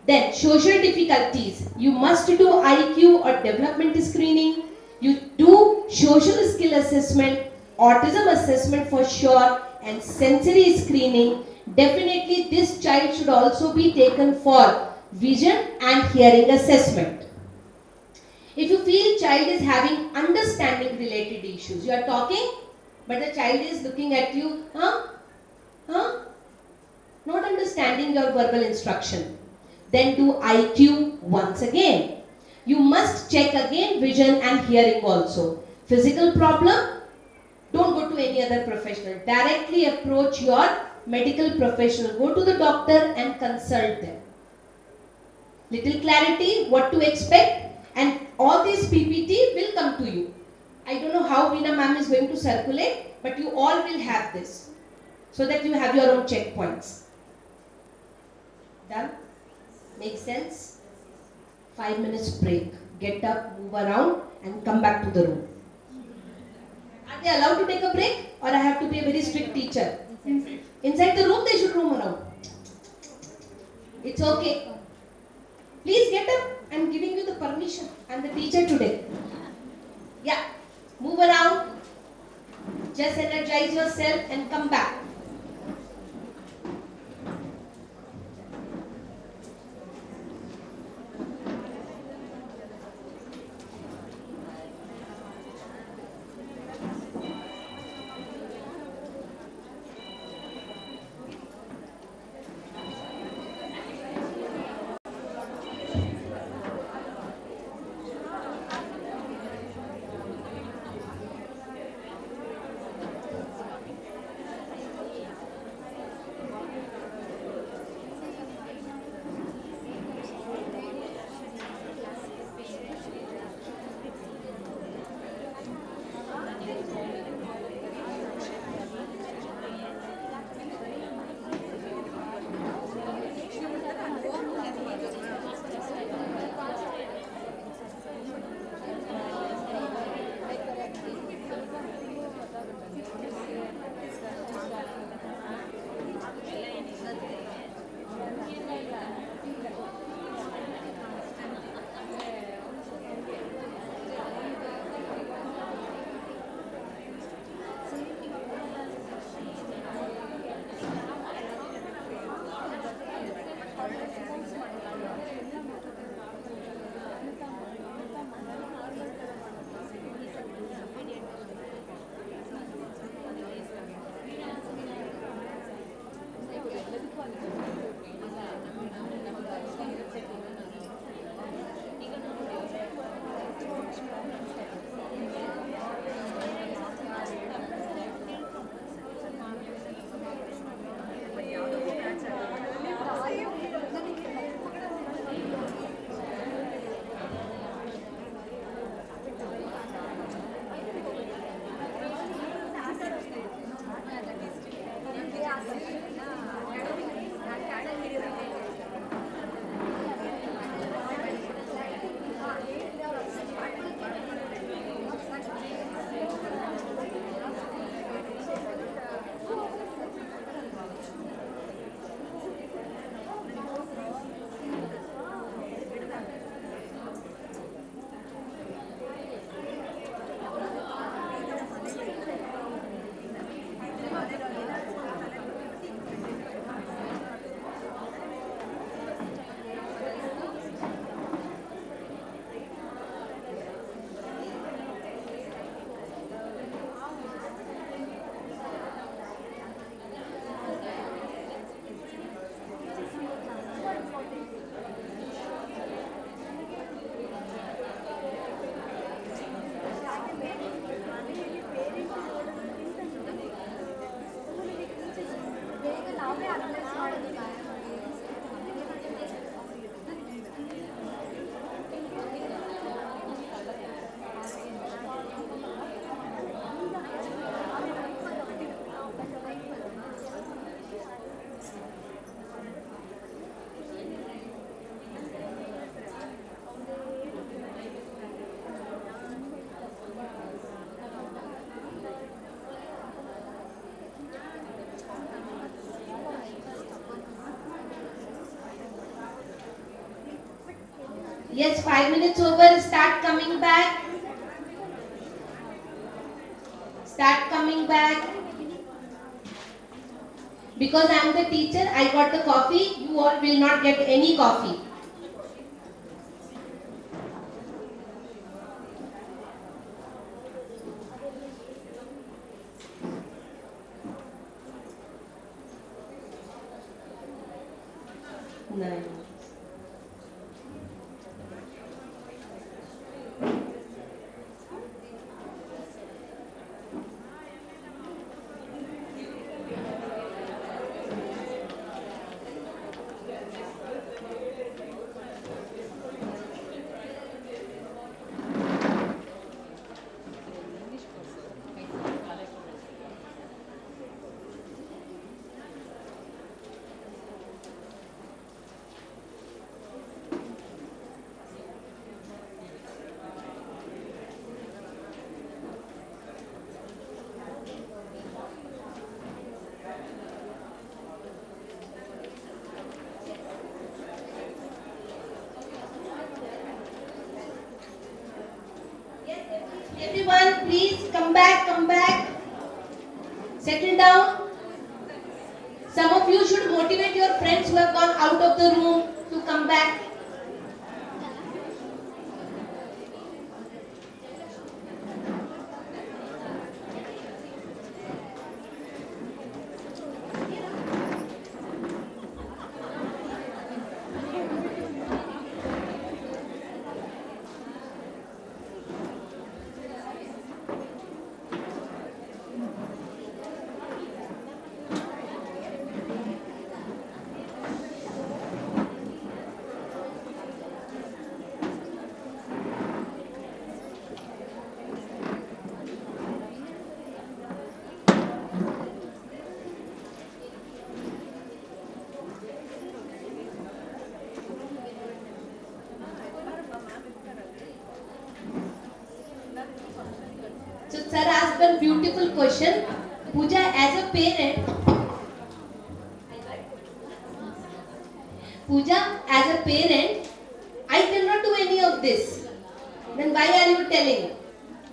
Then, social difficulties. You must do IQ or development screening. You do social skill assessment, autism assessment for sure, and sensory screening. Definitely this child should also be taken for vision and hearing assessment. If you feel child is having understanding related issues, you are talking, but the child is looking at you, not understanding your verbal instruction. Then do IQ once again. You must check again vision and hearing also. Physical problem, don't go to any other professional. Directly approach your medical professional. Go to the doctor and consult them. Little clarity, what to expect, and all this PPT will come to you. I don't know how Veena ma'am is going to circulate, but you all will have this so that you have your own checkpoints. Done? Make sense? 5 minutes break. Get up, move around, and come back to the room. Are they allowed to take a break, or I have to be a very strict teacher? Inside the room, they should roam around. It's okay. Please get up. I'm giving you the permission. I'm the teacher today. Yeah. Move around. Just energize yourself and come back. Yes, 5 minutes over. Start coming back. Start coming back. Because I am the teacher, I got the coffee. You all will not get any coffee. Nine. Everyone, please come back, come back. Settle down. Some of you should motivate your friends who have gone out of the room to come back. So sir asked one beautiful question. Pooja, as a parent, I cannot do any of this. Then why are you telling?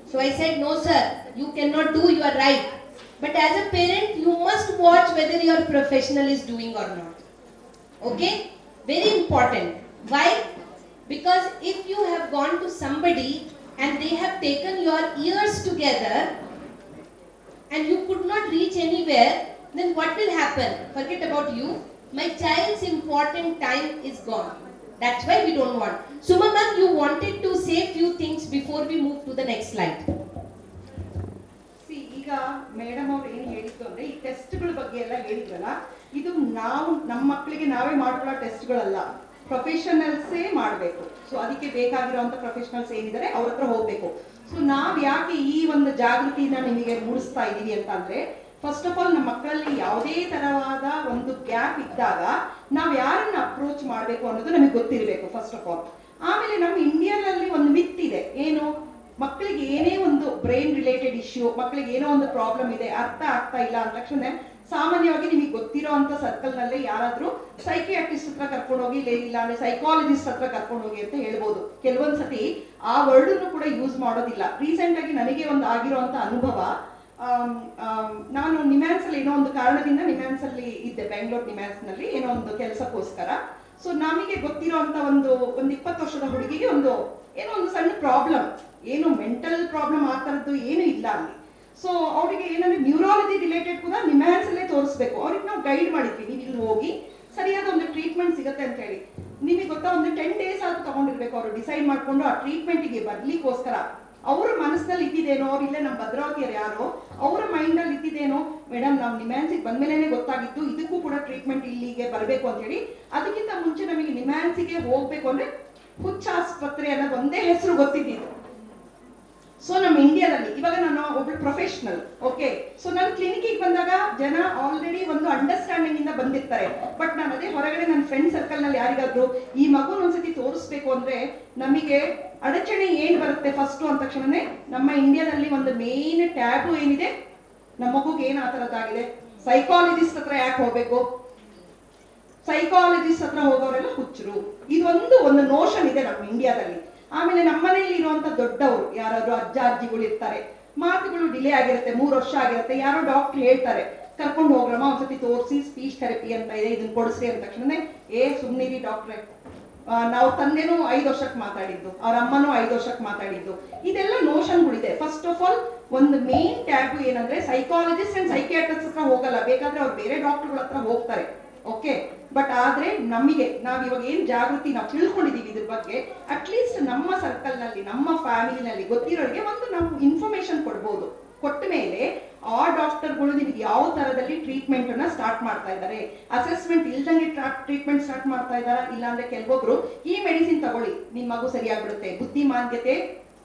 So I said, no sir, you cannot do, you are right. But as a parent, you must watch whether your professional is doing or not. Okay? Very important. Why? Because if you have gone to somebody and they have taken your ears together and you could not reach anywhere, then what will happen? Forget about you. My child's important time is gone. That's why we don't want. Suma ma'am, you wanted to say few things before we move to the next slide. ಈಗ madam ಅವ್ರು ಏನು ಹೇಳಿದ್ದು ಅಂದ್ರೆ ಈ ಟೆಸ್ಟ್ಗಳ ಬಗ್ಗೆ ಎಲ್ಲ ಹೇಳಿದ್ರಲ್ಲ, ಇದು ನಾವು ನಮ್ಮ ಮಕ್ಕಳಿಗೆ ನಾವೇ ಮಾಡ್ಕೊಳ್ಳೋ ಟೆಸ್ಟ್ಗಳಲ್ಲ, ಪ್ರೊಫೆಷನಲ್ಸೇ ಮಾಡಬೇಕು. ಸೊ ಅದಕ್ಕೆ ಬೇಕಾಗಿರುವಂತ ಪ್ರೊಫೆಷನಲ್ಸ್ ಏನಿದ್ದಾರೆ ಅವ್ರ ಹತ್ರ ಹೋಗ್ಬೇಕು. ಸೊ ನಾವ್ ಯಾಕೆ ಈ ಒಂದು ಜಾಗೃತಿನ ನಿಮಗೆ ಮೂಡಿಸ್ತಾ ಇದೀವಿ ಅಂತ ಅಂದ್ರೆ, ಫಸ್ಟ್ ಆಫ್ ಆಲ್ ನಮ್ಮ ಮಕ್ಕಳಲ್ಲಿ ಯಾವುದೇ ತರವಾದ ಒಂದು ಗ್ಯಾಪ್ ಇದ್ದಾಗ ನಾವ್ ಯಾರನ್ನ ಅಪ್ರೋಚ್ ಮಾಡಬೇಕು ಅನ್ನೋದು ನಮಗೆ ಗೊತ್ತಿರಬೇಕು ಫಸ್ಟ್ ಆಫ್ ಆಲ್. ಆಮೇಲೆ ನಮ್ಮ ಇಂಡಿಯಾದಲ್ಲಿ ಒಂದು ಮಿತ್ ಇದೆ, ಏನು, ಮಕ್ಕಳಿಗೆ ಏನೇ ಒಂದು ಬ್ರೈನ್ ರಿಲೇಟೆಡ್ ಇಶ್ಯೂ, ಮಕ್ಕಳಿಗೆ ಏನೋ ಒಂದು ಪ್ರಾಬ್ಲಮ್ ಇದೆ, ಅರ್ಥ ಆಗ್ತಾ ಇಲ್ಲ ಅಂದ ತಕ್ಷಣ ಸಾಮಾನ್ಯವಾಗಿ ನಿಮಗೆ ಗೊತ್ತಿರೋ ಅಂತ ಸರ್ಕಲ್ ನಲ್ಲೇ ಯಾರಾದ್ರೂ ಸೈಕಿಯಾಟ್ರಿಸ್ಟ್ ಹತ್ರ ಕರ್ಕೊಂಡು ಹೋಗಿ, ಇಲ್ಲ ಅಂದ್ರೆ ಸೈಕಾಲಜಿಸ್ಟ್ ಹತ್ರ ಕರ್ಕೊಂಡು ಹೋಗಿ ಅಂತ ಹೇಳ್ಬೋದು. ಕೆಲವೊಂದ್ಸತಿ ಆ ವರ್ಡ್ ಕೂಡ ಯೂಸ್ ಮಾಡೋದಿಲ್ಲ. ರೀಸೆಂಟ್ ಆಗಿ ನನಗೆ ಒಂದು ಆಗಿರುವಂತ ಅನುಭವ, ನಾನು ನಿಮ್ಯಾನ್ಸ್ ಅಲ್ಲಿ ಏನೋ ಒಂದು ಕಾರಣದಿಂದ ನಿಮ್ಯಾನ್ಸ್ ಅಲ್ಲಿ ಇದ್ದೆ, ಬೆಂಗಳೂರು ನಿಮ್ಯಾನ್ಸ್ ನಲ್ಲಿ ಏನೋ ಒಂದು ಕೆಲಸಕ್ಕೋಸ್ಕರ. ಸೊ ನಮಗೆ ಗೊತ್ತಿರುವಂತ ಒಂದು 20 ವರ್ಷದ ಹುಡುಗಿಗೆ ಏನೋ ಒಂದು ಸಣ್ಣ ಪ್ರಾಬ್ಲಮ್, ಏನು ಮೆಂಟಲ್ ಪ್ರಾಬ್ಲಮ್ ಆ ತರದ್ದು ಏನು ಇಲ್ಲ ಅಲ್ಲಿ. ಸೊ ಅವರಿಗೆ ಏನಂದ್ರೆ ನ್ಯೂರಾಲಜಿ ರಿಲೇಟೆಡ್ ಕೂಡ ನಿಮ್ಯಾನ್ಸ್ ಅಲ್ಲೇ ತೋರಿಸ್ಬೇಕು. ಅವ್ರಿಗೆ ನಾವು ಗೈಡ್ ಮಾಡಿದ್ವಿ, ನೀವು ಇಲ್ಲಿ ಹೋಗಿ ಸರಿಯಾದ ಒಂದು ಟ್ರೀಟ್ಮೆಂಟ್ ಸಿಗುತ್ತೆ ಅಂತ ಹೇಳಿ. ನಿಮಗೆ ಗೊತ್ತಾ, ಒಂದು 10 days ಆದ್ರೂ ತಗೊಂಡಿರ್ಬೇಕು ಅವರು ಡಿಸೈಡ್ ಮಾಡ್ಕೊಂಡು ಆ ಟ್ರೀಟ್ಮೆಂಟ್ಗೆ ಬರ್ಲಿಕ್ಕೋಸ್ಕರ. ಅವ್ರ ಮನಸ್ಸಲ್ಲಿ ಇದ್ದಿದ್ದೇನೋ, ಅವ್ರು ಇಲ್ಲೇ ನಮ್ಮ ಭದ್ರಾವತಿಯರು ಯಾರೋ, ಅವರ ಮೈಂಡ್ ಅಲ್ಲಿ ಇದ್ದಿದ್ದೇನೋ, ಮೇಡಮ್ ನಾವು ನಿಮ್ಯಾನ್ಸಿಗೆ ಬಂದ್ಮೇಲೆ ಗೊತ್ತಾಗಿತ್ತು ಇದಕ್ಕೂ ಕೂಡ ಟ್ರೀಟ್ಮೆಂಟ್ ಇಲ್ಲಿಗೆ ಬರಬೇಕು ಅಂತ ಹೇಳಿ. ಅದಕ್ಕಿಂತ ಮುಂಚೆ ನಮಗೆ ನಿಮ್ಯಾನ್ಸಿಗೆ ಹೋಗ್ಬೇಕು ಅಂದ್ರೆ ಹುಚ್ಚ ಆಸ್ಪತ್ರೆ ಅನ್ನೋದು ಒಂದೇ ಹೆಸರು ಗೊತ್ತಿದ್ದು. ಸೊ ನಮ್ಮ ಇಂಡಿಯಾದಲ್ಲಿ ಇವಾಗ ನಾನು ಒಬ್ಳು ಪ್ರೊಫೆಷನಲ್, ಓಕೆ, ಸೊ ನನ್ನ ಕ್ಲಿನಿಕ್ಗೆ ಬಂದಾಗ ಜನ ಆಲ್ರೆಡಿ ಒಂದು ಅಂಡರ್ಸ್ಟ್ಯಾಂಡಿಂಗ್ ಇಂದ ಬಂದಿರ್ತಾರೆ. ಬಟ್ ನಾನು ಅದೇ ಹೊರಗಡೆ ನನ್ನ ಫ್ರೆಂಡ್ ಸರ್ಕಲ್ ನಲ್ಲಿ ಯಾರಿಗಾದ್ರು ಈ ಮಗುನ ಒಂದ್ಸತಿ ತೋರಿಸ್ಬೇಕು ಅಂದ್ರೆ ನಮಗೆ ಅಡಚಣೆ ಏನ್ ಬರುತ್ತೆ ಫಸ್ಟ್ ಅಂದ ತಕ್ಷಣನೇ, ನಮ್ಮ ಇಂಡಿಯಾದಲ್ಲಿ ಒಂದು ಮೇನ್ ಟ್ಯಾಬು ಏನಿದೆ, ನಮ್ಮ ಮಗುಗೆ ಏನ್ ಆತರದ್ದಾಗಿದೆ, ಸೈಕಾಲಜಿಸ್ಟ್ ಹತ್ರ ಯಾಕೆ ಹೋಗ್ಬೇಕು, ಸೈಕಾಲಜಿಸ್ಟ್ ಹತ್ರ ಹೋಗೋರೆಲ್ಲ ಹುಚ್ಚರು, ಇದೊಂದು ನೋಷನ್ ಇದೆ ನಮ್ಮ ಇಂಡಿಯಾದಲ್ಲಿ. ಆಮೇಲೆ ನಮ್ಮನೇಲಿ ಇರುವಂತ ದೊಡ್ಡವರು ಯಾರಾದ್ರೂ ಅಜ್ಜ ಅಜ್ಜಿಗಳು ಇರ್ತಾರೆ, ಮಾತುಗಳು ಡಿಲೇ ಆಗಿರುತ್ತೆ, 3 ವರ್ಷ ಆಗಿರುತ್ತೆ, ಯಾರೋ ಡಾಕ್ಟರ್ ಹೇಳ್ತಾರೆ ಕರ್ಕೊಂಡು ಹೋಗ್ರಮ್ಮ ಒಂದ್ಸತಿ ತೋರಿಸಿ, ಸ್ಪೀಚ್ ಥೆರಪಿ ಅಂತ ಇದೆ, ಇದನ್ನ ಕೊಡಿಸ್ರಿ ಅಂದ ತಕ್ಷಣ ಸುಮ್ನಿರಿ ಡಾಕ್ಟ್ರೆ, ನಾವು ತಂದೆನೂ 5 ವರ್ಷಕ್ಕೆ ಮಾತಾಡಿದ್ದು, ಅವ್ರ ಅಮ್ಮನೂ 5 ವರ್ಷಕ್ಕೆ ಮಾತಾಡಿದ್ದು, ಇದೆಲ್ಲ ನೋಷನ್ಗಳಿದೆ. ಫಸ್ಟ್ ಆಫ್ ಆಲ್ ಒಂದು ಮೇನ್ ಟ್ಯಾಬು ಏನಂದ್ರೆ ಸೈಕಾಲಜಿಸ್ಟ್ ಅಂಡ್ ಸೈಕಿಯಾಟ್ರಿಸ್ಟ್ ಹತ್ರ ಹೋಗಲ್ಲ, ಬೇಕಾದ್ರೆ ಅವ್ರು ಬೇರೆ ಡಾಕ್ಟರ್ಗಳ ಹತ್ರ ಹೋಗ್ತಾರೆ, ಓಕೆ. ಬಟ್ ಆದ್ರೆ ನಮಗೆ ನಾವ್ ಇವಾಗ ಏನ್ ಜಾಗೃತಿ ನಾವು ತಿಳ್ಕೊಂಡಿದೀವಿ ಇದ್ರ ಬಗ್ಗೆ, ಅಟ್ಲೀಸ್ಟ್ ನಮ್ಮ ಸರ್ಕಲ್ ನಲ್ಲಿ, ನಮ್ಮ ಫ್ಯಾಮಿಲಿನಲ್ಲಿ ಗೊತ್ತಿರೋರಿಗೆ ಒಂದು ನಾವು ಇನ್ಫಾರ್ಮೇಶನ್ ಕೊಡ್ಬೋದು. ಕೊಟ್ಟ ಮೇಲೆ ಆ ಡಾಕ್ಟರ್ಗಳು ನಿಮ್ಗೆ ಯಾವ ತರದಲ್ಲಿ ಟ್ರೀಟ್ಮೆಂಟ್ ಅನ್ನ ಸ್ಟಾರ್ಟ್ ಮಾಡ್ತಾ ಇದ್ದಾರೆ, ಅಸೆಸ್ಮೆಂಟ್ ಇಲ್ದಂಗೆ ಟ್ರೀಟ್ಮೆಂಟ್ ಸ್ಟಾರ್ಟ್ ಮಾಡ್ತಾ ಇದಾರಾ, ಇಲ್ಲಾಂದ್ರೆ ಕೆಲವೊಬ್ರು ಈ ಮೆಡಿಸಿನ್ ತಗೊಳ್ಳಿ ನಿಮ್ ಮಗು ಸರಿಯಾಗ್ಬಿಡುತ್ತೆ, ಬುದ್ಧಿಮಾಂದ್ಯತೆ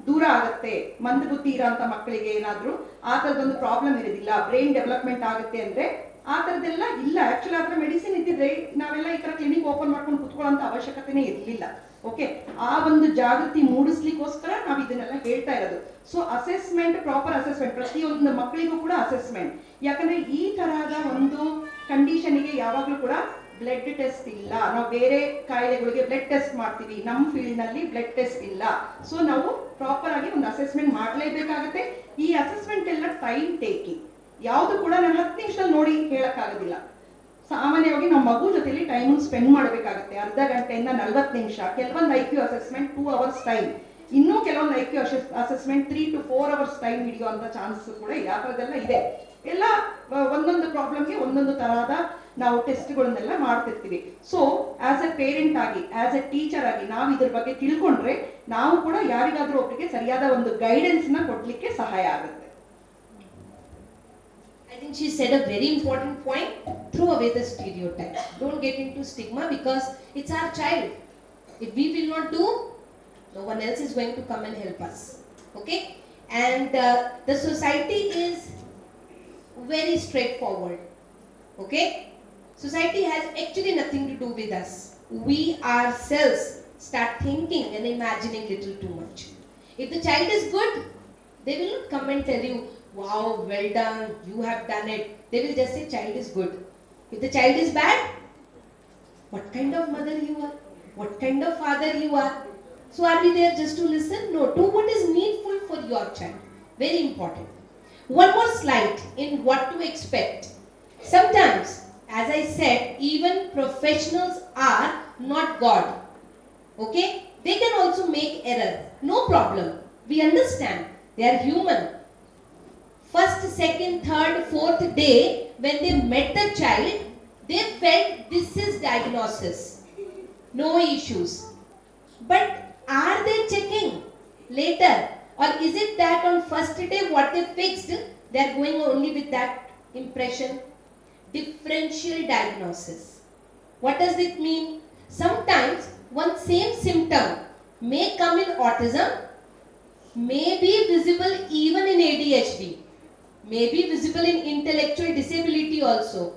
ದೂರ ಆಗುತ್ತೆ, ಮಂದ ಬುದ್ಧಿ ಇರೋಂತ ಮಕ್ಕಳಿಗೆ ಏನಾದ್ರೂ ಆ ತರದೊಂದು ಪ್ರಾಬ್ಲಮ್ ಇರೋದಿಲ್ಲ, ಬ್ರೈನ್ ಡೆವಲಪ್ಮೆಂಟ್ ಆಗುತ್ತೆ ಅಂದ್ರೆ ಆ ತರದೆಲ್ಲ ಇಲ್ಲ. ಆಕ್ಚುಲಿ ಆತರ ಮೆಡಿಸಿನ್ ಇದ್ದಿದ್ರೆ ನಾವೆಲ್ಲ ಈ ತರ ಕ್ಲಿನಿಕ್ ಓಪನ್ ಮಾಡ್ಕೊಂಡು ಕುತ್ಕೊಳ್ಳೋಂತ ಅವಶ್ಯಕತೆನೇ ಇರ್ಲಿಲ್ಲ, ಓಕೆ. ಆ ಒಂದು ಜಾಗೃತಿ ಮೂಡಿಸ್ಲಿಕ್ಕೋಸ್ಕರ ನಾವು ಇದನ್ನೆಲ್ಲ ಹೇಳ್ತಾ ಇರೋದು. ಸೊ ಅಸೆಸ್ಮೆಂಟ್, ಪ್ರಾಪರ್ ಅಸೆಸ್ಮೆಂಟ್, ಪ್ರತಿಯೊಂದು ಮಕ್ಕಳಿಗೂ ಕೂಡ ಅಸೆಸ್ಮೆಂಟ್. ಯಾಕಂದ್ರೆ ಈ ತರಹದ ಒಂದು ಕಂಡೀಷನ್ಗೆ ಯಾವಾಗ್ಲೂ ಕೂಡ ಬ್ಲಡ್ ಟೆಸ್ಟ್ ಇಲ್ಲ. ನಾವು ಬೇರೆ ಕಾಯಿಲೆಗಳಿಗೆ ಬ್ಲಡ್ ಟೆಸ್ಟ್ ಮಾಡ್ತೀವಿ, ನಮ್ಮ ಫೀಲ್ಡ್ ನಲ್ಲಿ ಬ್ಲಡ್ ಟೆಸ್ಟ್ ಇಲ್ಲ. ಸೊ ನಾವು ಪ್ರಾಪರ್ ಆಗಿ ಒಂದು ಅಸೆಸ್ಮೆಂಟ್ ಮಾಡ್ಲೇಬೇಕಾಗುತ್ತೆ. ಈ ಅಸೆಸ್ಮೆಂಟ್ ಎಲ್ಲ ಟೈಮ್ ಟೇಕಿಂಗ್, ಯಾವುದು ಕೂಡ ನಾನು 10 ನಿಮಿಷದಲ್ಲಿ ನೋಡಿ ಹೇಳಕ್ಕಾಗೋದಿಲ್ಲ. ಸಾಮಾನ್ಯವಾಗಿ ನಾವು ಮಗು ಜೊತೆಲಿ ಟೈಮ್ ಸ್ಪೆಂಡ್ ಮಾಡಬೇಕಾಗುತ್ತೆ, ಅರ್ಧ ಗಂಟೆಯಿಂದ 40 ನಿಮಿಷ. ಕೆಲವೊಂದು IQ ಅಸೆಸ್ಮೆಂಟ್ 2 hours ಟೈಮ್, ಇನ್ನೂ ಕೆಲವೊಂದು IQ assessment 3 to 4 hours time ಹಿಡಿಯುವಂತ ಚಾನ್ಸ್ ಕೂಡ ಇದೆ. ಆ ಥರದ್ದೆಲ್ಲ ಇದೆ. ಎಲ್ಲ ಒಂದೊಂದು ಪ್ರಾಬ್ಲಮ್ಗೆ ಒಂದೊಂದು ತರಹದ ನಾವು ಟೆಸ್ಟ್ಗಳನ್ನೆಲ್ಲ ಮಾಡ್ತಿರ್ತೀವಿ. ಸೊ ಆಸ್ ಎ ಪೇರೆಂಟ್ ಆಗಿ, ಆಸ್ ಎ ಟೀಚರ್ ಆಗಿ ನಾವು ಇದ್ರ ಬಗ್ಗೆ ತಿಳ್ಕೊಂಡ್ರೆ ನಾವು ಕೂಡ ಯಾರಿಗಾದ್ರೂ ಒಬ್ಬರಿಗೆ ಸರಿಯಾದ ಒಂದು ಗೈಡೆನ್ಸ್ ನ ಕೊಡ್ಲಿಕ್ಕೆ ಸಹಾಯ ಆಗುತ್ತೆ. I think she said a very important point. Throw away the stereotypes. Don't get into stigma because it's our child. If we will not do, no one else is going to come and help us. Okay? And the society is very straightforward. Okay? Society has actually nothing to do with us. We ourselves start thinking and imagining little too much. If the child is good, they will not come and tell you, wow, well done, you have done it. They will just say child is good. If the child is bad, what kind of mother you are? What kind of father you are? So are we there just to listen? No, do what is needful for your child. Very important. One more slide in what to expect. Sometimes, as I said, even professionals are not God. Okay? They can also make error. No problem. We understand. They are human. First, second, third, fourth day, when they met the child, They felt this is diagnosis, no issues. But are they checking later? Or is it that on first day what they fixed, they are going only with that impression? Differential diagnosis. What does it mean? Sometimes one same symptom may come in autism, may be visible even in ADHD, may be visible in intellectual disability also.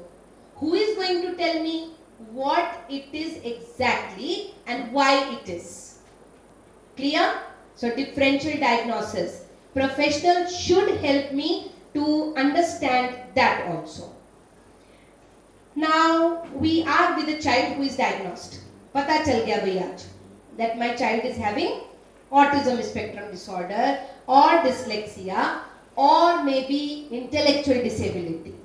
Who is going to tell me what it is exactly and why it is? Clear? So differential diagnosis. Professional should help me to understand that also. Now we are with a child who is diagnosed. Pata chal gaya bhai aaj that my child is having autism spectrum disorder or dyslexia or maybe intellectual disability.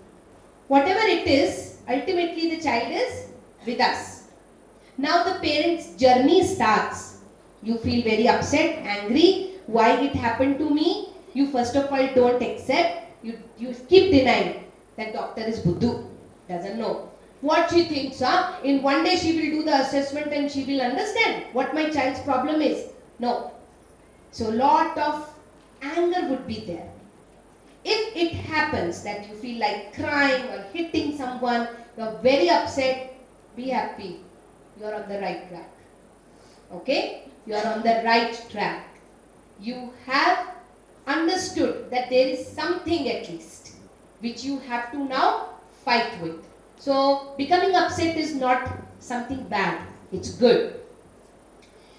Whatever it is, ultimately the child is with us. Now the parent's journey starts. You feel very upset, angry, why it happened to me. You first of all don't accept, you keep denying that doctor is Buddhu, doesn't know. What she thinks, in one day she will do the assessment and she will understand what my child's problem is. No. So lot of anger would be there. If it happens that you feel like crying or hitting someone, you are very upset, be happy. You are on the right track. Okay? You are on the right track. You have understood that there is something at least which you have to now fight with. So becoming upset is not something bad. It's good.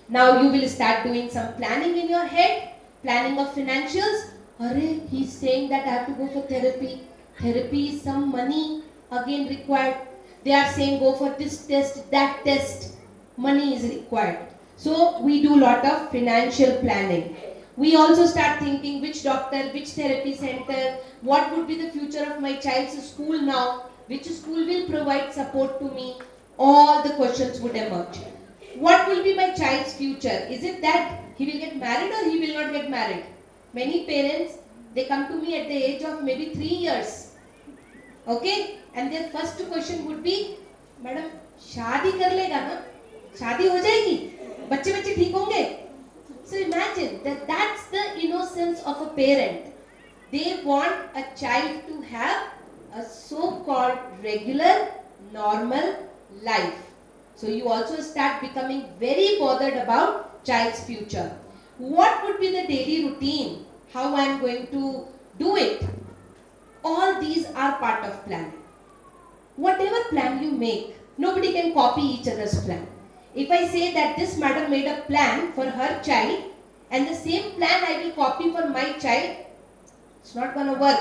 Now you will start doing some planning in your head, planning of financials. Arey, he's saying that I have to go for therapy. Therapy is some money again required. They are saying go for this test, that test. Money is required. So we do lot of financial planning. We also start thinking which doctor, which therapy center, what would be the future of my child's school now, which school will provide support to me. All the questions would emerge. What will be my child's future? Is it that he will get married or he will not get married? Many parents, they come to me at the age of maybe 3 years. Okay? And their first question would be, Madam, शादी कर लेगा ना? शादी हो जाएगी? बच्चे बच्चे ठीक होंगे? So imagine that that's the innocence of a parent. They want a child to have a so-called regular, normal life. So you also start becoming very bothered about child's future. What would be the daily routine? How I am going to do it? All these are part of planning. Whatever plan you make, nobody can copy each other's plan. If I say that this madam made a plan for her child and the same plan I will copy for my child, it's not going to work.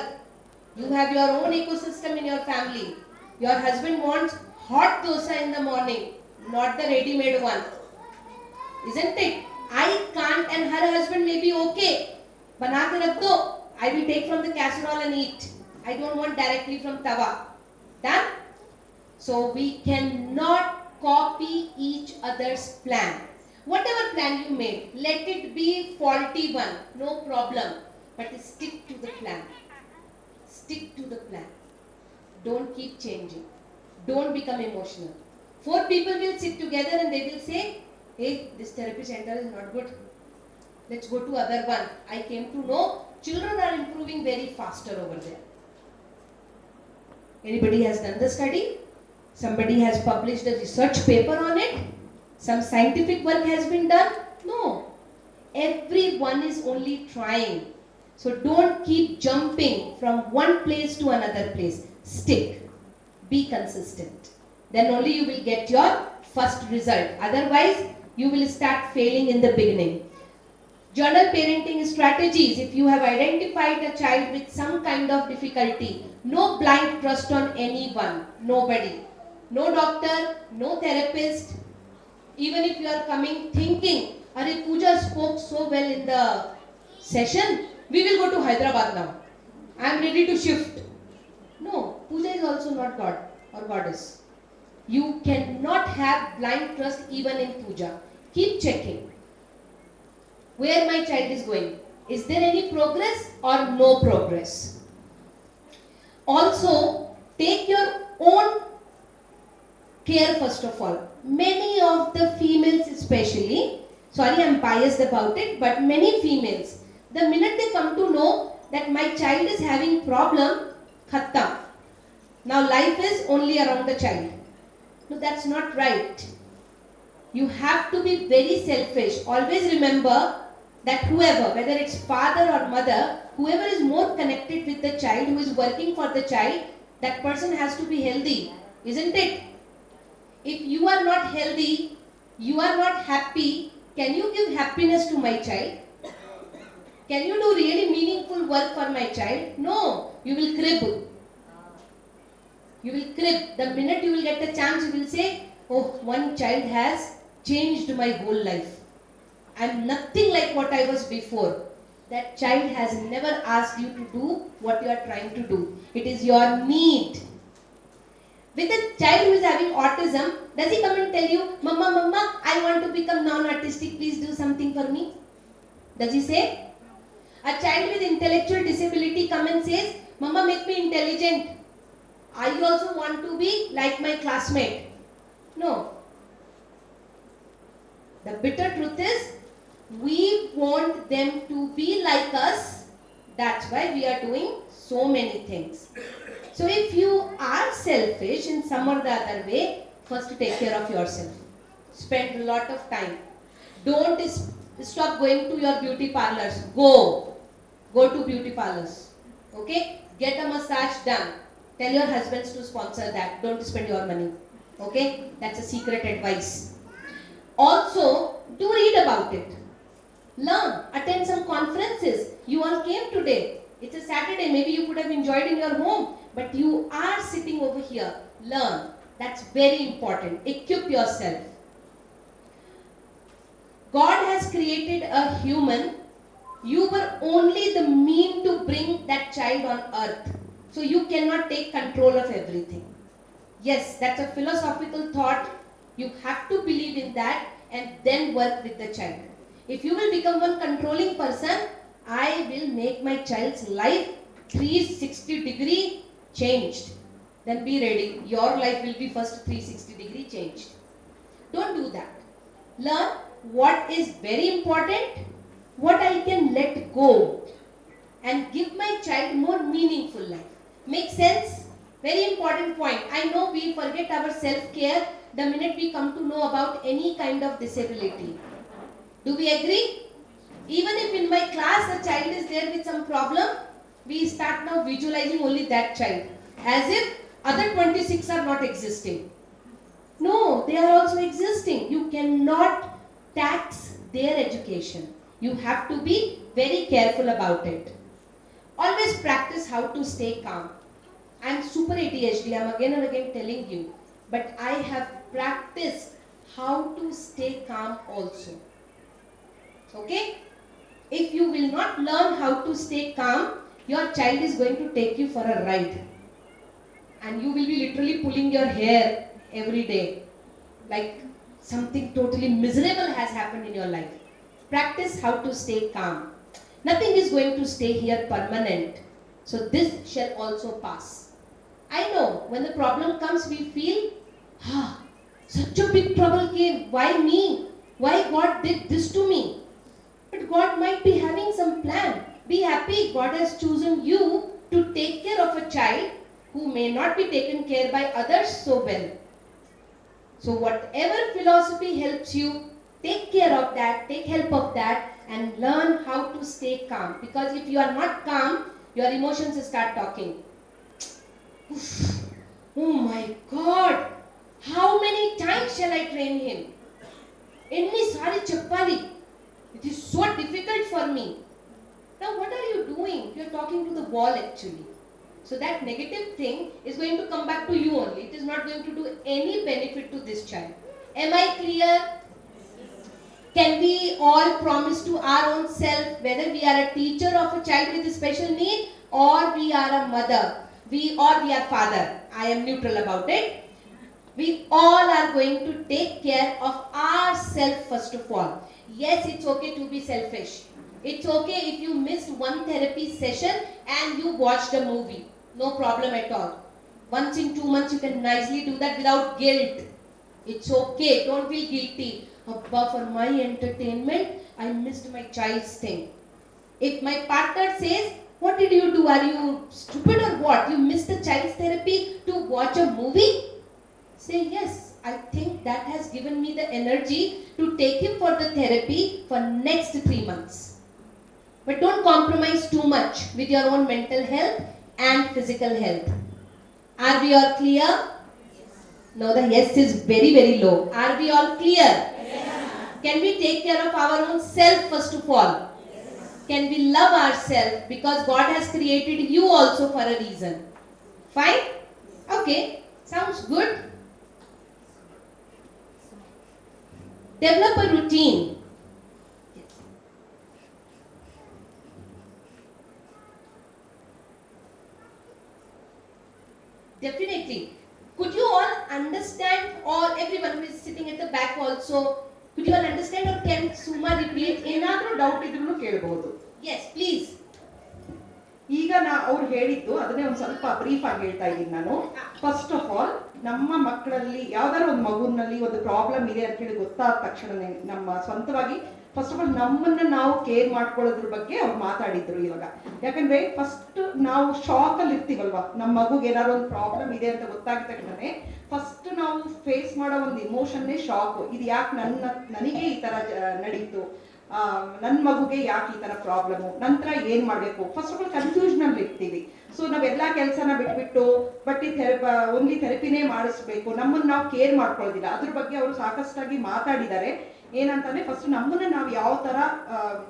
You have your own ecosystem in your family. Your husband wants hot dosa in the morning, not the ready-made one. Isn't it? I can't and her husband may be okay. Bana ke rakh do. I will take from the casserole and eat. I don't want directly from tawa. Done? So we cannot copy each other's plan. Whatever plan you made, let it be faulty one, no problem. But stick to the plan. Stick to the plan. Don't keep changing. Don't become emotional. 4 people will sit together and they will say, hey, this therapy center is not good. Let's go to other one. I came to know children are improving very faster over there. Anybody has done the study? Somebody has published a research paper on it? Some scientific work has been done? No. Everyone is only trying. So don't keep jumping from one place to another place. Stick. Be consistent. Then only you will get your first result. Otherwise, you will start failing in the beginning. Journal parenting strategies. If you have identified a child with some kind of difficulty, no blind trust on anyone. Nobody. No doctor, no therapist. Even if you are coming thinking, Are Pooja spoke so well in the session, we will go to Hyderabad now. I am ready to shift. No, Pooja is also not God or goddess. You cannot have blind trust even in puja. Keep checking. Where my child is going. Is there any progress or no progress? Also, take your own care first of all. Many of the females especially, sorry I'm biased about it, but many females, the minute they come to know that my child is having problem, khattam. Now life is only around the child. No, that's not right. You have to be very selfish. Always remember that whoever, whether it's father or mother, whoever is more connected with the child, who is working for the child, that person has to be healthy, isn't it? If you are not healthy, you are not happy, can you give happiness to my child? Can you do really meaningful work for my child? No, you will crib. You will crib. The minute you will get the chance, you will say, oh, one child has changed my whole life. I am nothing like what I was before. That child has never asked you to do what you are trying to do. It is your need. With a child who is having autism, does he come and tell you, Mama, Mama, I want to become non-autistic, please do something for me? Does he say? A child with intellectual disability come and says, Mama, make me intelligent. I also want to be like my classmate. No. The bitter truth is, we want them to be like us. That's why we are doing so many things. So if you are selfish in some or the other way, first take care of yourself. Spend a lot of time. Don't stop going to your beauty parlors. Go to beauty parlors. Okay? Get a massage done. Tell your husbands to sponsor that. Don't spend your money. Okay? That's a secret advice. Also, do read about it. Learn. Attend some conferences. You all came today. It's a Saturday. Maybe you could have enjoyed in your home. But you are sitting over here. Learn. That's very important. Equip yourself. God has created a human. You were only the mean to bring that child on earth. So you cannot take control of everything. Yes, that's a philosophical thought. You have to believe in that and then work with the child. If you will become one controlling person, I will make my child's life 360-degree changed. Then be ready. Your life will be first 360-degree changed. Don't do that. Learn what is very important, what I can let go, and give my child more meaningful life. Make sense? Very important point. I know we forget our self-care the minute we come to know about any kind of disability. Do we agree? Even if in my class a child is there with some problem, we start now visualizing only that child, as if other 26 are not existing. No, they are also existing. You cannot tax their education. You have to be very careful about it. Always practice how to stay calm. I am super ADHD, I am again and again telling you. But I have practiced how to stay calm also. Okay? If you will not learn how to stay calm, your child is going to take you for a ride. And you will be literally pulling your hair every day. Like something totally miserable has happened in your life. Practice how to stay calm. Nothing is going to stay here permanent. So this shall also pass. I know when the problem comes we feel, such a big trouble came. Why me? Why God did this to me? But God might be having some plan. Be happy. God has chosen you to take care of a child who may not be taken care by others so well. So whatever philosophy helps you, take care of that, take help of that, and learn how to stay calm. Because if you are not calm, your emotions start talking. Oh my God! How many times shall I train him? Enni sari cheppali. It is so difficult for me. Now what are you doing? You are talking to the wall actually. So that negative thing is going to come back to you only. It is not going to do any benefit to this child. Am I clear? Can we all promise to our own self, whether we are a teacher of a child with a special need or we are a mother, we are father. I am neutral about it. We all are going to take care of ourselves first of all. Yes, it's okay to be selfish. It's okay if you missed one therapy session and you watched a movie. No problem at all. Once in 2 months you can nicely do that without guilt. It's okay, don't feel guilty. Abba, for my entertainment, I missed my child's thing. If my partner says, what did you do? Are you stupid or what? You missed the child's therapy to watch a movie? Say, yes, I think that has given me the energy to take him for the therapy for next 3 months. But don't compromise too much with your own mental health and physical health. Are we all clear? No, the yes is very, very low. Are we all clear? Yes. Can we take care of our own self first of all? Yes. Can we love ourselves because God has created you also for a reason? Fine? Okay, sounds good. Develop a routine. Definitely. Could you all understand, or everyone who is sitting at the back also, could you all understand, or can Suma repeat? ಏನಾದರೂ doubt ಇದ್ರೂ ಕೇಳಬಹುದು. Yes, please. ಈಗ ಅವ್ರು ಹೇಳಿದ್ದು ಅದನ್ನೇ ಒಂದು ಸ್ವಲ್ಪ brief ಆಗಿ ಹೇಳ್ತಾ ಇದ್ದೀನಿ ನಾನು. ಫಸ್ಟ್ ಆಫ್ ಆಲ್, ನಮ್ಮ ಮಕ್ಕಳಲ್ಲಿ ಯಾವ್ದಾದ್ರು ಒಂದು ಮಗುನಲ್ಲಿ ಒಂದು ಪ್ರಾಬ್ಲಮ್ ಇದೆ ಅಂತ ಹೇಳಿ ಗೊತ್ತಾದ ತಕ್ಷಣನೇ ನಮ್ಮ ಸ್ವಂತವಾಗಿ ಫಸ್ಟ್ ಆಫ್ ಆಲ್ ನಮ್ಮನ್ನ ನಾವು ಕೇರ್ ಮಾಡ್ಕೊಳ್ಳೋದ್ರ ಬಗ್ಗೆ ಅವ್ರು ಮಾತಾಡಿದ್ರು ಇವಾಗ. ಯಾಕಂದ್ರೆ ಫಸ್ಟ್ ನಾವು ಶಾಕ್ ಅಲ್ಲಿ ಇರ್ತೀವಲ್ವಾ, ನಮ್ಮ ಮಗುಗೆ ಏನಾದ್ರು ಒಂದು ಪ್ರಾಬ್ಲಮ್ ಇದೆ ಅಂತ ಗೊತ್ತಾಗಿದ ತಕ್ಷಣ ಫಸ್ಟ್ ನಾವು ಫೇಸ್ ಮಾಡೋ ಒಂದು ಇಮೋಷನ್ನೇ ಶಾಕ್. ಇದು ಯಾಕೆ ನನಗೆ ಈ ತರ ನಡೀತು, ನನ್ನ ಮಗುಗೆ ಯಾಕೆ ಈ ತರ ಪ್ರಾಬ್ಲಮ್, ನಂತರ ಏನ್ ಮಾಡ್ಬೇಕು, ಫಸ್ಟ್ ಆಫ್ ಆಲ್ ಕನ್ಫ್ಯೂಷನ್ ಅಲ್ಲಿ ಇರ್ತೀವಿ. ಸೊ ನಾವೆಲ್ಲಾ ಕೆಲಸನ ಬಿಟ್ಬಿಟ್ಟು ಓನ್ಲಿ ಥೆರಪಿನೇ ಮಾಡಿಸ್ಬೇಕು, ನಮ್ಮನ್ನ ನಾವು ಕೇರ್ ಮಾಡ್ಕೊಳ್ಳೋದಿಲ್ಲ. ಅದ್ರ ಬಗ್ಗೆ ಅವರು ಸಾಕಷ್ಟಾಗಿ ಮಾತಾಡಿದ್ದಾರೆ. ಏನಂತಂದ್ರೆ ಫಸ್ಟ್ ನಮ್ಮನ್ನ ನಾವು ಯಾವ ತರ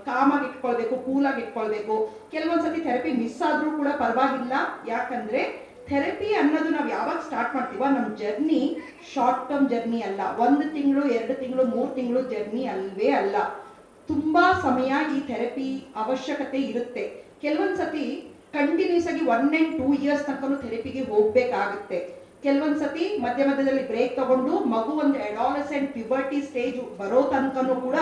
ಕಾಮಾಗಿ ಇಟ್ಕೊಳ್ಬೇಕು, ಕೂಲಾಗಿ ಇಟ್ಕೊಳ್ಬೇಕು. ಕೆಲವೊಂದ್ಸತಿ ಥೆರಪಿ ಮಿಸ್ ಆದ್ರೂ ಕೂಡ ಪರವಾಗಿಲ್ಲ. ಯಾಕಂದ್ರೆ ಥೆರಪಿ ಅನ್ನೋದು ನಾವು ಯಾವಾಗ ಸ್ಟಾರ್ಟ್ ಮಾಡ್ತೀವೋ ನಮ್ಮ ಜರ್ನಿ ಶಾರ್ಟ್ ಟರ್ಮ್ ಜರ್ನಿ ಅಲ್ಲ. 1 ತಿಂಗಳು 2 ತಿಂಗಳು 3 ತಿಂಗಳು ಜರ್ನಿ ಅಲ್ವೇ ಅಲ್ಲ. ತುಂಬಾ ಸಮಯ ಈ ಥೆರಪಿ ಅವಶ್ಯಕತೆ ಇರುತ್ತೆ. ಕೆಲವೊಂದ್ಸತಿ ಕಂಟಿನ್ಯೂಸ್ ಆಗಿ 1 and 2 years ತನಕ ಥೆರಪಿಗೆ ಹೋಗ್ಬೇಕಾಗುತ್ತೆ. ಕೆಲವೊಂದ್ಸತಿ ಮಧ್ಯದಲ್ಲಿ ಬ್ರೇಕ್ ತಗೊಂಡು ಮಗು ಒಂದು ಅಡಾಲಸೆಂಟ್ ಪ್ಯೂಬರ್ಟಿ ಸ್ಟೇಜ್ ಬರೋ ತನಕನೂ ಕೂಡ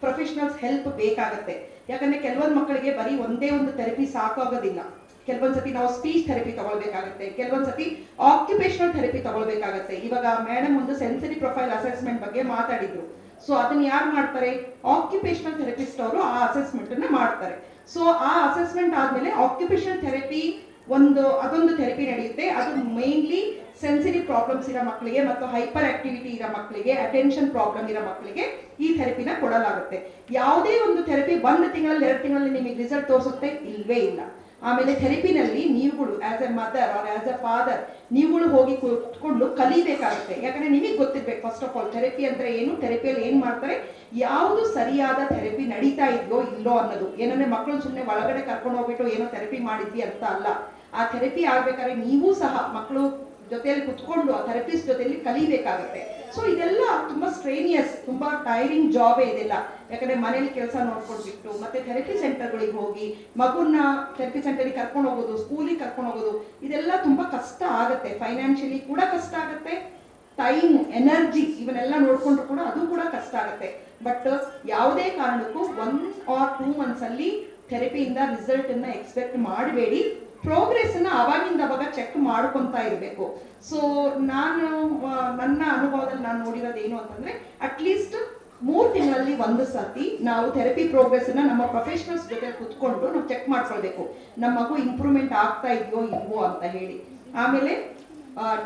ಪ್ರೊಫೆಷನಲ್ಸ್ ಹೆಲ್ಪ್ ಬೇಕಾಗುತ್ತೆ. ಯಾಕಂದ್ರೆ ಕೆಲವೊಂದು ಮಕ್ಕಳಿಗೆ ಬರೀ ಒಂದೇ ಒಂದು ಥೆರಪಿ ಸಾಕಾಗೋದಿಲ್ಲ. ಕೆಲವೊಂದ್ಸತಿ ನಾವು ಸ್ಪೀಚ್ ಥೆರಪಿ ತಗೊಳ್ಬೇಕಾಗುತ್ತೆ, ಕೆಲವೊಂದ್ಸತಿ ಆಕ್ಯುಪೇಷನಲ್ ಥೆರಪಿ ತಗೊಳ್ಬೇಕಾಗತ್ತೆ. ಇವಾಗ ಮೇಡಮ್ ಒಂದು ಸೆನ್ಸರಿ ಪ್ರೊಫೈಲ್ ಅಸೆಸ್ಮೆಂಟ್ ಬಗ್ಗೆ ಮಾತಾಡಿದ್ರು. ಸೊ ಅದನ್ನ ಯಾರು ಮಾಡ್ತಾರೆ? ಆಕ್ಯುಪೇಷನಲ್ ಥೆರಪಿಸ್ಟ್ ಅವರು ಆ ಅಸೆಸ್ಮೆಂಟ್ ಅನ್ನ ಮಾಡ್ತಾರೆ. ಸೊ ಆ ಅಸೆಸ್ಮೆಂಟ್ ಆದ್ಮೇಲೆ ಆಕ್ಯುಪೇಷನಲ್ ಥೆರಪಿ ಅದೊಂದು ಥೆರಪಿ ನಡೆಯುತ್ತೆ. ಅದು ಮೇನ್ಲಿ ಸೆನ್ಸಿರಿ ಪ್ರಾಬ್ಲಮ್ಸ್ ಇರೋ ಮಕ್ಕಳಿಗೆ ಮತ್ತು ಹೈಪರ್ ಆಕ್ಟಿವಿಟಿ ಇರೋ ಮಕ್ಕಳಿಗೆ, ಅಟೆನ್ಷನ್ ಪ್ರಾಬ್ಲಮ್ ಇರೋ ಮಕ್ಕಳಿಗೆ ಈ ಥೆರಪಿನ ಕೊಡಲಾಗುತ್ತೆ. ಯಾವುದೇ ಒಂದು ಥೆರಪಿ 1 ತಿಂಗಳಲ್ಲಿ 2 ತಿಂಗಳಲ್ಲಿ ನಿಮಗೆ ರಿಸಲ್ಟ್ ತೋರಿಸುತ್ತೆ? ಇಲ್ವೇ ಇಲ್ಲ. ಆಮೇಲೆ ಥೆರಪಿನಲ್ಲಿ ನೀವುಗಳು as a mother or as a father ನೀವುಗಳು ಹೋಗಿ ಕೂತ್ಕೊಂಡು ಕಲಿಬೇಕಾಗುತ್ತೆ. ಯಾಕಂದ್ರೆ ನಿಮಗೆ ಗೊತ್ತಿರ್ಬೇಕು ಫಸ್ಟ್ ಆಫ್ ಆಲ್ ಥೆರಪಿ ಅಂದ್ರೆ ಏನು, ಥೆರಪಿಯಲ್ಲಿ ಏನ್ ಮಾಡ್ತಾರೆ, ಯಾವುದು ಸರಿಯಾದ ಥೆರಪಿ ನಡೀತಾ ಇದೆಯೋ ಇಲ್ಲೋ ಅನ್ನೋದು. ಏನಂದ್ರೆ ಮಕ್ಕಳು ಸುಮ್ಮನೆ ಒಳಗಡೆ ಕರ್ಕೊಂಡು ಹೋಗ್ಬಿಟ್ಟು ಏನೋ ಥೆರಪಿ ಮಾಡಿದ್ವಿ ಅಂತ ಅಲ್ಲ. ಆ ಥೆರಪಿ ಆಗ್ಬೇಕಾದ್ರೆ ನೀವು ಸಹ ಮಕ್ಕಳು ಜೊತೆಯಲ್ಲಿ ಕುತ್ಕೊಂಡು ಆ ಥೆರಪಿಸ್ಟ್ ಜೊತೆಯಲ್ಲಿ ಕಲಿಬೇಕಾಗುತ್ತೆ. ಸೊ ಇದೆಲ್ಲ ತುಂಬಾ ಸ್ಟ್ರೇನಿಯಸ್, ತುಂಬಾ ಟೈರಿಂಗ್ ಜಾಬೇ ಇದೆಲ್ಲ. ಯಾಕಂದ್ರೆ ಮನೇಲಿ ಕೆಲಸ ನೋಡ್ಕೊಂಡ್ಬಿಟ್ಟು ಮತ್ತೆ ಥೆರಪಿ ಸೆಂಟರ್ಗಳಿಗೆ ಹೋಗಿ ಮಗುನ ಥೆರಪಿ ಸೆಂಟರ್ಗೆ ಕರ್ಕೊಂಡು ಹೋಗೋದು, ಸ್ಕೂಲಿಗೆ ಕರ್ಕೊಂಡು ಹೋಗೋದು, ಇದೆಲ್ಲ ತುಂಬಾ ಕಷ್ಟ ಆಗುತ್ತೆ. ಫೈನಾನ್ಷಿಯಲಿ ಕೂಡ ಕಷ್ಟ ಆಗುತ್ತೆ, ಟೈಮ್ ಎನರ್ಜಿ ಇವನ್ನೆಲ್ಲ ನೋಡ್ಕೊಂಡ್ರು ಕೂಡ ಅದು ಕೂಡ ಕಷ್ಟ ಆಗುತ್ತೆ. ಬಟ್ ಯಾವುದೇ ಕಾರಣಕ್ಕೂ 1 or 2 months ಅಲ್ಲಿ ಥೆರಪಿಯಿಂದ ರಿಸಲ್ಟ್ ಅನ್ನ ಎಕ್ಸ್ಪೆಕ್ಟ್ ಮಾಡಬೇಡಿ. ಪ್ರೋಗ್ರೆಸ್ ಅನ್ನ ಅವಾಗಿಂದ ಅವಾಗ ಚೆಕ್ ಮಾಡ್ಕೊಂತಾ ಇರಬೇಕು. ಸೊ ನಾನು ನನ್ನ ಅನುಭವದಲ್ಲಿ ನಾನು ನೋಡಿರೋದು ಏನು ಅಂತಂದ್ರೆ ಅಟ್ಲೀಸ್ಟ್ 3 ತಿಂಗಳಲ್ಲಿ 1 ಸತಿ ನಾವು ಥೆರಪಿ ಪ್ರೋಗ್ರೆಸ್ ಅನ್ನ ನಮ್ಮ ಪ್ರೊಫೆಷನಲ್ಸ್ ಜೊತೆ ಕುತ್ಕೊಂಡು ನಾವು ಚೆಕ್ ಮಾಡ್ಕೊಳ್ಬೇಕು, ನಮ್ಮ ಮಗು ಇಂಪ್ರೂವ್ಮೆಂಟ್ ಆಗ್ತಾ ಇದೆಯೋ ಇಲ್ವೋ ಅಂತ ಹೇಳಿ. ಆಮೇಲೆ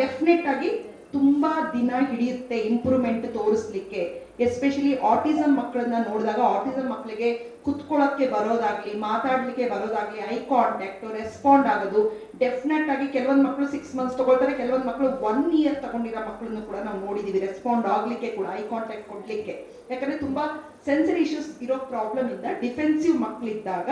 ಡೆಫಿನೆಟ್ ಆಗಿ ತುಂಬಾ ದಿನ ಹಿಡಿಯುತ್ತೆ ಇಂಪ್ರೂವ್ಮೆಂಟ್ ತೋರಿಸ್ಲಿಕ್ಕೆ. ಎಸ್ಪೆಷಲಿ ಆಟಿಸಮ್ ಮಕ್ಕಳನ್ನ ನೋಡಿದಾಗ ಆಟಿಸಮ್ ಮಕ್ಕಳಿಗೆ ಕುತ್ಕೊಳ್ಳೋಕ್ಕೆ ಬರೋದಾಗ್ಲಿ, ಮಾತಾಡ್ಲಿಕ್ಕೆ ಬರೋದಾಗ್ಲಿ, ಐ ಕಾಂಟ್ಯಾಕ್ಟ್, ರೆಸ್ಪಾಂಡ್ ಆಗೋದು ಡೆಫಿನೆಟ್ ಆಗಿ ಕೆಲವೊಂದು ಮಕ್ಕಳು 6 months ತಗೊಳ್ತಾರೆ, ಕೆಲವೊಂದು ಮಕ್ಕಳು 1 year ತಗೊಂಡಿರೋ ಮಕ್ಕಳನ್ನು ಕೂಡ ನಾವು ನೋಡಿದೀವಿ ರೆಸ್ಪಾಂಡ್ ಆಗ್ಲಿಕ್ಕೆ ಕೂಡ, ಐ ಕಾಂಟ್ಯಾಕ್ಟ್ ಕೊಡ್ಲಿಕ್ಕೆ. ಯಾಕಂದ್ರೆ ತುಂಬಾ ಸೆನ್ಸರಿ ಇಶ್ಯೂಸ್ ಇರೋ ಪ್ರಾಬ್ಲಮ್ ಇಂದ ಡಿಫೆನ್ಸಿವ್ ಮಕ್ಕಳಿದ್ದಾಗ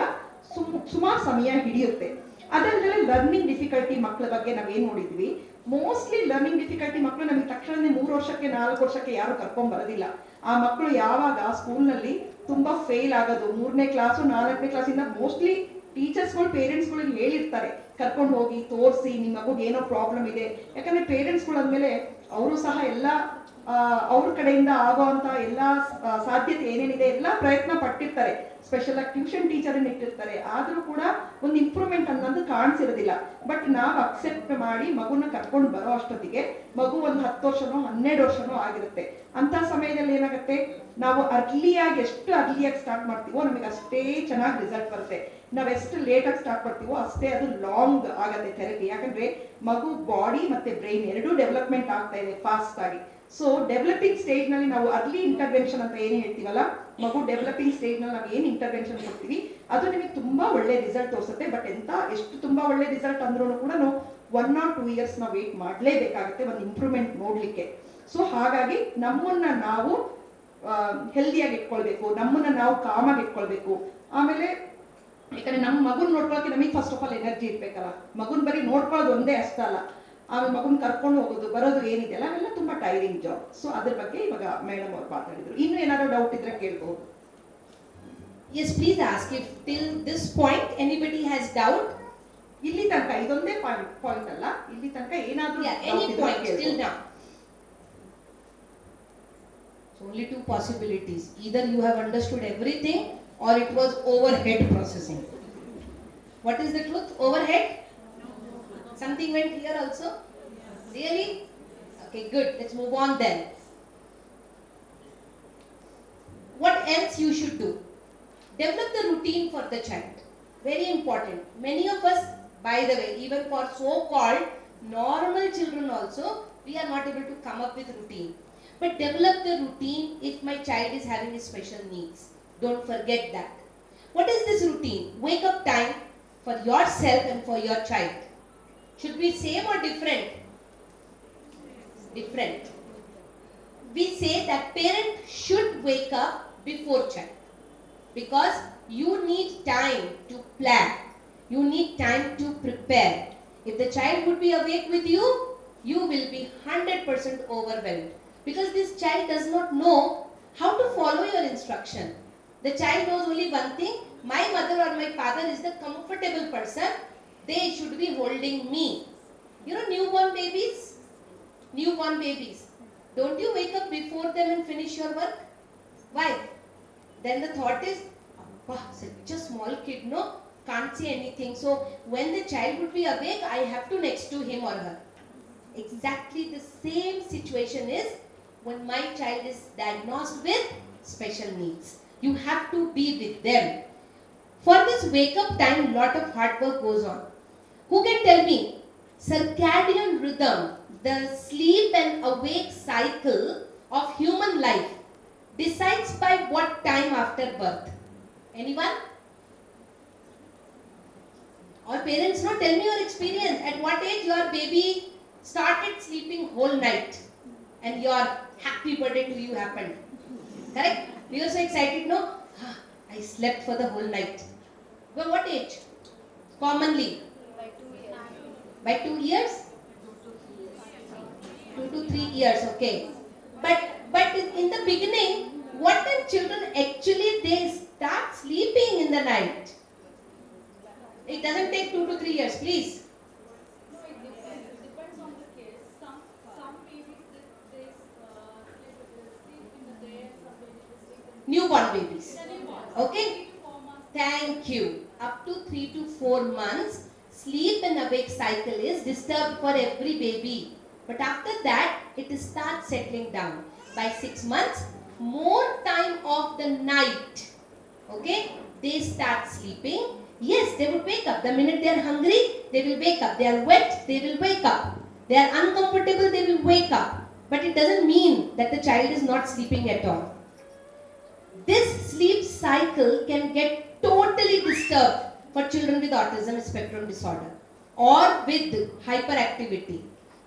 ಸುಮಾರು ಸಮಯ ಹಿಡಿಯುತ್ತೆ. ಅದಲ್ಲದೆ ಲರ್ನಿಂಗ್ ಡಿಫಿಕಲ್ಟಿ ಮಕ್ಕಳ ಬಗ್ಗೆ ನಾವೇನ್ ನೋಡಿದ್ವಿ, ಮೋಸ್ಟ್ಲಿ ಲರ್ನಿಂಗ್ ಡಿಫಿಕಲ್ಟಿ ಮಕ್ಕಳು ನಮಗೆ ತಕ್ಷಣನೇ 3 ವರ್ಷಕ್ಕೆ 4 ವರ್ಷಕ್ಕೆ ಯಾರು ಕರ್ಕೊಂಡ್ ಬರೋದಿಲ್ಲ. ಆ ಮಕ್ಕಳು ಯಾವಾಗ ಸ್ಕೂಲ್ನಲ್ಲಿ ತುಂಬಾ ಫೇಲ್ ಆಗೋದು, 3ನೇ ಕ್ಲಾಸು 4ನೇ ಕ್ಲಾಸಿಂದ ಮೋಸ್ಟ್ಲಿ ಟೀಚರ್ಸ್ಗಳು ಪೇರೆಂಟ್ಸ್ಗಳಿಗೆ ಹೇಳಿರ್ತಾರೆ ಕರ್ಕೊಂಡು ಹೋಗಿ ತೋರಿಸಿ ನಿಮ್ಮ ಮಗುಗೆ ಏನೋ ಪ್ರಾಬ್ಲಮ್ ಇದೆ. ಯಾಕಂದ್ರೆ ಪೇರೆಂಟ್ಸ್ಗಳು ಅಂದ್ಮೇಲೆ ಅವರು ಸಹ ಎಲ್ಲ ಅವ್ರ ಕಡೆಯಿಂದ ಆಗೋವಂಥ ಎಲ್ಲ ಸಾಧ್ಯತೆ ಏನೇನಿದೆ ಎಲ್ಲ ಪ್ರಯತ್ನ ಪಟ್ಟಿರ್ತಾರೆ. ಸ್ಪೆಷಲ್ ಆಗಿ ಟ್ಯೂಷನ್ ಟೀಚರನ್ನು ಇಟ್ಟಿರ್ತಾರೆ. ಆದರೂ ಕೂಡ ಒಂದು ಇಂಪ್ರೂವ್ಮೆಂಟ್ ಅನ್ನೋದು ಕಾಣಿಸಿರೋದಿಲ್ಲ. ಬಟ್ ನಾವು ಅಕ್ಸೆಪ್ಟ್ ಮಾಡಿ ಮಗುನ ಕರ್ಕೊಂಡು ಬರೋ ಅಷ್ಟೊತ್ತಿಗೆ ಮಗು ಒಂದು 10 ವರ್ಷನೋ 12 ವರ್ಷನೋ ಆಗಿರುತ್ತೆ. ಅಂತ ಸಮಯದಲ್ಲಿ ಏನಾಗುತ್ತೆ, ನಾವು ಅರ್ಲಿಯಾಗಿ ಎಷ್ಟು ಅರ್ಲಿಯಾಗಿ ಸ್ಟಾರ್ಟ್ ಮಾಡ್ತೀವೋ ನಮಗೆ ಅಷ್ಟೇ ಚೆನ್ನಾಗಿ ರಿಸಲ್ಟ್ ಬರುತ್ತೆ. ನಾವೆಷ್ಟು ಲೇಟಾಗಿ ಸ್ಟಾರ್ಟ್ ಮಾಡ್ತೀವೋ ಅಷ್ಟೇ ಅದು ಲಾಂಗ್ ಆಗತ್ತೆ ಥೆರಪಿ. ಯಾಕಂದ್ರೆ ಮಗು ಬಾಡಿ ಮತ್ತೆ ಬ್ರೈನ್ ಎರಡೂ ಡೆವಲಪ್ಮೆಂಟ್ ಆಗ್ತಾ ಇದೆ ಫಾಸ್ಟ್ ಆಗಿ. ಸೊ ಡೆವಲಪಿಂಗ್ ಸ್ಟೇಜ್ ನಲ್ಲಿ ನಾವು ಅರ್ಲಿ ಇಂಟರ್ವೆನ್ಷನ್ ಅಂತ ಏನು ಹೇಳ್ತೀವಲ್ಲ, ಮಗು ಡೆವಲಪಿಂಗ್ ಸ್ಟೇಜ್ ನಲ್ಲಿ ನಾವು ಏನು ಇಂಟರ್ವೆನ್ಷನ್ ಕೊಡ್ತೀವಿ ಅದು ನಿಮಗೆ ತುಂಬಾ ಒಳ್ಳೆ ರಿಸಲ್ಟ್ ತೋರಿಸುತ್ತೆ. ಬಟ್ ಎಷ್ಟು ತುಂಬಾ ಒಳ್ಳೆ ರಿಸಲ್ಟ್ ಅಂದ್ರೂ ಕೂಡ 1 or 2 years ನಾವು ವೇಟ್ ಮಾಡಲೇಬೇಕಾಗುತ್ತೆ ಒಂದು ಇಂಪ್ರೂವ್ಮೆಂಟ್ ನೋಡ್ಲಿಕ್ಕೆ. ಸೊ ಹಾಗಾಗಿ ನಮ್ಮನ್ನ ನಾವು ಹೆಲ್ದಿಯಾಗಿ ಇಟ್ಕೊಳ್ಬೇಕು, ನಮ್ಮನ್ನ ನಾವು ಕಾಮಾಗಿ ಇಟ್ಕೊಳ್ಬೇಕು. ಆಮೇಲೆ ಯಾಕಂದ್ರೆ ನಮ್ಮ ಮಗುನ್ ನೋಡ್ಕೊಳಕ್ಕೆ ನಮಗೆ ಫಸ್ಟ್ ಆಫ್ ಆಲ್ ಎನರ್ಜಿ ಇರ್ಬೇಕಲ್ಲ. ಮಗುನ್ ಬರೀ ನೋಡ್ಕೊಳ್ಳೋದು ಒಂದೇ ಅಷ್ಟಲ್ಲ, ಆಮೇಲೆ ಮಗುನ್ ಕರ್ಕೊಂಡು ಹೋಗೋದು ಬರೋದು ಏನಿದೆಯಲ್ಲ ಅವೆಲ್ಲ ತುಂಬಾ ಟೈರಿಂಗ್ ಜಾಬ್. ಸೊ ಅದ್ರ ಬಗ್ಗೆ ಇವಾಗ ಮೇಡಮ್ ಅವ್ರು ಮಾತಾಡಿದ್ರು. ಇನ್ನು ಏನಾದ್ರು ಡೌಟ್ ಇದ್ರೆ ಕೇಳ್ಬಹುದು. Yes, please ask. If till this point anybody has doubt, ಇಲ್ಲಿ ತನಕ ಇದೊಂದೇ ಪಾಯಿಂಟ್ ಅಲ್ಲ, ಇಲ್ಲಿ ತನಕ ಏನಾದ್ರೂ any point till now. So only two possibilities. Either you have understood everything or it was overhead processing. What is the truth? Overhead? Something went here also? Really? Okay, good. Let's move on then. What else you should do? Develop the routine for the child. Very important. Many of us, by the way, even for so-called normal children also, we are not able to come up with routine. But develop the routine if my child is having special needs. Don't forget that. What is this routine? Wake up time for yourself and for your child. Should be same or different? Different. We say that parent should wake up before child. Because you need time to plan. You need time to prepare. If the child would be awake with you, you will be 100% overwhelmed. Because this child does not know how to follow your instruction. The child knows only one thing: my mother or my father is the comfortable person. They should be holding me. You know, newborn babies? Newborn babies. Don't you wake up before them and finish your work? Why? Then the thought is, such a small kid, no? Can't see anything. So when the child would be awake, I have to next to him or her. Exactly the same situation is when my child is diagnosed with special needs. You have to be with them. For this wake up time, lot of hard work goes on. Who can tell me? Circadian rhythm, the sleep and awake cycle of human life, decides by what time after birth? Anyone? Or parents, no, tell me your experience. At what age your baby started sleeping whole night and your happy birthday to you happened? Correct? We were so excited, no? I slept for the whole night. By what age? Commonly? By 2 years? 2 to 3 years, okay. But in the beginning, what time children actually they start sleeping in the night? It doesn't take 2 to 3 years, please. No, it depends on the case. Some babies they sleep in the day, and some babies they sleep in the Newborn babies. newborn. Okay. 3 to 4 months. Thank you. Up to 3 to 4 months, sleep and awake cycle is disturbed for every baby. But after that, it starts settling down. By 6 months, more time of the night, okay, they start sleeping. Yes, they will wake up. The minute they are hungry, they will wake up. They are wet, they will wake up. They are uncomfortable, they will wake up. But it doesn't mean that the child is not sleeping at all. This sleep cycle can get totally disturbed for children with autism spectrum disorder or with hyperactivity.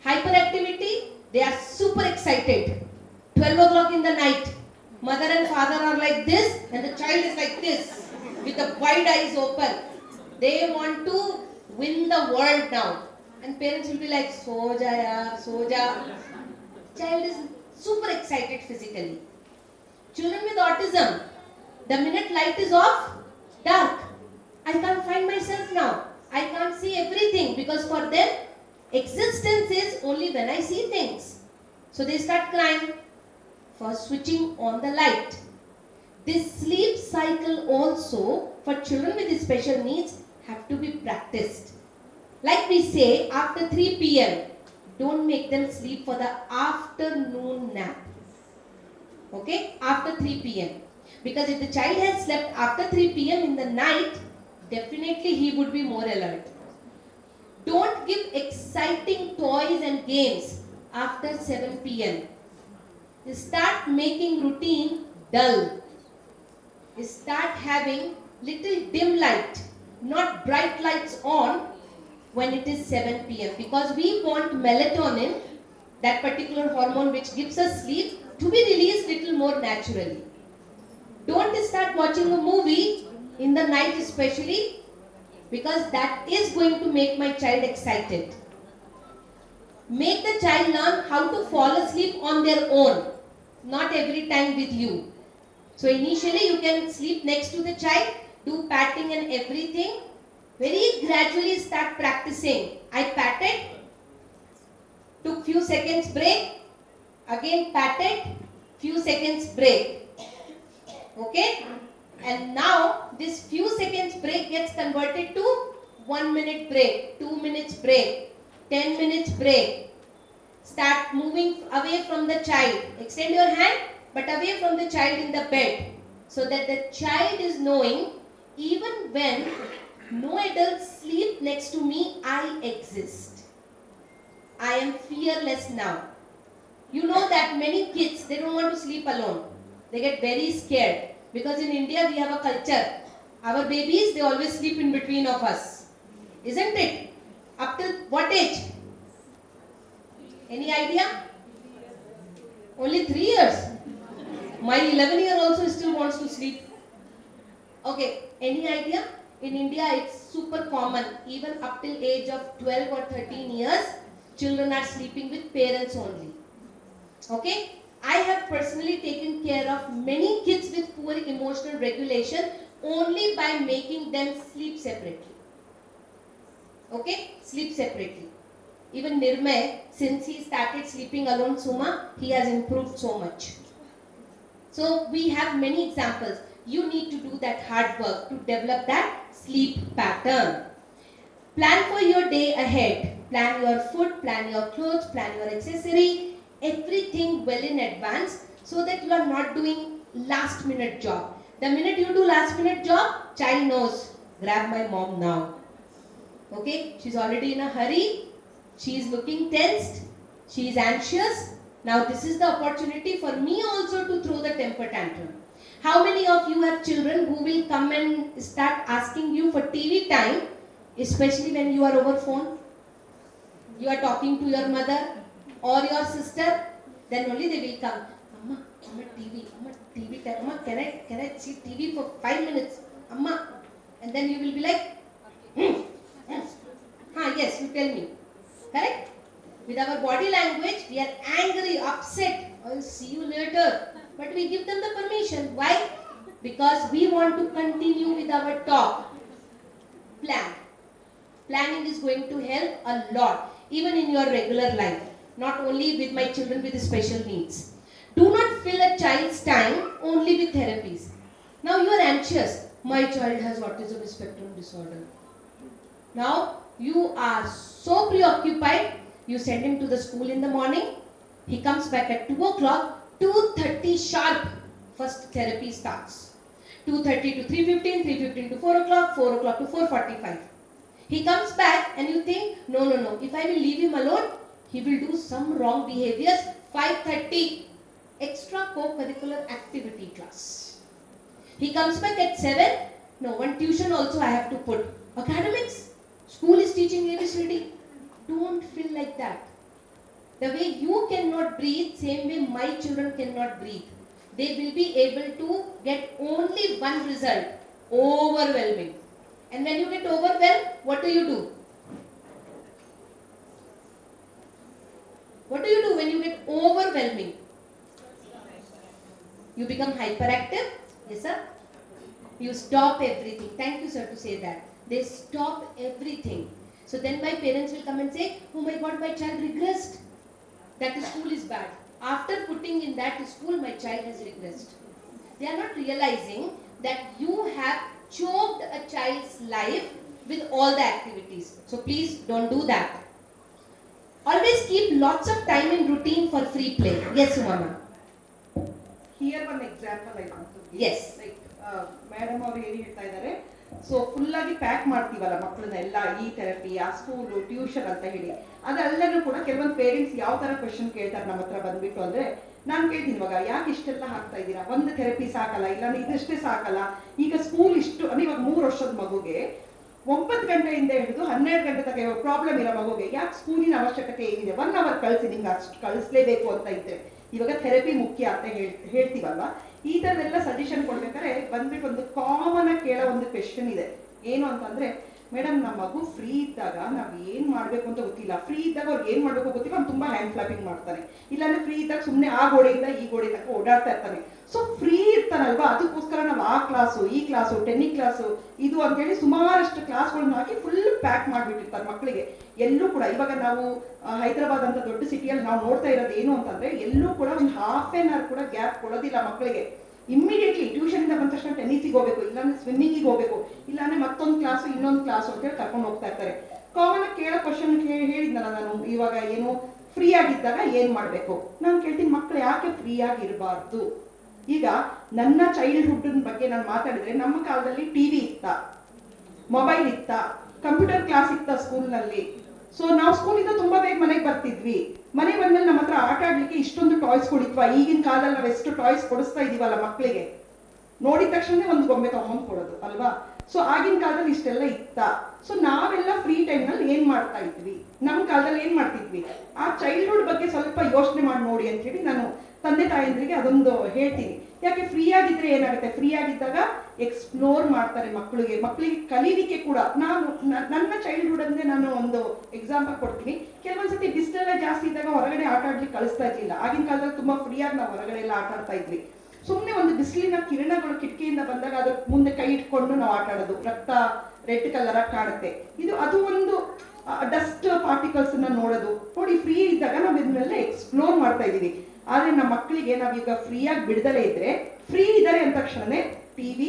Hyperactivity, they are super excited. 12 o'clock in the night, mother and father are like this and the child is like this with the wide eyes open. They want to win the world now. And parents will be like, soja yaar, soja. Child is super excited physically. Children with autism, the minute light is off, dark. I can't find myself now. I can't see everything because for them, existence is only when I see things. So they start crying. for switching on the light. This sleep cycle also for children with special needs have to be practiced. Like we say, after 3 p.m., don't make them sleep for the afternoon nap. Okay, after 3 p.m. Because if the child has slept after 3 p.m. in the night, definitely he would be more alert. Don't give exciting toys and games after 7 p.m. Start making routine dull. Start having little dim light, not bright lights on when it is 7 p.m. because we want melatonin, that particular hormone which gives us sleep, to be released little more naturally. Don't start watching a movie in the night especially, because that is going to make my child excited. Make the child learn how to fall asleep on their own, not every time with you. So initially you can sleep next to the child, do patting and everything. Very gradually start practicing. I patted, took few seconds break, again patted, few seconds break. Okay? And now this few seconds break gets converted to 1 minute break, 2 minutes break, 10 minutes break. Start moving away from the child. Extend your hand, but away from the child in the bed, so that the child is knowing even when no adults sleep next to me, I exist. I am fearless now. You know that many kids, they don't want to sleep alone. They get very scared. Because in India, we have a culture. Our babies, they always sleep in between of us. Isn't it? Up till what age? Any idea? Only 3 years. My 11-year also still wants to sleep. Okay, any idea? In India, it's super common. Even up till age of 12 or 13 years, children are sleeping with parents only. Okay? I have personally taken care of many kids with poor emotional regulation only by making them sleep separately. Okay? Sleep separately. Even Nirmay, since he started sleeping alone, Suma, he has improved so much. So we have many examples. You need to do that hard work to develop that sleep pattern. Plan for your day ahead. Plan your food, plan your clothes, plan your accessory, everything well in advance so that you are not doing last minute job. The minute you do last minute job, child knows, grab my mom now. Okay, she's already in a hurry. She is looking tensed. She is anxious. Now this is the opportunity for me also to throw the temper tantrum. How many of you have children who will come and start asking you for TV time, especially when you are over phone? You are talking to your mother or your sister, then only they will come. Amma, TV time. Amma, can I see TV for 5 minutes? Amma. And then you will be like, yes, you tell me. Correct? With our body language, we are angry, upset. I'll see you later. But we give them the permission. Why? Because we want to continue with our talk. Plan. Planning is going to help a lot, even in your regular life. Not only with my children with special needs. Do not fill a child's time only with therapies. Now you are anxious. My child has autism spectrum disorder. Now you are so preoccupied, you send him to the school in the morning. He comes back at 2 o'clock, 2:30 sharp, first therapy starts. 2:30 to 3:15, 3:15 to 4 o'clock, 4 o'clock to 4:45. He comes back and you think, no, if I will leave him alone, he will do some wrong behaviors. 5:30, extra co-curricular activity class. He comes back at 7, no, one tuition also I have to put. Academics, school is teaching ABCD. Don't feel like that. The way you cannot breathe, same way my children cannot breathe. They will be able to get only one result, overwhelming. And when you get overwhelmed, what do? What do you do when you get overwhelming? You become hyperactive? Yes, sir? You stop everything. Thank you, sir, to say that. They stop everything. So then my parents will come and say, oh my God, my child regressed. That school is bad. After putting putting in that school my child has regressed. They are not realizing that you have choked a child's life with all the activities. So please don't do that. Always keep lots of time in routine for free play. Yes, Umama. Here one example I want to give. Yes. Like madam ಅವರು ಏನು ಹೇಳ್ತಾ ಇದ್ದಾರೆ, so full ಆಗಿ pack ಮಾಡ್ತೀವಲ್ಲ ಮಕ್ಕಳನ್ನ ಎಲ್ಲ, ಈ therapy, ಆ ಸ್ಕೂಲು, ಟ್ಯೂಷನ್ ಅಂತ ಹೇಳಿ. ಅದೆಲ್ಲರೂ ಕೂಡ ಕೆಲವೊಂದು ಪೇರೆಂಟ್ಸ್ ಯಾವ ತರ ಕ್ವೆಶನ್ ಕೇಳ್ತಾರೆ ನಮ್ಮ ಹತ್ರ ಬಂದ್ಬಿಟ್ಟು ಅಂದ್ರೆ, ನಾನು ಕೇಳ್ತೀನಿ ಇವಾಗ ಯಾಕೆ ಇಷ್ಟೆಲ್ಲ ಹಾಕ್ತಾ ಇದ್ದೀರಾ, ಒಂದು ಥೆರಪಿ ಸಾಕಲ್ಲ, ಇಲ್ಲಾಂದ್ರೆ ಇದಷ್ಟೇ ಸಾಕಲ್ಲ, ಈಗ ಸ್ಕೂಲ್ ಇಷ್ಟು ಅಂದ್ರೆ ಇವಾಗ 3 ವರ್ಷದ ಮಗುಗೆ 9 ಗಂಟೆಯಿಂದ ಹಿಡಿದು 12 ಗಂಟೆ ತನಕ ಪ್ರಾಬ್ಲಮ್ ಇರೋ ಮಗುಗೆ ಯಾಕೆ ಸ್ಕೂಲಿನ ಅವಶ್ಯಕತೆ ಏನಿದೆ, 1 hour ಕಳಿಸಿ, ನಿಮ್ಗೆ ಅಷ್ಟು ಕಳಿಸ್ಲೇಬೇಕು ಅಂತ ಇದ್ರೆ ಇವಾಗ ಥೆರಪಿ ಮುಖ್ಯ ಅಂತ ಹೇಳ್ತೀವಲ್ವಾ. ಈ ತರದೆಲ್ಲ ಸಜೆಷನ್ ಕೊಡ್ಬೇಕಾದ್ರೆ ಬಂದ್ಬಿಟ್ಟು ಒಂದು ಕಾಮನ್ ಆಗಿ ಕೇಳೋ ಒಂದು ಕ್ವೆಶನ್ ಇದೆ. ಏನು ಅಂತಂದ್ರೆ, ಮೇಡಮ್ ನಮ್ಮ ಮಗು ಫ್ರೀ ಇದ್ದಾಗ ನಾವ್ ಏನ್ ಮಾಡ್ಬೇಕು ಅಂತ ಗೊತ್ತಿಲ್ಲ, ಫ್ರೀ ಇದ್ದಾಗ ಅವ್ರಿಗೆ ಏನ್ ಮಾಡ್ಬೇಕು ಗೊತ್ತಿಲ್ಲ, ಅವ್ನು ತುಂಬಾ ಹ್ಯಾಂಡ್ ಫ್ಲಾಪಿಂಗ್ ಮಾಡ್ತಾನೆ, ಇಲ್ಲಾಂದ್ರೆ ಫ್ರೀ ಇದ್ದಾಗ ಸುಮ್ನೆ ಆ ಗೋಡೆಯಿಂದ ಈ ಗೋಡೆ ತನಕ ಓಡಾಡ್ತಾ ಇರ್ತಾನೆ. ಸೊ ಫ್ರೀ ಇರ್ತಾನಲ್ವಾ, ಅದಕ್ಕೋಸ್ಕರ ನಾವು ಆ ಕ್ಲಾಸು, ಈ ಕ್ಲಾಸು, ಟೆನ್ನಿಂಗ್ ಕ್ಲಾಸು, ಇದು ಅಂತೇಳಿ ಸುಮಾರಷ್ಟು ಕ್ಲಾಸ್ಗಳನ್ನ ಹಾಕಿ ಫುಲ್ ಪ್ಯಾಕ್ ಮಾಡ್ಬಿಟ್ಟಿರ್ತಾರೆ ಮಕ್ಕಳಿಗೆ. ಎಲ್ಲೂ ಕೂಡ ಇವಾಗ ನಾವು ಹೈದರಾಬಾದ್ ಅಂತ ದೊಡ್ಡ ಸಿಟಿಯಲ್ಲಿ ನಾವು ನೋಡ್ತಾ ಇರೋದು ಏನು ಅಂತಂದ್ರೆ, ಎಲ್ಲೂ ಕೂಡ ಒಂದು ½ an hour ಕೂಡ ಗ್ಯಾಪ್ ಕೊಡೋದಿಲ್ಲ ಮಕ್ಕಳಿಗೆ. ಇಮ್ಮಿಡಿಯೇಟ್ಲಿ ಟ್ಯೂಷನ್ ಇಂದ ಬಂದ ತಕ್ಷಣ ಟೆನ್ನಿಸಿಗೆ ಹೋಗ್ಬೇಕು, ಇಲ್ಲಾಂದ್ರೆ ಸ್ವಿಮ್ಮಿಂಗಿಗೆ ಹೋಗ್ಬೇಕು, ಇಲ್ಲಾಂದ್ರೆ ಮತ್ತೊಂದು ಕ್ಲಾಸು, ಇನ್ನೊಂದು ಕ್ಲಾಸು ಅಂತ ಹೇಳಿ ಕರ್ಕೊಂಡು ಹೋಗ್ತಾ ಇರ್ತಾರೆ. ಕಾಮನ್ ಆಗಿ ಕೇಳೋ ಕ್ವಶನ್ ಹೇಳಿದ್ನಲ್ಲ ನಾನು, ಇವಾಗ ಏನು ಫ್ರೀ ಆಗಿದ್ದಾಗ ಏನ್ ಮಾಡ್ಬೇಕು, ನಾನು ಕೇಳ್ತೀನಿ ಮಕ್ಕಳು ಯಾಕೆ ಫ್ರೀ ಆಗಿ ಇರಬಾರ್ದು. ಈಗ ನನ್ನ ಚೈಲ್ಡ್ಹುಡ್ ಬಗ್ಗೆ ನಾನು ಮಾತಾಡಿದ್ರೆ, ನಮ್ಮ ಕಾಲದಲ್ಲಿ ಟಿವಿ ಇತ್ತ, ಮೊಬೈಲ್ ಇತ್ತ, ಕಂಪ್ಯೂಟರ್ ಕ್ಲಾಸ್ ಇತ್ತ ಸ್ಕೂಲ್ನಲ್ಲಿ. ಸೊ ನಾವು ಸ್ಕೂಲಿಂದ ತುಂಬಾ ಬೇಗ ಮನೆಗೆ ಬರ್ತಿದ್ವಿ. ಮನೆ ಬಂದ್ಮೇಲೆ ನಮ್ಮ ಹತ್ರ ಆಟ ಆಡ್ಲಿಕ್ಕೆ ಇಷ್ಟೊಂದು ಟಾಯ್ಸ್ ಕೊಡಿತ್ವಾ, ಈಗಿನ ಕಾಲದಲ್ಲಿ ನಾವು ಎಷ್ಟು ಟಾಯ್ಸ್ ಕೊಡಿಸ್ತಾ ಇದೀವಲ್ಲ ಮಕ್ಕಳಿಗೆ, ನೋಡಿದ ತಕ್ಷಣ ಒಂದು ಗೊಂಬೆ ತಗೊಂಡ್ ಕೊಡೋದು ಅಲ್ವಾ. ಸೊ ಆಗಿನ ಕಾಲದಲ್ಲಿ ಇಷ್ಟೆಲ್ಲ ಇತ್ತ. ಸೊ ನಾವೆಲ್ಲ ಫ್ರೀ ಟೈಮ್ ನಲ್ಲಿ ಏನ್ ಮಾಡ್ತಾ ಇದ್ವಿ, ನಮ್ಮ ಕಾಲದಲ್ಲಿ ಏನ್ ಮಾಡ್ತಿದ್ವಿ, ಆ ಚೈಲ್ಡ್ಹುಡ್ ಬಗ್ಗೆ ಸ್ವಲ್ಪ ಯೋಚನೆ ಮಾಡಿ ನೋಡಿ ಅಂತ ಹೇಳಿ ನಾನು ತಂದೆ ತಾಯಂದ್ರಿಗೆ ಅದೊಂದು ಹೇಳ್ತೀನಿ. ಯಾಕೆ ಫ್ರೀ ಆಗಿದ್ರೆ ಏನಾಗುತ್ತೆ, ಫ್ರೀ ಆಗಿದ್ದಾಗ ಎಕ್ಸ್ಪ್ಲೋರ್ ಮಾಡ್ತಾರೆ ಮಕ್ಕಳಿಗೆ ಕಲೀಲಿಕ್ಕೆ ಕೂಡ. ನಾನು ನನ್ನ ಚೈಲ್ಡ್ಹುಡ್ ಅಂದ್ರೆ ನಾನು ಒಂದು ಎಕ್ಸಾಂಪಲ್ ಕೊಡ್ತೀನಿ. ಕೆಲವೊಂದ್ಸತಿ ಬಿಸಿಲೆಲ್ಲ ಜಾಸ್ತಿ ಇದ್ದಾಗ ಹೊರಗಡೆ ಆಟ ಆಡ್ಲಿಕ್ಕೆ ಕಳಿಸ್ತಾ ಇರ್ಲಿಲ್ಲ. ಆಗಿನ ಕಾಲದಲ್ಲಿ ತುಂಬಾ ಫ್ರೀ ಆಗಿ ನಾವು ಹೊರಗಡೆ ಎಲ್ಲ ಆಟ ಆಡ್ತಾ ಇದ್ವಿ. ಸುಮ್ನೆ ಒಂದು ಬಿಸಿಲಿನ ಕಿರಣಗಳು ಕಿಟಕಿಯಿಂದ ಬಂದಾಗ ಅದ್ರ ಮುಂದೆ ಕೈ ಇಟ್ಕೊಂಡು ನಾವು ಆಟ ಆಡೋದು, ರಕ್ತ ರೆಡ್ ಕಲರ್ ಆಗಿ ಕಾಣುತ್ತೆ, ಅದು ಒಂದು ಡಸ್ಟ್ ಪಾರ್ಟಿಕಲ್ಸ್ ನೋಡೋದು ನೋಡಿ. ಫ್ರೀ ಇದ್ದಾಗ ನಾವು ಇದನ್ನೆಲ್ಲ ಎಕ್ಸ್ಪ್ಲೋರ್ ಮಾಡ್ತಾ ಇದೀವಿ. ಆದ್ರೆ ನಮ್ಮ ಮಕ್ಕಳಿಗೆ ನಾವೀಗ ಫ್ರೀ ಆಗಿ ಬಿಡದಲೇ ಇದ್ರೆ, ಫ್ರೀ ಇದ್ದಾರೆ ಅಂದ ತಕ್ಷಣನೇ ಟಿವಿ,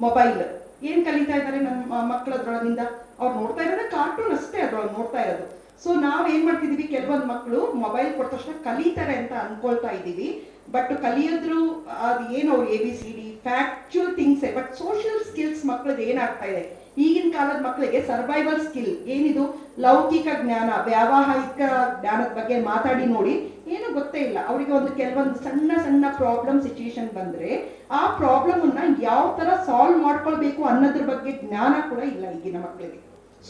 ಮೊಬೈಲ್ ಏನ್ ಕಲಿತಾ ಇದ್ದಾರೆ ನಮ್ಮ ಮಕ್ಕಳದ್ರೊಳಗಿಂದ, ಅವ್ರು ನೋಡ್ತಾ ಇರೋದೇ ಕಾರ್ಟೂನ್ ಅಷ್ಟೇ ಅದ್ರೊಳಗೆ ನೋಡ್ತಾ ಇರೋದು. ಸೊ ನಾವ್ ಏನ್ ಮಾಡ್ತಿದೀವಿ, ಕೆಲವೊಂದು ಮಕ್ಕಳು ಮೊಬೈಲ್ ಕೊಟ್ಟ ತಕ್ಷಣ ಕಲಿತಾರೆ ಅಂತ ಅನ್ಕೊಳ್ತಾ ಇದೀವಿ. ಬಟ್ ಕಲಿಯೋದ್ರು ಅದು ಏನು, ಅವ್ರು ABCD factual things, but social skills ಮಕ್ಕಳದ್ದು ಏನಾಗ್ತಾ ಇದೆ, ಈಗಿನ ಕಾಲದ ಮಕ್ಕಳಿಗೆ ಸರ್ವೈವಲ್ ಸ್ಕಿಲ್ ಏನಿದು, ಲೌಕಿಕ ಜ್ಞಾನ, ವ್ಯಾವಹಾರಿಕ ಜ್ಞಾನದ ಬಗ್ಗೆ ಮಾತಾಡಿ ನೋಡಿ, ಏನು ಗೊತ್ತೇ ಇಲ್ಲ ಅವರಿಗೆ. ಒಂದು ಕೆಲವೊಂದು ಸಣ್ಣ ಸಣ್ಣ ಪ್ರಾಬ್ಲಮ್ ಸಿಚುಯೇಷನ್ ಬಂದ್ರೆ ಆ ಪ್ರಾಬ್ಲಮ್ ಅನ್ನ ಯಾವ ತರ ಸಾಲ್ವ್ ಮಾಡ್ಕೊಳ್ಬೇಕು ಅನ್ನೋದ್ರ ಬಗ್ಗೆ ಜ್ಞಾನ ಕೂಡ ಇಲ್ಲ ಈಗಿನ ಮಕ್ಕಳಿಗೆ.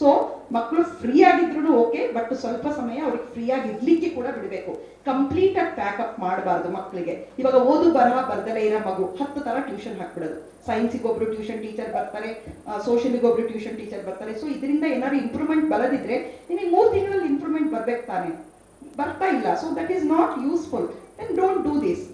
ಸೊ ಮಕ್ಕಳು ಫ್ರೀ ಆಗಿದ್ರು ಓಕೆ, ಬಟ್ ಸ್ವಲ್ಪ ಸಮಯ ಅವ್ರಿಗೆ ಫ್ರೀ ಆಗಿ ಇರ್ಲಿಕ್ಕೆ ಕೂಡ ಬಿಡಬೇಕು. ಕಂಪ್ಲೀಟ್ ಆಗಿ ಪ್ಯಾಕಪ್ ಮಾಡಬಾರ್ದು ಮಕ್ಕಳಿಗೆ. ಇವಾಗ ಓದು ಬರಹ ಬರ್ದಲೇ ಇರೋ ಮಗು 10 ತರ ಟ್ಯೂಷನ್ ಹಾಕ್ಬಿಡೋದು. ಸೈನ್ಸಿಗೆ ಒಬ್ರು ಟ್ಯೂಷನ್ ಟೀಚರ್ ಬರ್ತಾರೆ, ಸೋಷಿಯಲಿಗೆ ಒಬ್ರು ಟ್ಯೂಷನ್ ಟೀಚರ್ ಬರ್ತಾರೆ. ಸೊ ಇದರಿಂದ ಏನಾದ್ರು ಇಂಪ್ರೂವ್ಮೆಂಟ್ ಬರದಿದ್ರೆ ನಿಮಗೆ 3 ತಿಂಗಳಲ್ಲಿ ಇಂಪ್ರೂವ್ಮೆಂಟ್ ಬರ್ಬೇಕು ತಾನೆ, ಬರ್ತಾ ಇಲ್ಲ. So that is not useful, then don't do this.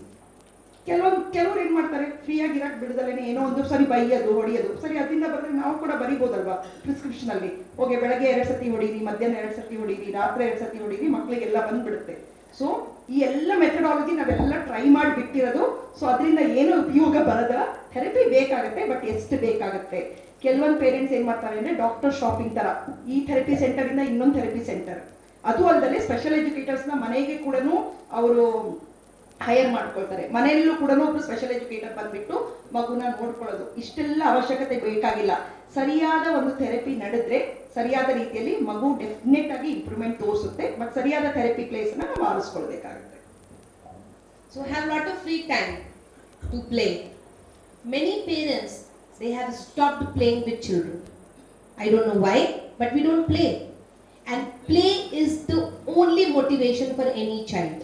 ಕೆಲವ್ರು ಏನ್ ಮಾಡ್ತಾರೆ, ಫ್ರೀ ಆಗಿ ಇರಕ್ ಬಿಡದಲ್ಲೇನೆ ಏನೋ ಒಂದು ಸರಿ ಬೈಯೋದು, ಹೊಡಿಯೋದು. ಸರಿ, ಅದರಿಂದ ಬಂದ್ರೆ ನಾವು ಕೂಡ ಬರಿಬೋದಲ್ವಾ ಪ್ರಿಸ್ಕ್ರಿಪ್ಷನ್ ಅಲ್ಲಿ, ಓಕೆ ಬೆಳಗ್ಗೆ 2 ಸತಿ ಹೊಡೀರಿ, ಮಧ್ಯಾಹ್ನ 2 ಸತಿ ಹೊಡೀರಿ, ರಾತ್ರಿ 2 ಸತಿ ಹೊಡೀರಿ, ಮಕ್ಕಳಿಗೆಲ್ಲ ಬಂದ್ಬಿಡುತ್ತೆ. ಸೊ ಈ ಎಲ್ಲ ಮೆಥಡಾಲಜಿ ನಾವೆಲ್ಲ ಟ್ರೈ ಮಾಡಿ ಬಿಟ್ಟಿರೋದು. ಸೊ ಅದರಿಂದ ಏನು ಉಪಯೋಗ ಬರದ, ಥೆರಪಿ ಬೇಕಾಗತ್ತೆ, ಬಟ್ ಎಷ್ಟು ಬೇಕಾಗತ್ತೆ. ಕೆಲವೊಂದು ಪೇರೆಂಟ್ಸ್ ಏನ್ ಮಾಡ್ತಾರೆ ಅಂದ್ರೆ, ಡಾಕ್ಟರ್ ಶಾಪಿಂಗ್ ತರ, ಈ ಥೆರಪಿ ಸೆಂಟರ್ ಇಂದ ಇನ್ನೊಂದು ಥೆರಪಿ ಸೆಂಟರ್, ಅದು ಅಲ್ಲದೆ ಸ್ಪೆಷಲ್ ಎಜುಕೇಟರ್ಸ್ ನ ಮನೆಗೆ ಕೂಡ ಅವರು ಹೈಯರ್ ಮಾಡ್ಕೊಳ್ತಾರೆ. ಮನೆಯಲ್ಲೂ ಕೂಡ ಒಬ್ರು ಸ್ಪೆಷಲ್ ಎಜುಕೇಟರ್ ಬಂದ್ಬಿಟ್ಟು ಮಗುನ ನೋಡ್ಕೊಳ್ಳೋದು. ಇಷ್ಟೆಲ್ಲ ಅವಶ್ಯಕತೆ ಬೇಕಾಗಿಲ್ಲ. ಸರಿಯಾದ ಒಂದು ಥೆರಪಿ ನಡೆದ್ರೆ ಸರಿಯಾದ ರೀತಿಯಲ್ಲಿ ಮಗು ಡೆಫಿನೆಟ್ ಆಗಿ ಇಂಪ್ರೂವ್ಮೆಂಟ್ ತೋರಿಸುತ್ತೆ. ಬಟ್ ಸರಿಯಾದ ಥೆರಪಿ ಪ್ಲೇಸ್ ನ ನಾವು ಆರಿಸ್ಕೊಳ್ಬೇಕಾಗುತ್ತೆ. So have lot of free time to play. Many parents, they have stopped playing with children. I don't know why, but we don't play. And play is the only motivation for any child.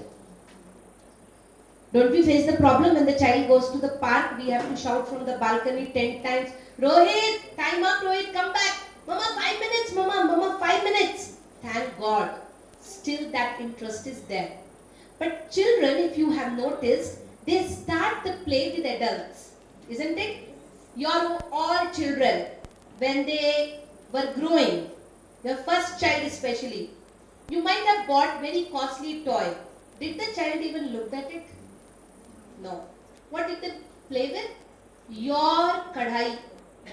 Don't we face the problem when the child goes to the park, we have to shout from the balcony 10 times, Rohit, time up, Rohit, come back. Mama, 5 minutes, Mama, 5 minutes. Thank God, still that interest is there. But children, if you have noticed, they start the play with adults, isn't it? Your all children, when they were growing, your first child especially, you might have bought very costly toy. Did the child even look at it? No. What did they play with? Your kadhai,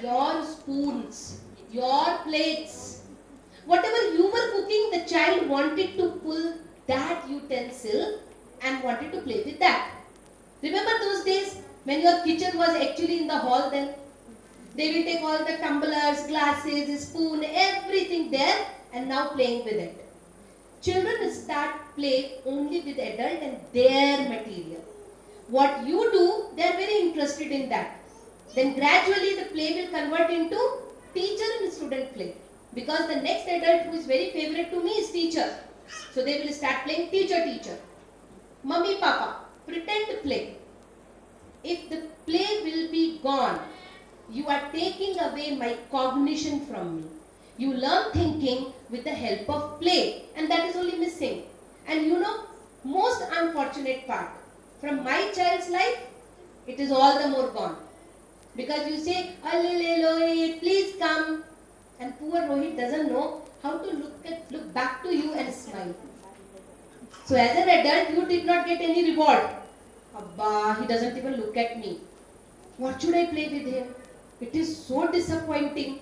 your spoons, your plates. Whatever you were cooking, the child wanted to pull that utensil and wanted to play with that. Remember those days when your kitchen was actually in the hall then? They will take all the tumblers, glasses, spoon, everything there and now playing with it. Children start play only with adult and their material. What you do, they are very interested in that. Then gradually the play will convert into teacher and student play. Because the next adult who is very favorite to me is teacher. So they will start playing teacher. Mummy, papa, pretend play. If the play will be gone, you are taking away my cognition from me. You learn thinking with the help of play, and that is only missing. And you know, most unfortunate part, from my child's life, it is all the more gone. Because you say, Rohit, please come. And poor Rohit doesn't know how to look back to you and smile. So as an adult, you did not get any reward. Abba, he doesn't even look at me. What should I play with him? It is so disappointing.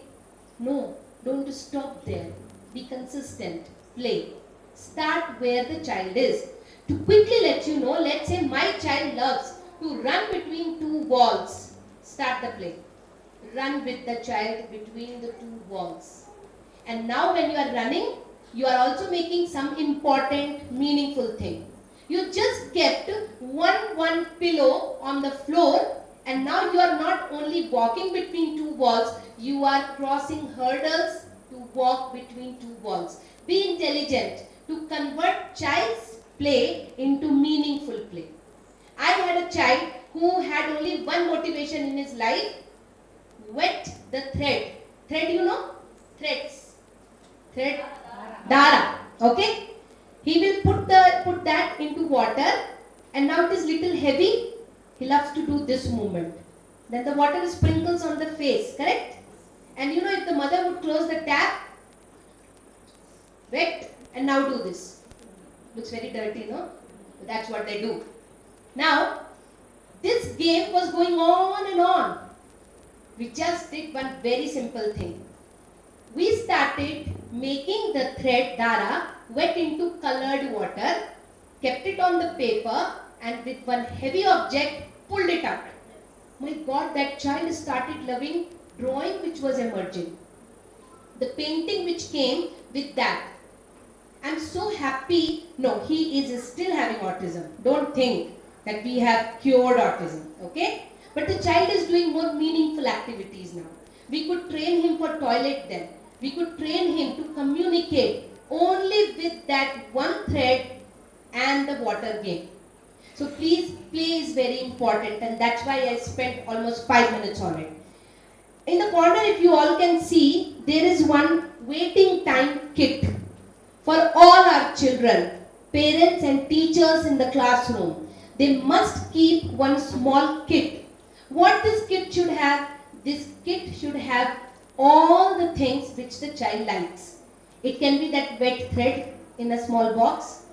No, don't stop there. Be consistent. Play. Start where the child is. To quickly let you know, let's say my child loves to run between two walls. Start the play. Run with the child between the two walls. And now when you are running, you are also making some important, meaningful thing. You just kept one pillow on the floor and now you are not only walking between two walls, you are crossing hurdles to walk between two walls. Be intelligent to convert child's play into meaningful play. I had a child who had only one motivation in his life, wet the thread. Thread, you know? Threads. Thread. Dara. Okay? He will put that into water and now it is little heavy. He loves to do this movement. Then the water sprinkles on the face, correct? And you know, if the mother would close the tap, wet, and now do this. Looks very dirty, no? But that's what they do. Now, this game was going on and on. We just did one very simple thing. We started making the thread Dara wet into colored water, kept it on the paper and with one heavy object pulled it out. My God, that child started loving drawing which was emerging. The painting which came with that. I'm so happy. No, he is still having autism. Don't think that we have cured autism, okay? But the child is doing more meaningful activities now. We could train him for toilet then. We could train him to communicate only with that one thread and the water game. So please, play is very important and that's why I spent almost 5 minutes on it. In the corner, if you all can see, there is one waiting time kit for all our children, parents and teachers in the classroom. They must keep one small kit. What this kit should have? This kit should have all the things which the child likes. It can be that wet thread in a small box.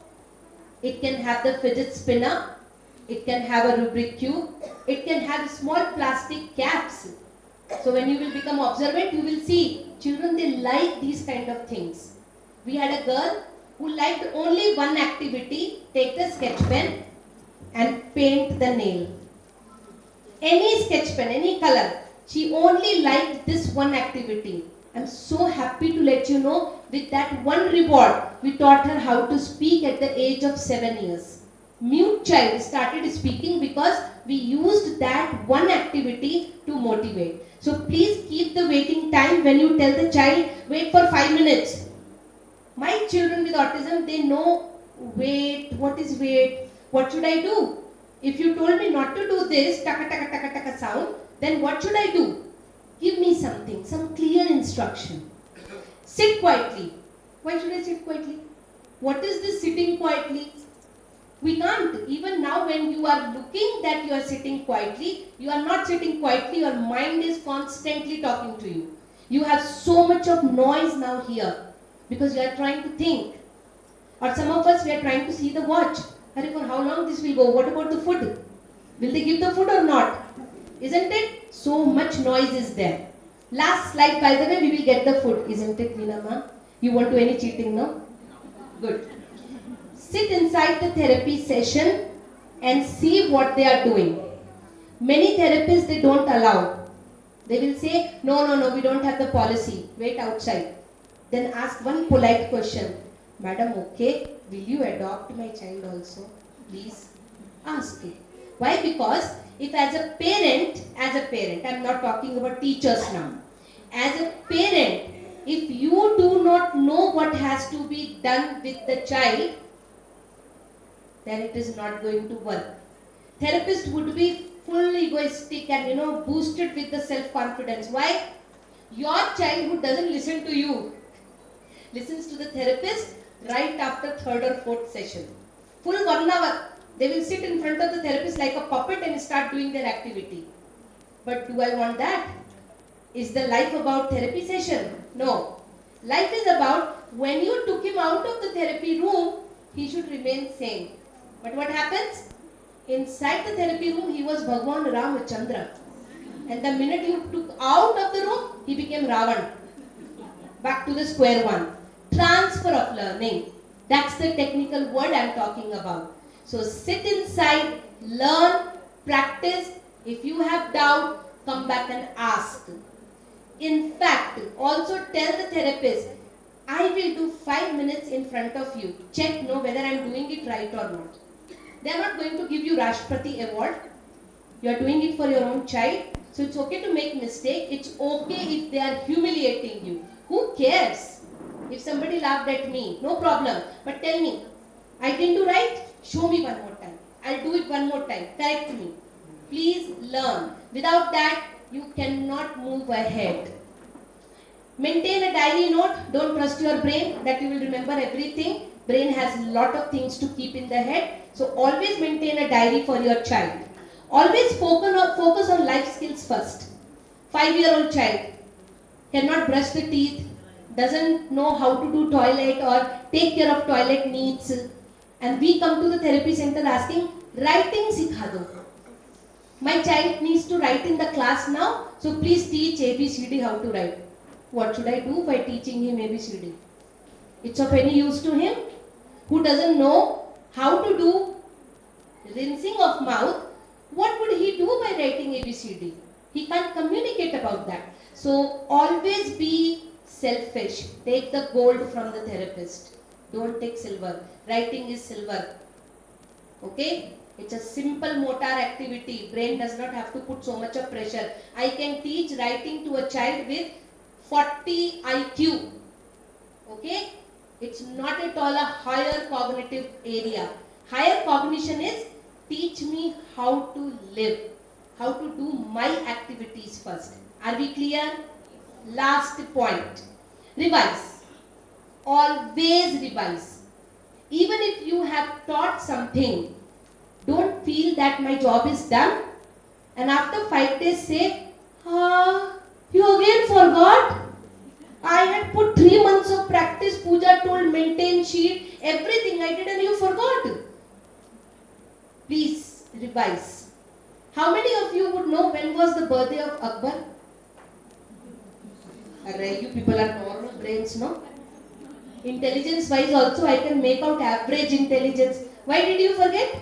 It can have the fidget spinner. It can have a rubric cube. It can have small plastic caps. So when you will become observant, you will see children, they like these kind of things. We had a girl who liked only one activity, take the sketch pen and paint the nail. Any sketch pen, any color. She only liked this one activity. I'm so happy to let you know, with that one reward, we taught her how to speak at the age of 7 years. Mute child started speaking because we used that one activity to motivate. So please keep the waiting time when you tell the child, wait for 5 minutes. My children with autism, they know wait, what is wait, what should I do? If you told me not to do this, taka taka taka taka sound, then what should I do? Give me something, some clear instruction. Sit quietly. Why should I sit quietly? What is this sitting quietly? We can't. Even now when you are looking that you are sitting quietly, you are not sitting quietly, your mind is constantly talking to you. You have so much of noise now here because you are trying to think. Or some of us, we are trying to see the watch. Hurry, for how long this will go? What about the food? Will they give the food or not? Isn't it? So much noise is there. Last slide, by the way, we will get the food. Isn't it, Vinama? You won't do any cheating, no? Good. Sit inside the therapy session and see what they are doing. Many therapists, they don't allow. They will say, no, we don't have the policy. Wait outside. Then ask one polite question. Madam, okay, will you adopt my child also? Please ask it. Why? Because if as a parent, I'm not talking about teachers now. As a parent, if you do not know what has to be done with the child, then it is not going to work. Therapist would be full egoistic and boosted with the self-confidence. Why? Your child who doesn't listen to you listens to the therapist right after third or fourth session. Full 1 hour. They will sit in front of the therapist like a puppet and start doing their activity. But do I want that? Is the life about therapy session? No. Life is about when you took him out of the therapy room, he should remain sane. But what happens? Inside the therapy room, he was Bhagwan Ramachandra. And the minute you took out of the room, he became Ravan. Back to the square one. Transfer of learning. That's the technical word I'm talking about. So sit inside, learn, practice. If you have doubt, come back and ask. In fact, also tell the therapist, I will do 5 minutes in front of you. Check whether I'm doing it right or not. They are not going to give you Rashtrapati award. You are doing it for your own child. So it's okay to make mistake. It's okay if they are humiliating you. Who cares? If somebody laughed at me, no problem. But tell me, I didn't do right? Show me one more time. I'll do it one more time. Correct me. Please learn. Without that, you cannot move ahead. Maintain a diary note. Don't trust your brain that you will remember everything. Brain has a lot of things to keep in the head. So always maintain a diary for your child. Always focus on life skills first. 5-year-old child cannot brush the teeth, doesn't know how to do toilet or take care of toilet needs. And we come to the therapy center asking, writing sikha do. My child needs to write in the class now, so please teach ABCD how to write. What should I do by teaching him ABCD? It's of any use to him who doesn't know how to do rinsing of mouth. What would he do by writing ABCD? He can't communicate about that. So always be selfish. Take the gold from the therapist. Don't take silver. Writing is silver. Okay? It's a simple motor activity. Brain does not have to put so much of pressure. I can teach writing to a child with 40 IQ. Okay? It's not at all a higher cognitive area. Higher cognition is teach me how to live, how to do my activities first. Are we clear? Last point. Revise. Always revise. Even if you have taught something, don't feel that my job is done and after 5 days say, you again forgot? I had put 3 months of practice, Pooja told maintain sheet, everything I did and you forgot. Please revise. How many of you would know when was the birthday of Akbar? Array, you people are normal brains, no? Intelligence wise also I can make out average intelligence. Why did you forget?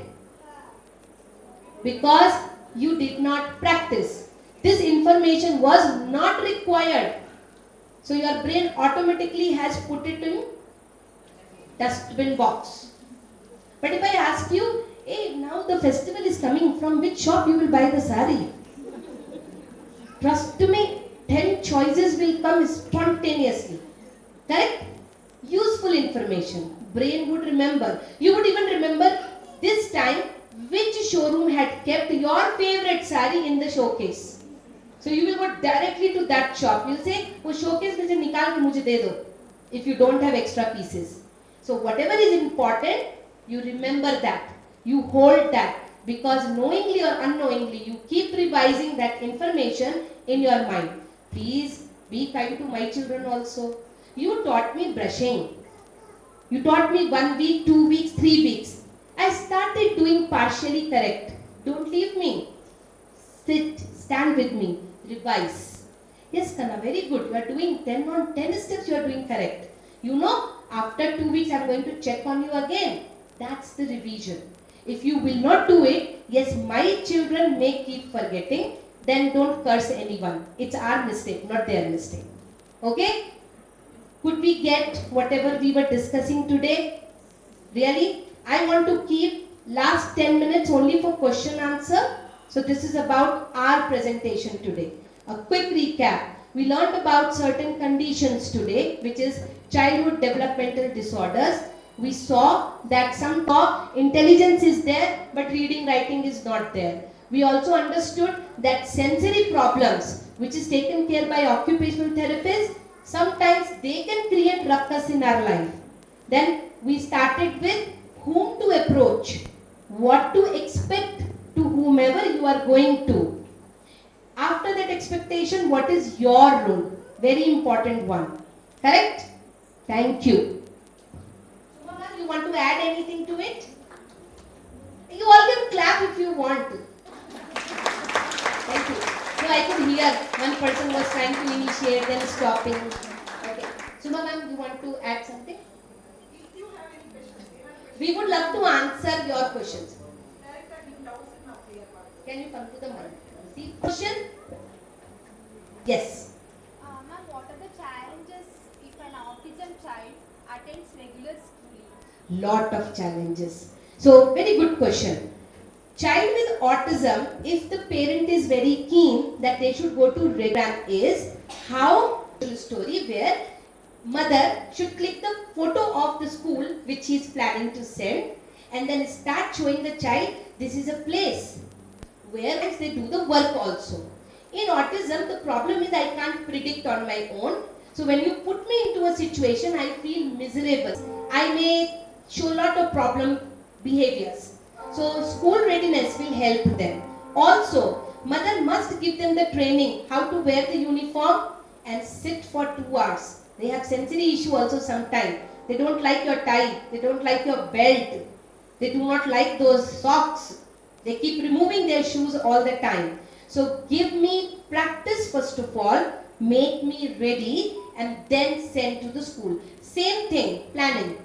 Because you did not practice. This information was not required. So your brain automatically has put it in dustbin box. But if I ask you, hey, now the festival is coming, from which shop you will buy the sari? Trust me, 10 choices will come spontaneously. Correct? Useful information. Brain would remember. You would even remember this time which showroom had kept your favorite sari in the showcase. So you will go directly to that shop. You will say, वो showcase में से निकाल के मुझे दे दो. If you don't have extra pieces. So whatever is important, you remember that. You hold that. Because knowingly or unknowingly, you keep revising that information in your mind. Please be kind to my children also. You taught me brushing. You taught me 1 week, 2 weeks, 3 weeks. I started doing partially correct. Don't leave me. Sit, stand with me, revise. Yes, Kanna, very good. You are doing 10 on 10 steps, you are doing correct. You know, after 2 weeks, I am going to check on you again. That's the revision. If you will not do it, yes, my children may keep forgetting, then don't curse anyone. It's our mistake, not their mistake. Okay? Could we get whatever we were discussing today? Really? I want to keep last 10 minutes only for question answer. So this is about our presentation today. A quick recap. We learned about certain conditions today, which is childhood developmental disorders. We saw that some intelligence is there, but reading, writing is not there. We also understood that sensory problems, which is taken care by occupational therapists, sometimes they can create ruckus in our life. Then we started with whom to approach, what to expect to whomever you are going to. After that expectation, what is your role? Very important one. Correct? Thank you. Sumama, you want to add anything to it? You all can clap if you want to. Thank you. So I could hear one person was trying to initiate, then stopping. Okay. Suma ma'am, you want to add something? We would love to answer your questions. Can you come to the mic? See, question? Yes. Ma'am, what are the challenges if an autism child attends regular schooling? Lot of challenges. So, very good question. Child with autism, if the parent is very keen that they should go to regular, is how story where mother should click the photo of the school which he is planning to send and then start showing the child this is a place where they do the work also. In autism, the problem is I can't predict on my own. So when you put me into a situation, I feel miserable. I may show a lot of problem behaviors. So school readiness will help them. Also, mother must give them the training how to wear the uniform and sit for 2 hours. They have sensory issue also sometimes. They don't like your tie. They don't like your belt. They do not like those socks. They keep removing their shoes all the time. So give me practice first of all, make me ready and then send to the school. Same thing, planning.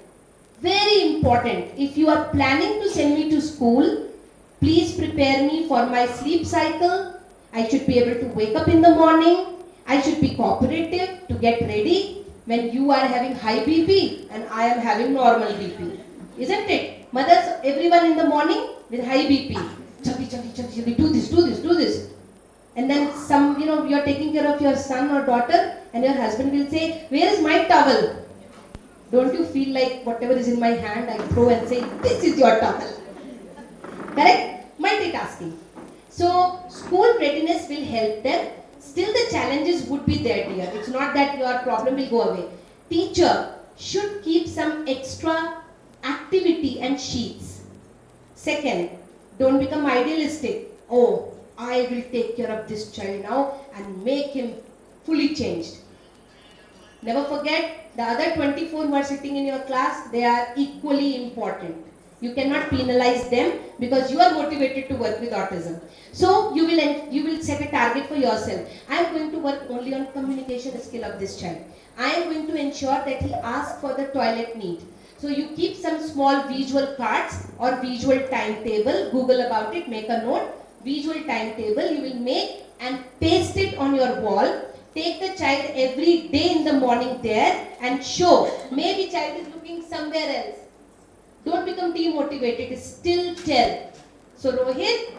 Very important. If you are planning to send me to school, please prepare me for my sleep cycle. I should be able to wake up in the morning. I should be cooperative to get ready when you are having high BP and I am having normal BP. Isn't it? Mothers, everyone in the morning with high BP. Jaldi, do this. And then some, you are taking care of your son or daughter and your husband will say, where is my towel? Don't you feel like whatever is in my hand, I throw and say, this is your towel. Correct? Multitasking. So, school readiness will help them. Still the challenges would be there, dear. It's not that your problem will go away. Teacher should keep some extra activity and sheets. Second, don't become idealistic. Oh, I will take care of this child now and make him fully changed. Never forget, the other 24 who are sitting in your class, they are equally important. You cannot penalize them because you are motivated to work with autism. So you will set a target for yourself. I am going to work only on communication skill of this child. I am going to ensure that he asks for the toilet need. So you keep some small visual cards or visual timetable, Google about it, make a note, visual timetable you will make and paste it on your wall. Take the child every day in the morning there and show. Maybe child is looking somewhere else. Don't become demotivated, still tell. So Rohit,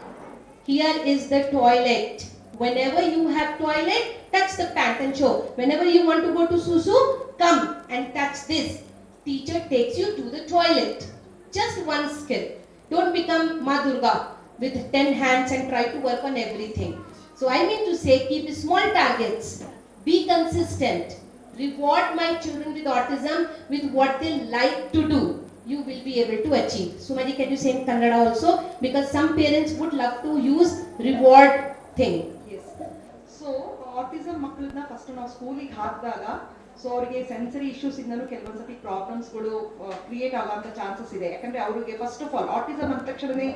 here is the toilet. Whenever you have toilet, touch the pant and show. Whenever you want to go to susu, come and touch this. Teacher takes you to the toilet. Just one skill. Don't become Ma Durga with 10 hands and try to work on everything. So I mean to say, keep small targets. Be consistent. Reward my children with autism with what they like to do. You will be able to achieve. Sumadi, can you say in Kannada also? Because some parents would love to use reward thing. Yes. So, autism ಮಕ್ಕಳನ್ನ first ನಾವು ಸ್ಕೂಲಿಗೆ ಹಾಕಿದಾಗ so ಅವರಿಗೆ sensory issues ಇಂದನೂ ಕೆಲವೊಂದ್ಸತಿ ಪ್ರಾಬ್ಲಮ್ಸ್ಗಳು create ಆಗೋಂಥ chances ಇದೆ. ಯಾಕಂದ್ರೆ ಅವರಿಗೆ first of all autism ಅಂದ ತಕ್ಷಣನೇ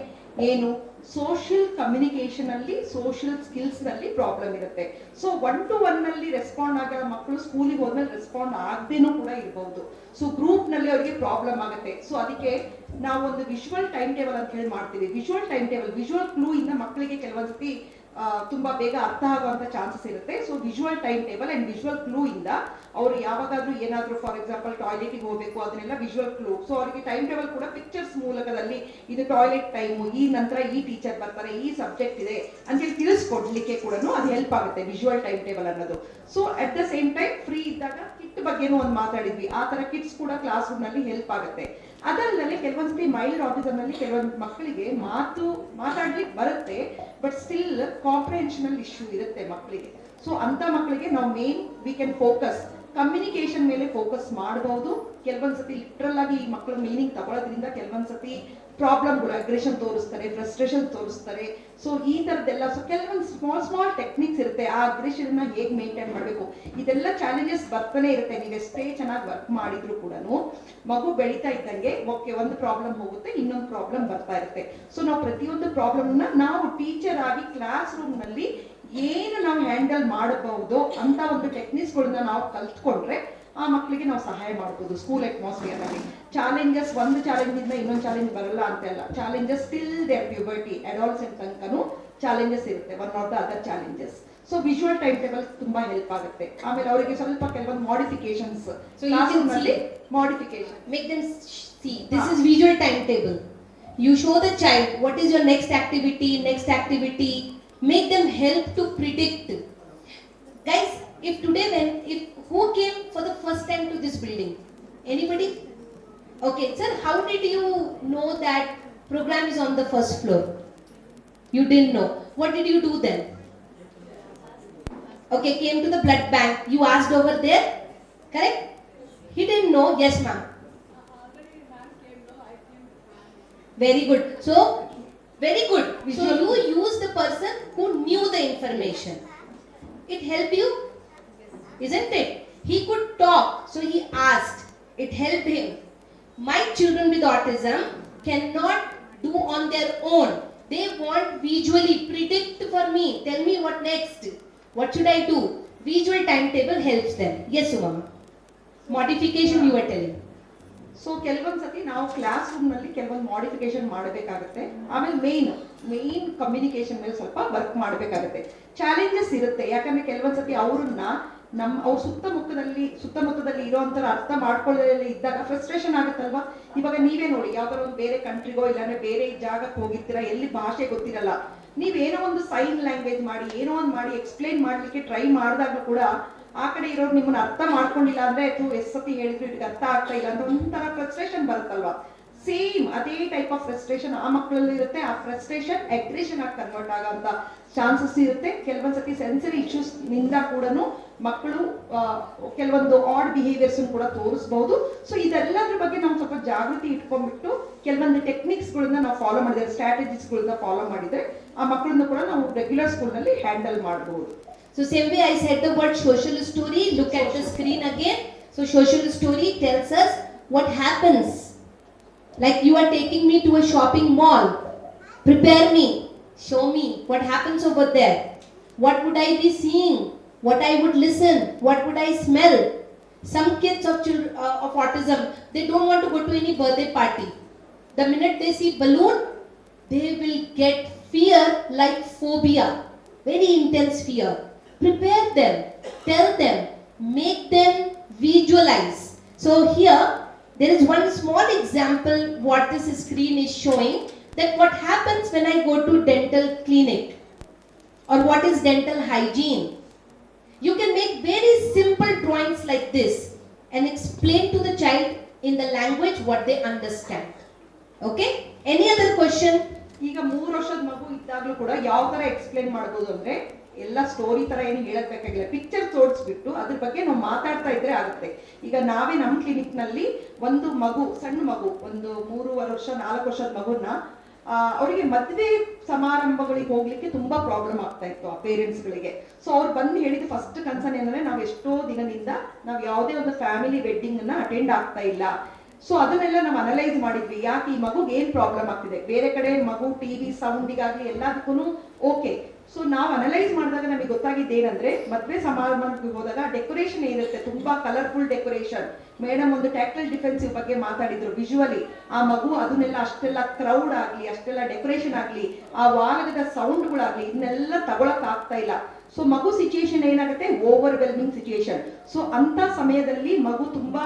ಏನು ಸೋಷಿಯಲ್ ಕಮ್ಯುನಿಕೇಶನ್ ಅಲ್ಲಿ, ಸೋಷಿಯಲ್ ಸ್ಕಿಲ್ಸ್ ನಲ್ಲಿ ಪ್ರಾಬ್ಲಮ್ ಇರುತ್ತೆ. ಸೊ 1-to-1 ನಲ್ಲಿ ರೆಸ್ಪಾಂಡ್ ಆಗೋ ಮಕ್ಕಳು ಸ್ಕೂಲಿಗೆ ಹೋದ್ಮೇಲೆ ರೆಸ್ಪಾಂಡ್ ಆಗದೇನೂ ಕೂಡ ಇರಬಹುದು. ಸೊ ಗ್ರೂಪ್ ನಲ್ಲಿ ಅವರಿಗೆ ಪ್ರಾಬ್ಲಮ್ ಆಗುತ್ತೆ. ಸೊ ಅದಕ್ಕೆ ನಾವು ಒಂದು ವಿಜುವಲ್ ಟೈಮ್ ಟೇಬಲ್ ಅಂತ ಹೇಳಿ ಮಾಡ್ತೀವಿ. Visual time table, visual clue ಇಂದ ಮಕ್ಕಳಿಗೆ ಕೆಲವೊಂದ್ಸತಿ ತುಂಬಾ ಬೇಗ ಅರ್ಥ ಆಗುವಂತ ಚಾನ್ಸಸ್ ಇರುತ್ತೆ. So visual time table and visual clue ಇಂದ ಅವರು ಯಾವಾಗಾದ್ರೂ ಏನಾದ್ರೂ ಫಾರ್ ಎಕ್ಸಾಂಪಲ್ ಟಾಯ್ಲೆಟ್ಗೆ ಹೋಗಬೇಕು, ಅದನ್ನೆಲ್ಲ ವಿಜುವಲ್ ಕ್ಲೂ. ಸೊ ಅವರಿಗೆ ಟೈಮ್ ಟೇಬಲ್ ಕೂಡ ಪಿಕ್ಚರ್ಸ್ ಮೂಲಕದಲ್ಲಿ ಇದು ಟಾಯ್ಲೆಟ್ ಟೈಮು, ಈ ನಂತರ ಈ ಟೀಚರ್ ಬರ್ತಾರೆ, ಈ ಸಬ್ಜೆಕ್ಟ್ ಇದೆ ಅಂತೇಳಿ ತಿಳಿಸ್ಕೊಡ್ಲಿಕ್ಕೆ ಕೂಡ ಅದು ಹೆಲ್ಪ್ ಆಗುತ್ತೆ ವಿಜುವಲ್ ಟೈಮ್ ಟೇಬಲ್ ಅನ್ನೋದು. So at the same time free ಇದ್ದಾಗ ಕಿಟ್ ಬಗ್ಗೆನೂ ಒಂದು ಮಾತಾಡಿದ್ವಿ. ಆ ತರ ಕಿಟ್ಸ್ ಕೂಡ ಕ್ಲಾಸ್ ರೂಮ್ ನಲ್ಲಿ ಹೆಲ್ಪ್ ಆಗುತ್ತೆ. ಅದಲ್ಲದೆ ಕೆಲವೊಂದ್ಸತಿ ಮೈಲ್ಡ್ ಆಟಿಸಮ್ ನಲ್ಲಿ ಕೆಲವೊಂದು ಮಕ್ಕಳಿಗೆ ಮಾತಾಡ್ಲಿಕ್ಕೆ ಬರುತ್ತೆ, ಬಟ್ ಸ್ಟಿಲ್ ಕಾಂಪ್ರಿಹೆನ್ಷನಲ್ ಇಶ್ಯೂ ಇರುತ್ತೆ ಮಕ್ಕಳಿಗೆ. ಸೊ ಅಂತ ಮಕ್ಕಳಿಗೆ ನಾವು ವಿ ಕ್ಯಾನ್ ಫೋಕಸ್ ಕಮ್ಯುನಿಕೇಶನ್ ಮೇಲೆ ಫೋಕಸ್ ಮಾಡಬಹುದು. ಕೆಲವೊಂದ್ಸತಿ ಲಿಟ್ರಲ್ ಆಗಿ ಈ ಮಕ್ಕಳ ಮೀನಿಂಗ್ ತಗೊಳ್ಳೋದ್ರಿಂದ ಕೆಲವೊಂದ್ಸತಿ ಪ್ರಾಬ್ಲಮ್ಗಳು, ಅಗ್ರೆಷನ್ ತೋರಿಸ್ತಾರೆ, ಫ್ರಸ್ಟ್ರೇಷನ್ ತೋರಿಸ್ತಾರೆ. ಸೊ ಈ ತರದ್ದೆಲ್ಲ ಕೆಲವೊಂದು ಸ್ಮಾಲ್ ಟೆಕ್ನಿಕ್ಸ್ ಇರುತ್ತೆ. ಆ ಅಗ್ರೆಷನ್ ನ ಹೇಗೆ ಮೇಂಟೈನ್ ಮಾಡಬೇಕು, ಇದೆಲ್ಲ ಚಾಲೆಂಜಸ್ ಬರ್ತಾನೆ ಇರುತ್ತೆ. ನೀವೆಷ್ಟೇ ಚೆನ್ನಾಗಿ ವರ್ಕ್ ಮಾಡಿದ್ರು ಕೂಡ ಮಗು ಬೆಳೀತಾ ಇದ್ದಂಗೆ ಒಂದು ಪ್ರಾಬ್ಲಮ್ ಹೋಗುತ್ತೆ, ಇನ್ನೊಂದು ಪ್ರಾಬ್ಲಮ್ ಬರ್ತಾ ಇರುತ್ತೆ. ಸೊ ನಾವು ಪ್ರತಿಯೊಂದು ಪ್ರಾಬ್ಲಮ್ ನಾವು ಟೀಚರ್ ಆಗಿ ಕ್ಲಾಸ್ ರೂಮ್ ನಲ್ಲಿ ಏನು ನಾವು ಹ್ಯಾಂಡಲ್ ಮಾಡಬಹುದು ಅಂತ ಒಂದು ಟೆಕ್ನಿಕ್ಸ್ ಗಳನ್ನ ನಾವು ಕಲ್ತ್ಕೊಂಡ್ರೆ ಆ ಮಕ್ಕಳಿಗೆ ನಾವು ಸಹಾಯ ಮಾಡಬಹುದು. ಸ್ಕೂಲ್ ಅಟ್ಮಾಸ್ಫಿಯರ್ ನಲ್ಲಿ ಚಾಲೆಂಜಸ್, ಒಂದು ಚಾಲೆಂಜ್ ಇಂದ ಇನ್ನೊಂದು ಚಾಲೆಂಜ್ ಬರಲ್ಲ ಅಂತೆಲ್ಲ. Challenges still there puberty, adolescent ತನಕನೂ ಚಾಲೆಂಜಸ್ ಇರುತ್ತೆ, one of the other challenges. So visual time table ತುಂಬಾ ಹೆಲ್ಪ್ ಆಗುತ್ತೆ. ಆಮೇಲೆ ಅವರಿಗೆ ಸ್ವಲ್ಪ ಕೆಲವೊಂದು modifications, modification make them see this is visual timetable. You show the child what is your next activity, make them help to predict. Guys, if who came for the first time to this building? Anybody? Okay, sir, how did you know that program is on the first floor? You didn't know. What did you do then? Okay, came to the blood bank. You asked over there, correct? He didn't know. Yes, ma'am. Very good. So, very good. So you use the person who knew the information. It helped you, isn't it? He could talk, so he asked. It helped him. My children with autism cannot do on their own. They want visually, predict for me, tell me what next, what should I do. Visual timetable helps them. Yes, Sumam. Modification you were telling. So ಕೆಲವೊಂದ್ಸತಿ ನಾವು class room ನಲ್ಲಿ ಕೆಲವೊಂದು modification ಮಾಡಬೇಕಾಗುತ್ತೆ. ಆಮೇಲೆ main communication ಮೇಲೆ ಸ್ವಲ್ಪ work ಮಾಡಬೇಕಾಗುತ್ತೆ. Challenges ಇರುತ್ತೆ, ಯಾಕಂದ್ರೆ ಕೆಲವೊಂದ್ಸತಿ ಅವ್ರನ್ನ ಅವ್ರ ಸುತ್ತಮುತ್ತದಲ್ಲಿ ಇರೋಂಥರ ಅರ್ಥ ಮಾಡ್ಕೊಳ್ಳೋದ್ರಲ್ಲಿ ಇದ್ದಾಗ ಫ್ರಸ್ಟ್ರೇಷನ್ ಆಗುತ್ತಲ್ವಾ. ಇವಾಗ ನೀವೇ ನೋಡಿ, ಯಾವ್ದಾರ ಒಂದು ಬೇರೆ ಕಂಟ್ರಿಗೋ ಇಲ್ಲಾಂದ್ರೆ ಬೇರೆ ಜಾಗಕ್ಕೆ ಹೋಗಿರ್ತೀರಾ, ಎಲ್ಲಿ ಭಾಷೆ ಗೊತ್ತಿರಲ್ಲ, ನೀವೇನೋ ಒಂದು ಸೈನ್ ಲ್ಯಾಂಗ್ವೇಜ್ ಮಾಡಿ ಏನೋ ಒಂದು ಮಾಡಿ ಎಕ್ಸ್ಪ್ಲೈನ್ ಮಾಡ್ಲಿಕ್ಕೆ ಟ್ರೈ ಮಾಡಿದಾಗಲೂ ಕೂಡ ಆ ಕಡೆ ಇರೋರು ನಿಮ್ಮನ್ನ ಅರ್ಥ ಮಾಡ್ಕೊಂಡಿಲ್ಲ ಅಂದ್ರೆ ಎಷ್ಟು ಸತಿ ಹೇಳಿದ್ರು ಇದಕ್ಕೆ ಅರ್ಥ ಆಗ್ತಾ ಇಲ್ಲ ಅಂತ ಒಂಥರ ಫ್ರಸ್ಟ್ರೇಷನ್ ಬರುತ್ತಲ್ವಾ. ಸೇಮ್ ಅದೇ ಟೈಪ್ ಆಫ್ ಫ್ರಸ್ಟ್ರೇಷನ್ ಆ ಮಕ್ಕಳಲ್ಲಿ ಇರುತ್ತೆ. ಆ ಫ್ರಸ್ಟ್ರೇಷನ್ ಅಗ್ರೆಷನ್ ಆಗಿ ಕನ್ವರ್ಟ್ ಆಗೋಂತ ಚಾನ್ಸಸ್ ಇರುತ್ತೆ. ಕೆಲವೊಂದ್ಸತಿ ಸೆನ್ಸರಿ ಇಶ್ಯೂಸ್ ನಿಂದ ಕೂಡ ಮಕ್ಕಳು ಕೆಲವೊಂದು ಆಡ್ ಬಿಹೇವಿಯರ್ಸ್ ಕೂಡ ತೋರಿಸಬಹುದು. ಸೊ ಇದೆಲ್ಲದ್ರ ಬಗ್ಗೆ ನಾವು ಸ್ವಲ್ಪ ಜಾಗೃತಿ ಇಟ್ಕೊಂಡ್ಬಿಟ್ಟು ಕೆಲವೊಂದು ಟೆಕ್ನಿಕ್ಸ್ ಗಳನ್ನ ನಾವು ಫಾಲೋ ಮಾಡಿದ್ರೆ, ಸ್ಟ್ರಾಟಜಿಸ್ ಗಳನ್ನ ಫಾಲೋ ಮಾಡಿದ್ರೆ ಆ ಮಕ್ಕಳನ್ನು ಕೂಡ ನಾವು ರೆಗ್ಯುಲರ್ ಸ್ಕೂಲ್ ನಲ್ಲಿ ಹ್ಯಾಂಡಲ್ ಮಾಡಬಹುದು. So same way I said the word social story. Look at the screen again. So social story tells us what happens. Like you are taking me to a shopping mall. Prepare me. Show me what happens over there. What would I be seeing? What I would listen? What would I smell? Some kids of autism, they don't want to go to any birthday party. The minute they see balloon, they will get fear like phobia. Very intense fear. Prepare them, tell them, make them visualize. So here there is one small example what this screen is showing, that what happens when I go to dental clinic or what is dental hygiene. You can make very simple drawings like this and explain to the child in the language what they understand. Okay? Any other question? ಈಗ 3 ವರ್ಷದ ಮಗು ಇದ್ದಾಗಲೂ ಕೂಡ ಯಾವ ತರ explain ಮಾಡಬಹುದು ಅಂದ್ರೆ, ಎಲ್ಲ ಸ್ಟೋರಿ ತರ ಏನು ಹೇಳಬೇಕಾಗಿಲ್ಲ, ಪಿಕ್ಚರ್ ತೋರಿಸ್ಬಿಟ್ಟು ಅದ್ರ ಬಗ್ಗೆ ನಾವು ಮಾತಾಡ್ತಾ ಇದ್ರೆ ಆಗುತ್ತೆ. ಈಗ ನಾವೇ ನಮ್ಮ ಕ್ಲಿನಿಕ್ ನಲ್ಲಿ ಸಣ್ಣ ಮಗು ಒಂದು 3.5 ವರ್ಷ 4 ವರ್ಷದ ಮಗುನ ಅವರಿಗೆ ಮದುವೆ ಸಮಾರಂಭಗಳಿಗೆ ಹೋಗ್ಲಿಕ್ಕೆ ತುಂಬಾ ಪ್ರಾಬ್ಲಮ್ ಆಗ್ತಾ ಇತ್ತು ಆ ಪೇರೆಂಟ್ಸ್ಗಳಿಗೆ. ಸೊ ಅವ್ರು ಬಂದು ಹೇಳಿದ ಫಸ್ಟ್ ಕನ್ಸರ್ನ್ ಏನಂದ್ರೆ ನಾವು ಎಷ್ಟೋ ದಿನದಿಂದ ನಾವು ಯಾವುದೇ ಒಂದು ಫ್ಯಾಮಿಲಿ ವೆಡ್ಡಿಂಗ್ ಅನ್ನ ಅಟೆಂಡ್ ಆಗ್ತಾ ಇಲ್ಲ. ಸೊ ಅದನ್ನೆಲ್ಲ ನಾವು ಅನಲೈಸ್ ಮಾಡಿದ್ವಿ, ಯಾಕೆ ಈ ಮಗುಗೆ ಏನ್ ಪ್ರಾಬ್ಲಮ್ ಆಗ್ತಿದೆ. ಬೇರೆ ಕಡೆ ಮಗು ಟಿವಿ ಸೌಂಡಿಗಾಗ್ಲಿ ಎಲ್ಲದಕ್ಕೂ ಓಕೆ. ಸೊ ನಾವು ಅನಲೈಸ್ ಮಾಡಿದಾಗ ನಮಗೆ ಗೊತ್ತಾಗಿದ್ದು ಏನಂದ್ರೆ, ಮದುವೆ ಸಮಾರಂಭಕ್ಕೆ ಹೋದಾಗ ಡೆಕೋರೇಷನ್ ಏನಿರುತ್ತೆ ತುಂಬಾ ಕಲರ್ಫುಲ್ ಡೆಕೋರೇಷನ್. ಮೇಡಮ್ ಒಂದು ಟ್ಯಾಕ್ಟೈಲ್ ಡಿಫೆನ್ಸಿವ್ ಬಗ್ಗೆ ಮಾತಾಡಿದ್ರು, ವಿಜುವಲಿ ಆ ಮಗು ಅದನ್ನೆಲ್ಲ ಅಷ್ಟೆಲ್ಲ ಕ್ರೌಡ್ ಆಗ್ಲಿ, ಅಷ್ಟೆಲ್ಲ ಡೆಕೋರೇಷನ್ ಆಗ್ಲಿ, ಆ ವಾಹನದ ಸೌಂಡ್ಗಳಾಗ್ಲಿ ಇದನ್ನೆಲ್ಲ ತಗೊಳಕ್ ಆಗ್ತಾ ಇಲ್ಲ. ಸೊ ಮಗು ಸಿಚುಯೇಷನ್ ಏನಾಗುತ್ತೆ, ಓವರ್ವೆಲ್ಮಿಂಗ್ ಸಿಚುಯೇಷನ್. ಸೊ ಅಂತ ಸಮಯದಲ್ಲಿ ಮಗು ತುಂಬಾ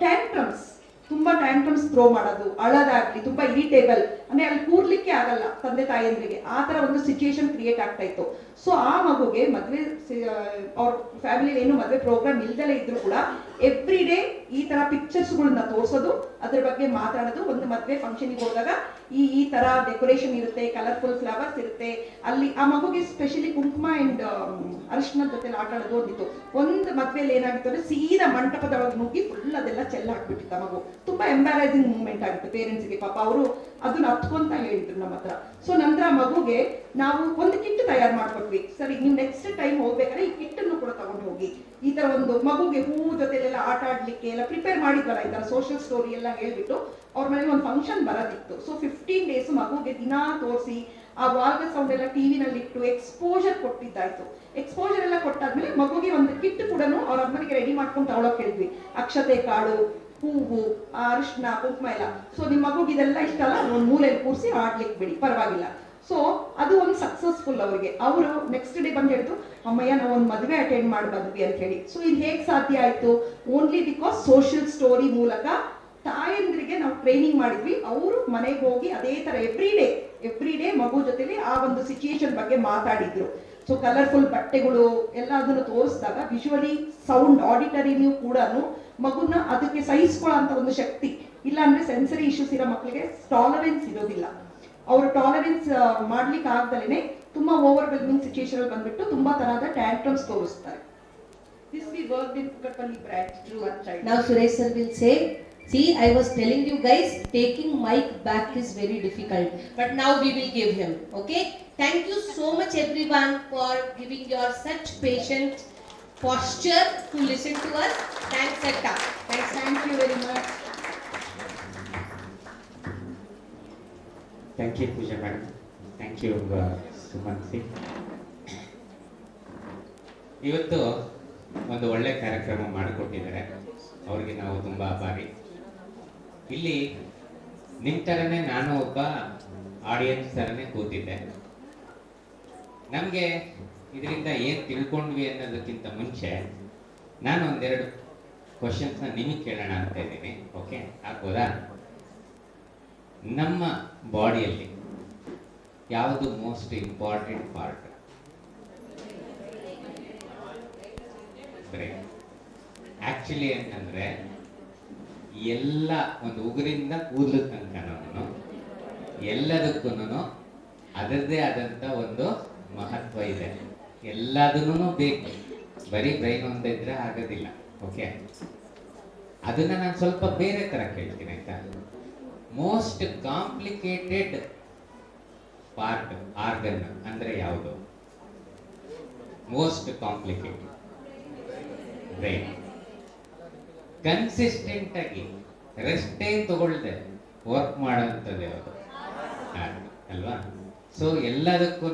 ಟ್ಯಾಂಟ್ರಮ್ಸ್ ಥ್ರೋ ಮಾಡೋದು, ಅಳೋದಾಗ್ಲಿ, ತುಂಬಾ ಇರಿಟೇಬಲ್, ಅಂದ್ರೆ ಅಲ್ಲಿ ಕೂರ್ಲಿಕ್ಕೆ ಆಗಲ್ಲ ತಂದೆ ತಾಯಿಯಂದ್ರಿಗೆ, ಆ ತರ ಒಂದು ಸಿಚುಯೇಷನ್ ಕ್ರಿಯೇಟ್ ಆಗ್ತಾ ಇತ್ತು. ಸೊ ಆ ಮಗುಗೆ ಮದ್ವೆ ಅವ್ರ ಫ್ಯಾಮಿಲಿ ಏನು ಮದ್ವೆ ಪ್ರೋಗ್ರಾಮ್ ಇಲ್ದಲೇ ಇದ್ರು ಕೂಡ ಎವ್ರಿ ಡೇ ಈ ತರ ಪಿಕ್ಚರ್ಸ್ಗಳನ್ನ ತೋರಿಸೋದು, ಅದ್ರ ಬಗ್ಗೆ ಮಾತಾಡೋದು. ಒಂದು ಮದ್ವೆ ಫಂಕ್ಷನ್ಗೆ ಹೋದಾಗ ಈ ತರ ಡೆಕೋರೇಷನ್ ಇರುತ್ತೆ, ಕಲರ್ಫುಲ್ ಫ್ಲವರ್ಸ್ ಇರುತ್ತೆ, ಅಲ್ಲಿ ಆ ಮಗುಗೆ ಸ್ಪೆಷಲಿ ಕುಂಕುಮ ಅಂಡ್ ಅರಿಶಿನ ಜೊತೆ ಆಟ ಆಡೋದು ಒಂದಿತ್ತು. ಒಂದು ಮದ್ವೆಯಲ್ಲಿ ಏನಾಗಿತ್ತು ಅಂದ್ರೆ ಸೀದಾ ಮಂಟಪದೊಳಗೆ ನುಗ್ಗಿ ಫುಲ್ ಅದೆಲ್ಲ ಚೆಲ್ಲ ಹಾಕ್ಬಿಟ್ಟಿತ್ತು ಆ ಮಗು. ತುಂಬಾ ಎಂಬಾರಸಿಂಗ್ ಮೂಮೆಂಟ್ ಆಗುತ್ತೆ ಪೇರೆಂಟ್ಸ್ಗೆ. ಪಾಪ ಅವರು ಅದನ್ನ ಹತ್ಕೊಂತ ಹೇಳಿದ್ರು ನಮ್ಮ ಹತ್ರ. ಸೊ ನಂತರ ಮಗುಗೆ ನಾವು ಒಂದು ಕಿಟ್ ತಯಾರು ಮಾಡ್ಕೊಟ್ವಿ. ಸರಿ, ನೀವು ನೆಕ್ಸ್ಟ್ ಟೈಮ್ ಹೋಗ್ಬೇಕಾದ್ರೆ ಈ ಕಿಟ್ ಅನ್ನು ಕೂಡ ತಗೊಂಡು ಹೋಗಿ, ಈ ತರ ಒಂದು ಮಗುಗೆ ಹೂ ಜೊತೆಲೆಲ್ಲ ಆಟ ಆಡ್ಲಿಕ್ಕೆ ಎಲ್ಲ ಪ್ರಿಪೇರ್ ಮಾಡಿದ್ವಲ್ಲ, ಈ ತರ ಸೋಷಿಯಲ್ ಸ್ಟೋರಿ ಎಲ್ಲ ಹೇಳ್ಬಿಟ್ಟು ಅವ್ರ ಮನೇಲಿ ಒಂದು ಫಂಕ್ಷನ್ ಬರೋದಿತ್ತು. ಸೊ 15 days ಮಗುಗೆ ದಿನಾ ತೋರಿಸಿ ಆ ವಾಲ್ಗ ಸೌಂಡ್ ಎಲ್ಲ ಟಿವಿನಲ್ಲಿ ಇಟ್ಟು ಎಕ್ಸ್ಪೋಜರ್ ಕೊಟ್ಟಿದ್ದಾಯ್ತು. ಎಕ್ಸ್ಪೋಜರ್ ಎಲ್ಲ ಕೊಟ್ಟಾದ್ಮೇಲೆ ಮಗುಗೆ ಒಂದು ಕಿಟ್ ಕೂಡ ಅವ್ರ ಅಮ್ಮನಿಗೆ ರೆಡಿ ಮಾಡ್ಕೊಂಡು ತಗೊಳಕ್ ಹೇಳಿದ್ವಿ. ಅಕ್ಷತೆ ಕಾಳು, ಹೂವು, ಅರಿಶಿನ, ಕುಂಕುಮ ಎಲ್ಲ. ಸೊ ನಿಮ್ಮ ಮಗುಗೆ ಇದೆಲ್ಲ ಇಷ್ಟ ಅಲ್ಲ, ಒಂದು ಮೂಲೆಯಲ್ಲಿ ಕೂರಿಸಿ ಆಡ್ಲಿಕ್ಕೆ ಬಿಡಿ, ಪರವಾಗಿಲ್ಲ. ಸೊ ಅದು ಒಂದು ಸಕ್ಸಸ್ಫುಲ್ ಅವರಿಗೆ. ಅವರು ನೆಕ್ಸ್ಟ್ ಡೇ ಬಂದು ಹೇಳಿದ್ರು, ಅಮ್ಮಯ್ಯ ನಾವು ಒಂದು ಮದುವೆ ಅಟೆಂಡ್ ಮಾಡಿ ಬಂದ್ವಿ ಅಂತ ಹೇಳಿ. ಸೊ ಇದು ಹೇಗೆ ಸಾಧ್ಯ ಆಯ್ತು? ಓನ್ಲಿ ಬಿಕಾಸ್ ಸೋಷಿಯಲ್ ಸ್ಟೋರಿ ಮೂಲಕ ತಾಯಂದ್ರಿಗೆ ನಾವು ಟ್ರೈನಿಂಗ್ ಮಾಡಿದ್ವಿ. ಅವರು ಮನೆಗೆ ಹೋಗಿ ಅದೇ ತರ ಎವ್ರಿ ಡೇ ಮಗು ಜೊತೆಲಿ ಆ ಒಂದು ಸಿಚುಯೇಷನ್ ಬಗ್ಗೆ ಮಾತಾಡಿದ್ರು. ಸೊ ಕಲರ್ಫುಲ್ ಬಟ್ಟೆಗಳು ಎಲ್ಲ ಅದನ್ನು ತೋರಿಸಿದಾಗ ವಿಜುವಲಿ, ಸೌಂಡ್, ಆಡಿಟರಿನೂ ಕೂಡ ಮಗುನ ಅದಕ್ಕೆ ಸಹಿಸ್ಕೊಳ್ಳೋ ಅಂತ ಒಂದು ಶಕ್ತಿ ಇಲ್ಲ. ಅಂದ್ರೆ ಸೆನ್ಸರಿ ಇಶ್ಯೂಸ್ ಇರೋ ಮಕ್ಕಳಿಗೆ ಟಾಲರೆನ್ಸ್ ಇರೋದಿಲ್ಲ. ಅವರು ಟಾಲರೆನ್ಸ್ ಮಾಡ್ಲಿಕ್ಕೆ ಆಗ್ದಲೇನೆ ತುಂಬಾ ಓವರ್ವೆಲ್ಮಿಂಗ್ ಸಿಚುಯೇಷನ್ ಅಲ್ಲಿ ಬಂದ್ಬಿಟ್ಟು ತುಂಬಾ ತರಹದ ಟ್ಯಾಂಟ್ರಮ್ಸ್ ತೋರಿಸ್ತಾರೆ. This we worked in Kukatpalli branch to one child. Now Suresh sir will say, see, I was telling you guys, taking mic back is very difficult, but now we will give him. Okay, thank you so much everyone for giving your such patient posture to listen to us. Thanks Atta. Thank you very much. Thank you Pooja madam. Thank you Sumanth C. ಇವತ್ತು ಒಂದು ಒಳ್ಳೆ ಕಾರ್ಯಕ್ರಮ ಮಾಡಿಕೊಟ್ಟಿದ್ದಾರೆ, ಅವ್ರಿಗೆ ನಾವು ತುಂಬ ಆಭಾರಿ. ಇಲ್ಲಿ ನಿಮ್ಮ ಥರನೇ ನಾನು ಒಬ್ಬ ಆಡಿಯನ್ಸ್ ಥರನೇ ಕೂತಿದ್ದೆ. ನಮಗೆ ಇದರಿಂದ ಏನು ತಿಳ್ಕೊಂಡ್ವಿ ಅನ್ನೋದಕ್ಕಿಂತ ಮುಂಚೆ ನಾನು ಒಂದೆರಡು ಕ್ವಶನ್ಸ್ನ ನಿಮಗೆ ಕೇಳೋಣ ಅಂತ ಇದ್ದೀನಿ. ಓಕೆ, ಆಗ್ಬೋದಾ? ನಮ್ಮ ಬಾಡಿಯಲ್ಲಿ ಯಾವುದು most important part? Brain. Actually ಏನಂದ್ರೆ ಎಲ್ಲ ಒಂದು ಉಗುರಿಂದ ಕೂದಲು ತನಕನೂ ಎಲ್ಲದಕ್ಕೂ ಅದರದ್ದೇ ಆದಂಥ ಒಂದು ಮಹತ್ವ ಇದೆ. ಎಲ್ಲದನ್ನೂ ಬೇಕು, ಬರೀ ಬ್ರೈನ್ ಒಂದಿದ್ರೆ ಆಗೋದಿಲ್ಲ. ಓಕೆ, ಅದನ್ನ ನಾನು ಸ್ವಲ್ಪ ಬೇರೆ ತರ ಕೇಳ್ತೀನಿ, ಆಯ್ತಾ? ಮೋಸ್ಟ್ ಕಾಂಪ್ಲಿಕೇಟೆಡ್ ಪಾರ್ಟ್, ಆರ್ಗನ್ ಅಂದ್ರೆ ಯಾವುದು? Most complicated brain. ಕನ್ಸಿಸ್ಟೆಂಟ್ ಆಗಿ ರೆಸ್ಟೇ ತಗೊಳ್ದೆ ವರ್ಕ್ ಮಾಡೋಂಥದ್ದು ಯಾವುದು? ಹಾರ್ಟ್ ಅಲ್ವಾ? ಸೊ ಎಲ್ಲದಕ್ಕೂ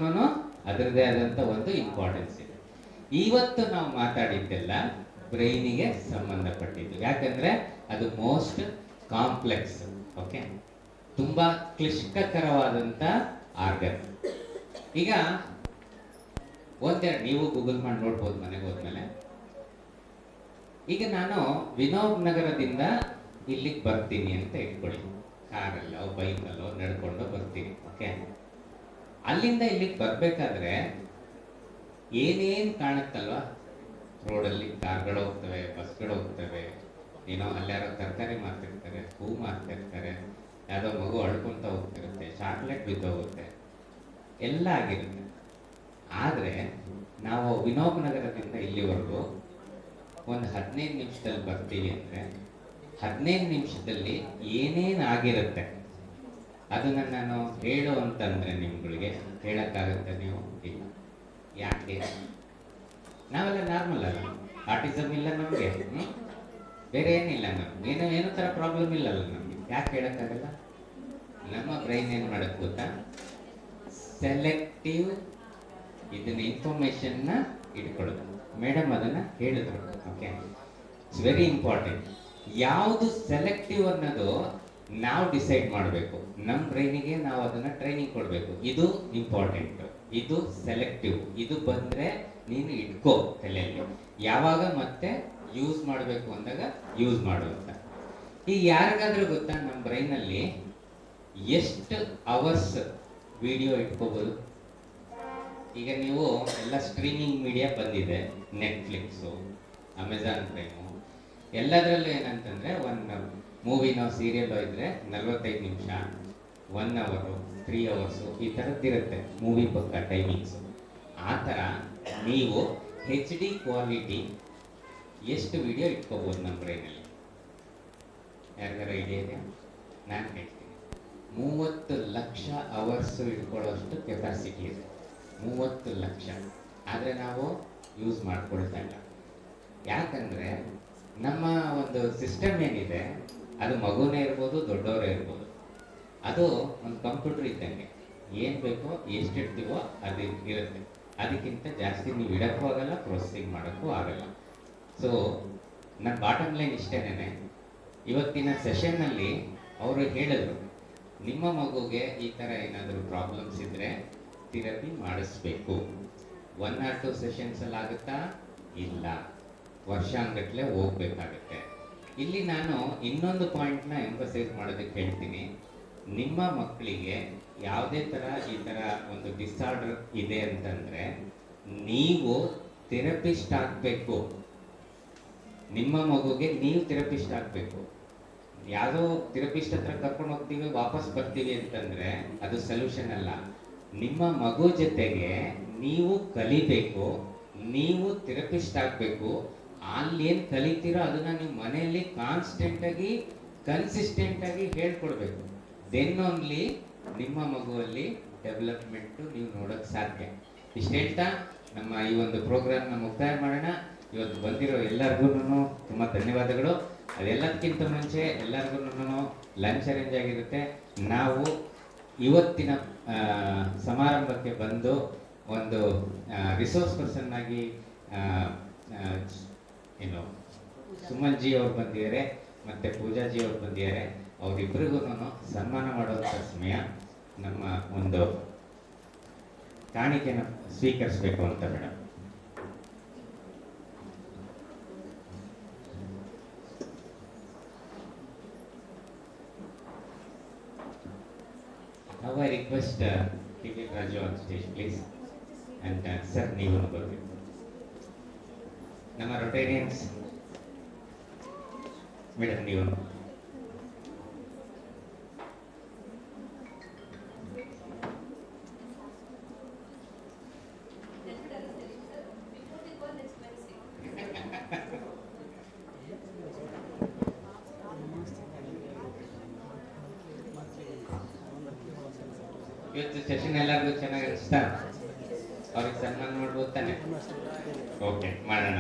ಅದರದೇ ಆದಂಥ ಒಂದು ಇಂಪಾರ್ಟೆನ್ಸ್ ಇದೆ. ಇವತ್ತು ನಾವು ಮಾತಾಡಿದ್ದೆಲ್ಲ ಬ್ರೈನಿಗೆ ಸಂಬಂಧಪಟ್ಟಿದ್ದು, ಯಾಕಂದ್ರೆ ಅದು ಮೋಸ್ಟ್ ಕಾಂಪ್ಲೆಕ್ಸ್. ಓಕೆ, ತುಂಬಾ ಕ್ಲಿಷ್ಟಕರವಾದಂಥ ಆರ್ಗನ್. ಈಗ ಒಂದೆರಡು ನೀವು ಗೂಗಲ್ ಮಾಡಿ ನೋಡ್ಬೋದು ಮನೆಗೆ ಹೋದ್ಮೇಲೆ. ಈಗ ನಾನು ವಿನೋಬ್ ನಗರದಿಂದ ಇಲ್ಲಿಗೆ ಬರ್ತೀನಿ ಅಂತ ಇಟ್ಕೊಳ್ಳಿ, ಕಾರಲ್ಲೋ ಬೈಕಲ್ಲೋ ನಡ್ಕೊಂಡು ಬರ್ತೀನಿ. ಓಕೆ, ಅಲ್ಲಿಂದ ಇಲ್ಲಿಗೆ ಬರ್ಬೇಕಾದ್ರೆ ಏನೇನು ಕಾಣುತ್ತಲ್ವಾ? ರೋಡಲ್ಲಿ ಕಾರ್ಗಳು ಹೋಗ್ತವೆ, ಬಸ್ಗಳು ಹೋಗ್ತವೆ, ಏನೋ ಅಲ್ಲಾರೋ ತರಕಾರಿ ಮಾರ್ತಿರ್ತಾರೆ, ಹೂ ಮಾರ್ತಿರ್ತಾರೆ, ಯಾವುದೋ ಮಗು ಅಳ್ಕೊಂತ ಹೋಗ್ತಿರುತ್ತೆ, ಚಾಕ್ಲೇಟ್ ಬಿದ್ದೋಗುತ್ತೆ, ಎಲ್ಲ ಆಗಿರುತ್ತೆ. ಆದರೆ ನಾವು ವಿನೋಬ್ ನಗರದಿಂದ ಇಲ್ಲಿವರೆಗೂ ಒಂದು 15 ನಿಮಿಷದಲ್ಲಿ ಬರ್ತೀವಿ ಅಂದರೆ 15 ನಿಮಿಷದಲ್ಲಿ ಏನೇನು ಆಗಿರುತ್ತೆ ಅದನ್ನು ನಾನು ಹೇಳು ಅಂತಂದರೆ ನಿಮ್ಗಳಿಗೆ ಹೇಳೋಕ್ಕಾಗುತ್ತೆ ನೀವು? ಇಲ್ಲ. ಯಾಕೆ? ನಾವೆಲ್ಲ ನಾರ್ಮಲ್ ಅಲ್ಲ, ಆಟಿಸಮ್ ಇಲ್ಲ ನಮಗೆ, ಬೇರೆ ಏನಿಲ್ಲ, ನಮ್ಗೆ ಏನೋ ಥರ ಪ್ರಾಬ್ಲಮ್ ಇಲ್ಲಲ್ಲ ನಮಗೆ, ಯಾಕೆ ಹೇಳೋಕ್ಕಾಗಲ್ಲ? ನಮ್ಮ ಬ್ರೈನ್ ಏನು ಮಾಡೋದು ಗೊತ್ತಾ? ಸೆಲೆಕ್ಟಿವ್ ಇದನ್ನ ಇನ್ಫಾರ್ಮೇಷನ್ನ ಇಟ್ಕೊಳ್ಳೋದು. ಮೇಡಮ್ ಅದನ್ನು ಹೇಳಿದ್ರು. Okay, it's very important. ಯಾವುದು ಸೆಲೆಕ್ಟಿವ್ ಅನ್ನೋದು ನಾವು ಡಿಸೈಡ್ ಮಾಡಬೇಕು. ನಮ್ಮ ಬ್ರೈನಿಗೆ ನಾವು ಅದನ್ನು ಟ್ರೈನಿಂಗ್ ಕೊಡಬೇಕು. ಇದು ಇಂಪಾರ್ಟೆಂಟ್, ಇದು ಸೆಲೆಕ್ಟಿವ್, ಇದು ಬಂದರೆ ನೀನು ಇಟ್ಕೋ ತಲೆಯಲ್ಲಿ, ಯಾವಾಗ ಮತ್ತೆ ಯೂಸ್ ಮಾಡಬೇಕು ಅಂದಾಗ ಯೂಸ್ ಮಾಡು ಅಂತ. ಈಗ ಯಾರಿಗಾದ್ರೂ ಗೊತ್ತಾ ನಮ್ಮ ಬ್ರೈನಲ್ಲಿ ಎಷ್ಟು ಅವರ್ಸ್ ವಿಡಿಯೋ ಇಟ್ಕೋಬೋದು? ಈಗ ನೀವು ಎಲ್ಲ ಸ್ಟ್ರೀಮಿಂಗ್ ಮೀಡಿಯಾ ಬಂದಿದೆ, ನೆಟ್ಫ್ಲಿಕ್ಸು, ಅಮೆಝಾನ್ ಪ್ರೈಮು, ಎಲ್ಲದರಲ್ಲೂ ಏನಂತಂದರೆ ಒಂದು ಮೂವಿನೋ ಸೀರಿಯಲ್ಲೋ ಇದ್ದರೆ 45 ನಿಮಿಷ, 1 ಅವರು, 3 ಅವರ್ಸು ಈ ಥರದ್ದಿರುತ್ತೆ ಮೂವಿ ಪಕ್ಕ ಟೈಮಿಂಗ್ಸು. ಆ ಥರ ನೀವು HD ಕ್ವಾಲಿಟಿ ಎಷ್ಟು ವಿಡಿಯೋ ಇಟ್ಕೋಬೋದು ನಮ್ಮ ಬ್ರೈನಲ್ಲಿ? ಯಾರಿಗಾರ ಐಡಿಯಾ ಇದೆಯಾ? ನಾನು ಹೇಳ್ತೀನಿ, 30 ಲಕ್ಷ ಅವರ್ಸು ಇಟ್ಕೊಳ್ಳೋಷ್ಟು ಕೆಪಾಸಿಟಿ ಇದೆ. 30 ಲಕ್ಷ. ಆದರೆ ನಾವು ಯೂಸ್ ಮಾಡ್ಕೊಳ್ತಾ ಇಲ್ಲ. ಯಾಕಂದರೆ ನಮ್ಮ ಒಂದು ಸಿಸ್ಟಮ್ ಏನಿದೆ ಅದು ಮಗುನೇ ಇರ್ಬೋದು, ದೊಡ್ಡವರೇ ಇರ್ಬೋದು, ಅದು ಒಂದು ಕಂಪ್ಯೂಟರ್ ಇದ್ದಂಗೆ. ಏನು ಬೇಕೋ ಎಷ್ಟು ಇಡ್ತೀವೋ ಅದು ಇರುತ್ತೆ. ಅದಕ್ಕಿಂತ ಜಾಸ್ತಿ ನೀವು ಇಡೋಕ್ಕೂ ಆಗಲ್ಲ, ಪ್ರೊಸೆಸಿಂಗ್ ಮಾಡೋಕ್ಕೂ ಆಗಲ್ಲ. ಸೊ ನನ್ನ ಬಾಟಮ್ ಲೈನ್ ಇಷ್ಟೇನೆ. ಇವತ್ತಿನ ಸೆಷನ್ನಲ್ಲಿ ಅವರು ಹೇಳಿದ್ರು, ನಿಮ್ಮ ಮಗುಗೆ ಈ ಥರ ಏನಾದರೂ ಪ್ರಾಬ್ಲಮ್ಸ್ ಇದ್ದರೆ ಥೆರಪಿ ಮಾಡಿಸ್ಬೇಕು. 1 or 2 ಸೆಷನ್ಸಲ್ಲಿ ಆಗುತ್ತಾ? ಇಲ್ಲ, ವರ್ಷಾಂಗಟ್ಲೆ ಹೋಗ್ಬೇಕಾಗತ್ತೆ. ಇಲ್ಲಿ ನಾನು ಇನ್ನೊಂದು ಪಾಯಿಂಟ್ನ ಎಂಫಸೈಸ್ ಮಾಡೋದಕ್ಕೆ ಹೇಳ್ತೀನಿ. ನಿಮ್ಮ ಮಕ್ಕಳಿಗೆ ಯಾವುದೇ ಥರ ಈ ಥರ ಒಂದು ಡಿಸಾರ್ಡರ್ ಇದೆ ಅಂತಂದರೆ ನೀವು ಥೆರಪಿಸ್ಟ್ ಆಗಬೇಕು. ನಿಮ್ಮ ಮಗುಗೆ ನೀವು ಥೆರಪಿಸ್ಟ್ ಆಗಬೇಕು. ಯಾವುದೋ ಥೆರಪಿಸ್ಟ್ ಹತ್ರ ಕರ್ಕೊಂಡು ಹೋಗ್ತೀವಿ, ವಾಪಸ್ ಬರ್ತೀವಿ ಅಂತಂದರೆ ಅದು ಸೊಲ್ಯೂಷನ್ ಅಲ್ಲ. ನಿಮ್ಮ ಮಗು ಜೊತೆಗೆ ನೀವು ಕಲಿಬೇಕು, ನೀವು ಥೆರಪಿಸ್ಟ್ ಆಗಬೇಕು. ಅಲ್ಲೇನು ಕಲಿತೀರೋ ಅದನ್ನು ನೀವು ಮನೆಯಲ್ಲಿ ಕಾನ್ಸ್ಟೆಂಟಾಗಿ ಕನ್ಸಿಸ್ಟೆಂಟಾಗಿ ಹೇಳ್ಕೊಡ್ಬೇಕು. ದೆನ್ ಓನ್ಲಿ ನಿಮ್ಮ ಮಗುವಲ್ಲಿ ಡೆವಲಪ್ಮೆಂಟು ನೀವು ನೋಡೋಕ್ಕೆ ಸಾಧ್ಯ. ಇಷ್ಟು ಹೇಳ್ತಾ ನಮ್ಮ ಈ ಒಂದು ಪ್ರೋಗ್ರಾಮ್ನ ಮುಕ್ತಾಯ ಮಾಡೋಣ. ಇವತ್ತು ಬಂದಿರೋ ಎಲ್ಲರಿಗೂ ತುಂಬ ಧನ್ಯವಾದಗಳು. ಅದೆಲ್ಲದಕ್ಕಿಂತ ಮುಂಚೆ ಎಲ್ಲರಿಗೂ ಲಂಚ್ ಅರೇಂಜ್ ಆಗಿರುತ್ತೆ. ನಾವು ಇವತ್ತಿನ ಸಮಾರಂಭಕ್ಕೆ ಬಂದು ಒಂದು ರಿಸೋರ್ಸ್ ಪರ್ಸನ್ ಆಗಿ ಏನು ಸುಮನ್ ಜಿ ಅವ್ರು ಬಂದಿದ್ದಾರೆ ಮತ್ತು ಪೂಜಾಜಿ ಅವ್ರು ಬಂದಿದ್ದಾರೆ. ಅವರಿಬ್ಬರಿಗೂ ಸನ್ಮಾನ ಮಾಡುವಂಥ ಸಮಯ. ನಮ್ಮ ಒಂದು ಕಾಣಿಕೆನ ಸ್ವೀಕರಿಸಬೇಕು ಅಂತ madam. Now I request T.V. Raju on stage, please. And sir, ನೀವು ಬರಬೇಕು. ನಮ್ಮ ರೊಟೇರಿಯನ್ಸ್ ಮೇಡಮ್ ನೀವು. ಇವತ್ತು ಸೆಷನ್ ಎಲ್ಲರಿಗೂ ಚೆನ್ನಾಗಿ ಅನಿಸ್ತಾ? ಅವ್ರಿಗೆ ಸನ್ಮಾನ ಮಾಡ್ಬೋದು ತಾನೆ? ಓಕೆ, ಮಾಡೋಣ.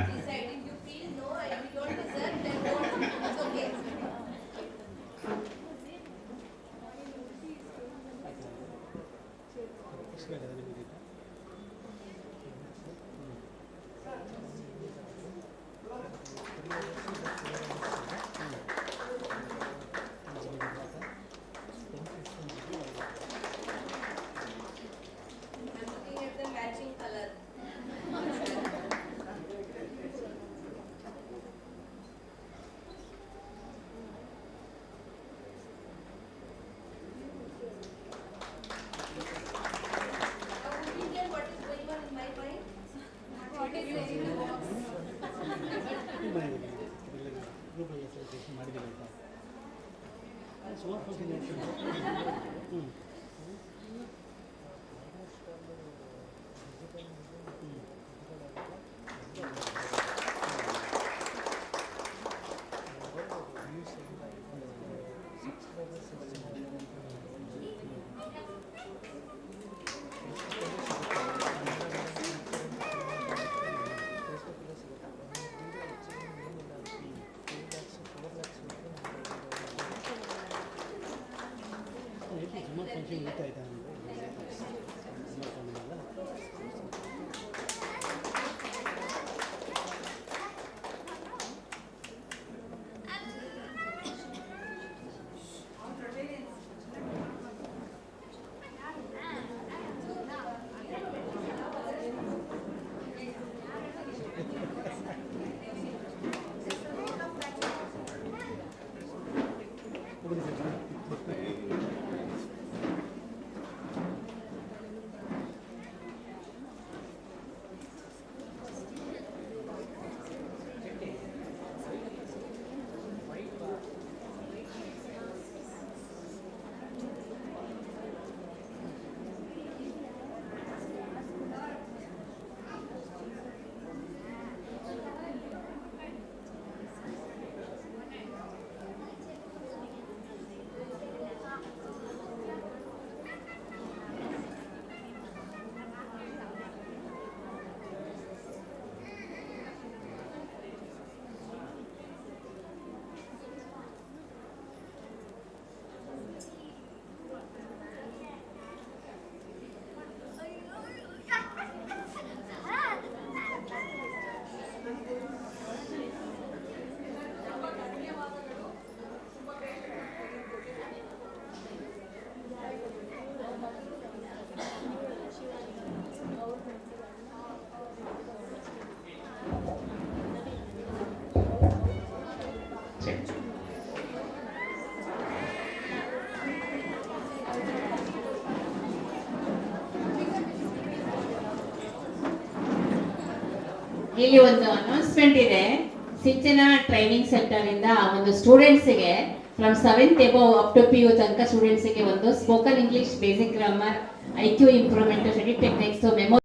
ಇಲ್ಲಿ ಒಂದು ಅನೌನ್ಸ್ಮೆಂಟ್ ಇದೆ. ಸಿಂಚನ ಟ್ರೈನಿಂಗ್ ಸೆಂಟರ್ ಇಂದ ಒಂದು ಸ್ಟೂಡೆಂಟ್ಸ್ಗೆ from 7th above up to PU ತನಕ ಸ್ಟೂಡೆಂಟ್ಸ್ಗೆ ಒಂದು spoken English basic grammar IQ improvement study techniques memo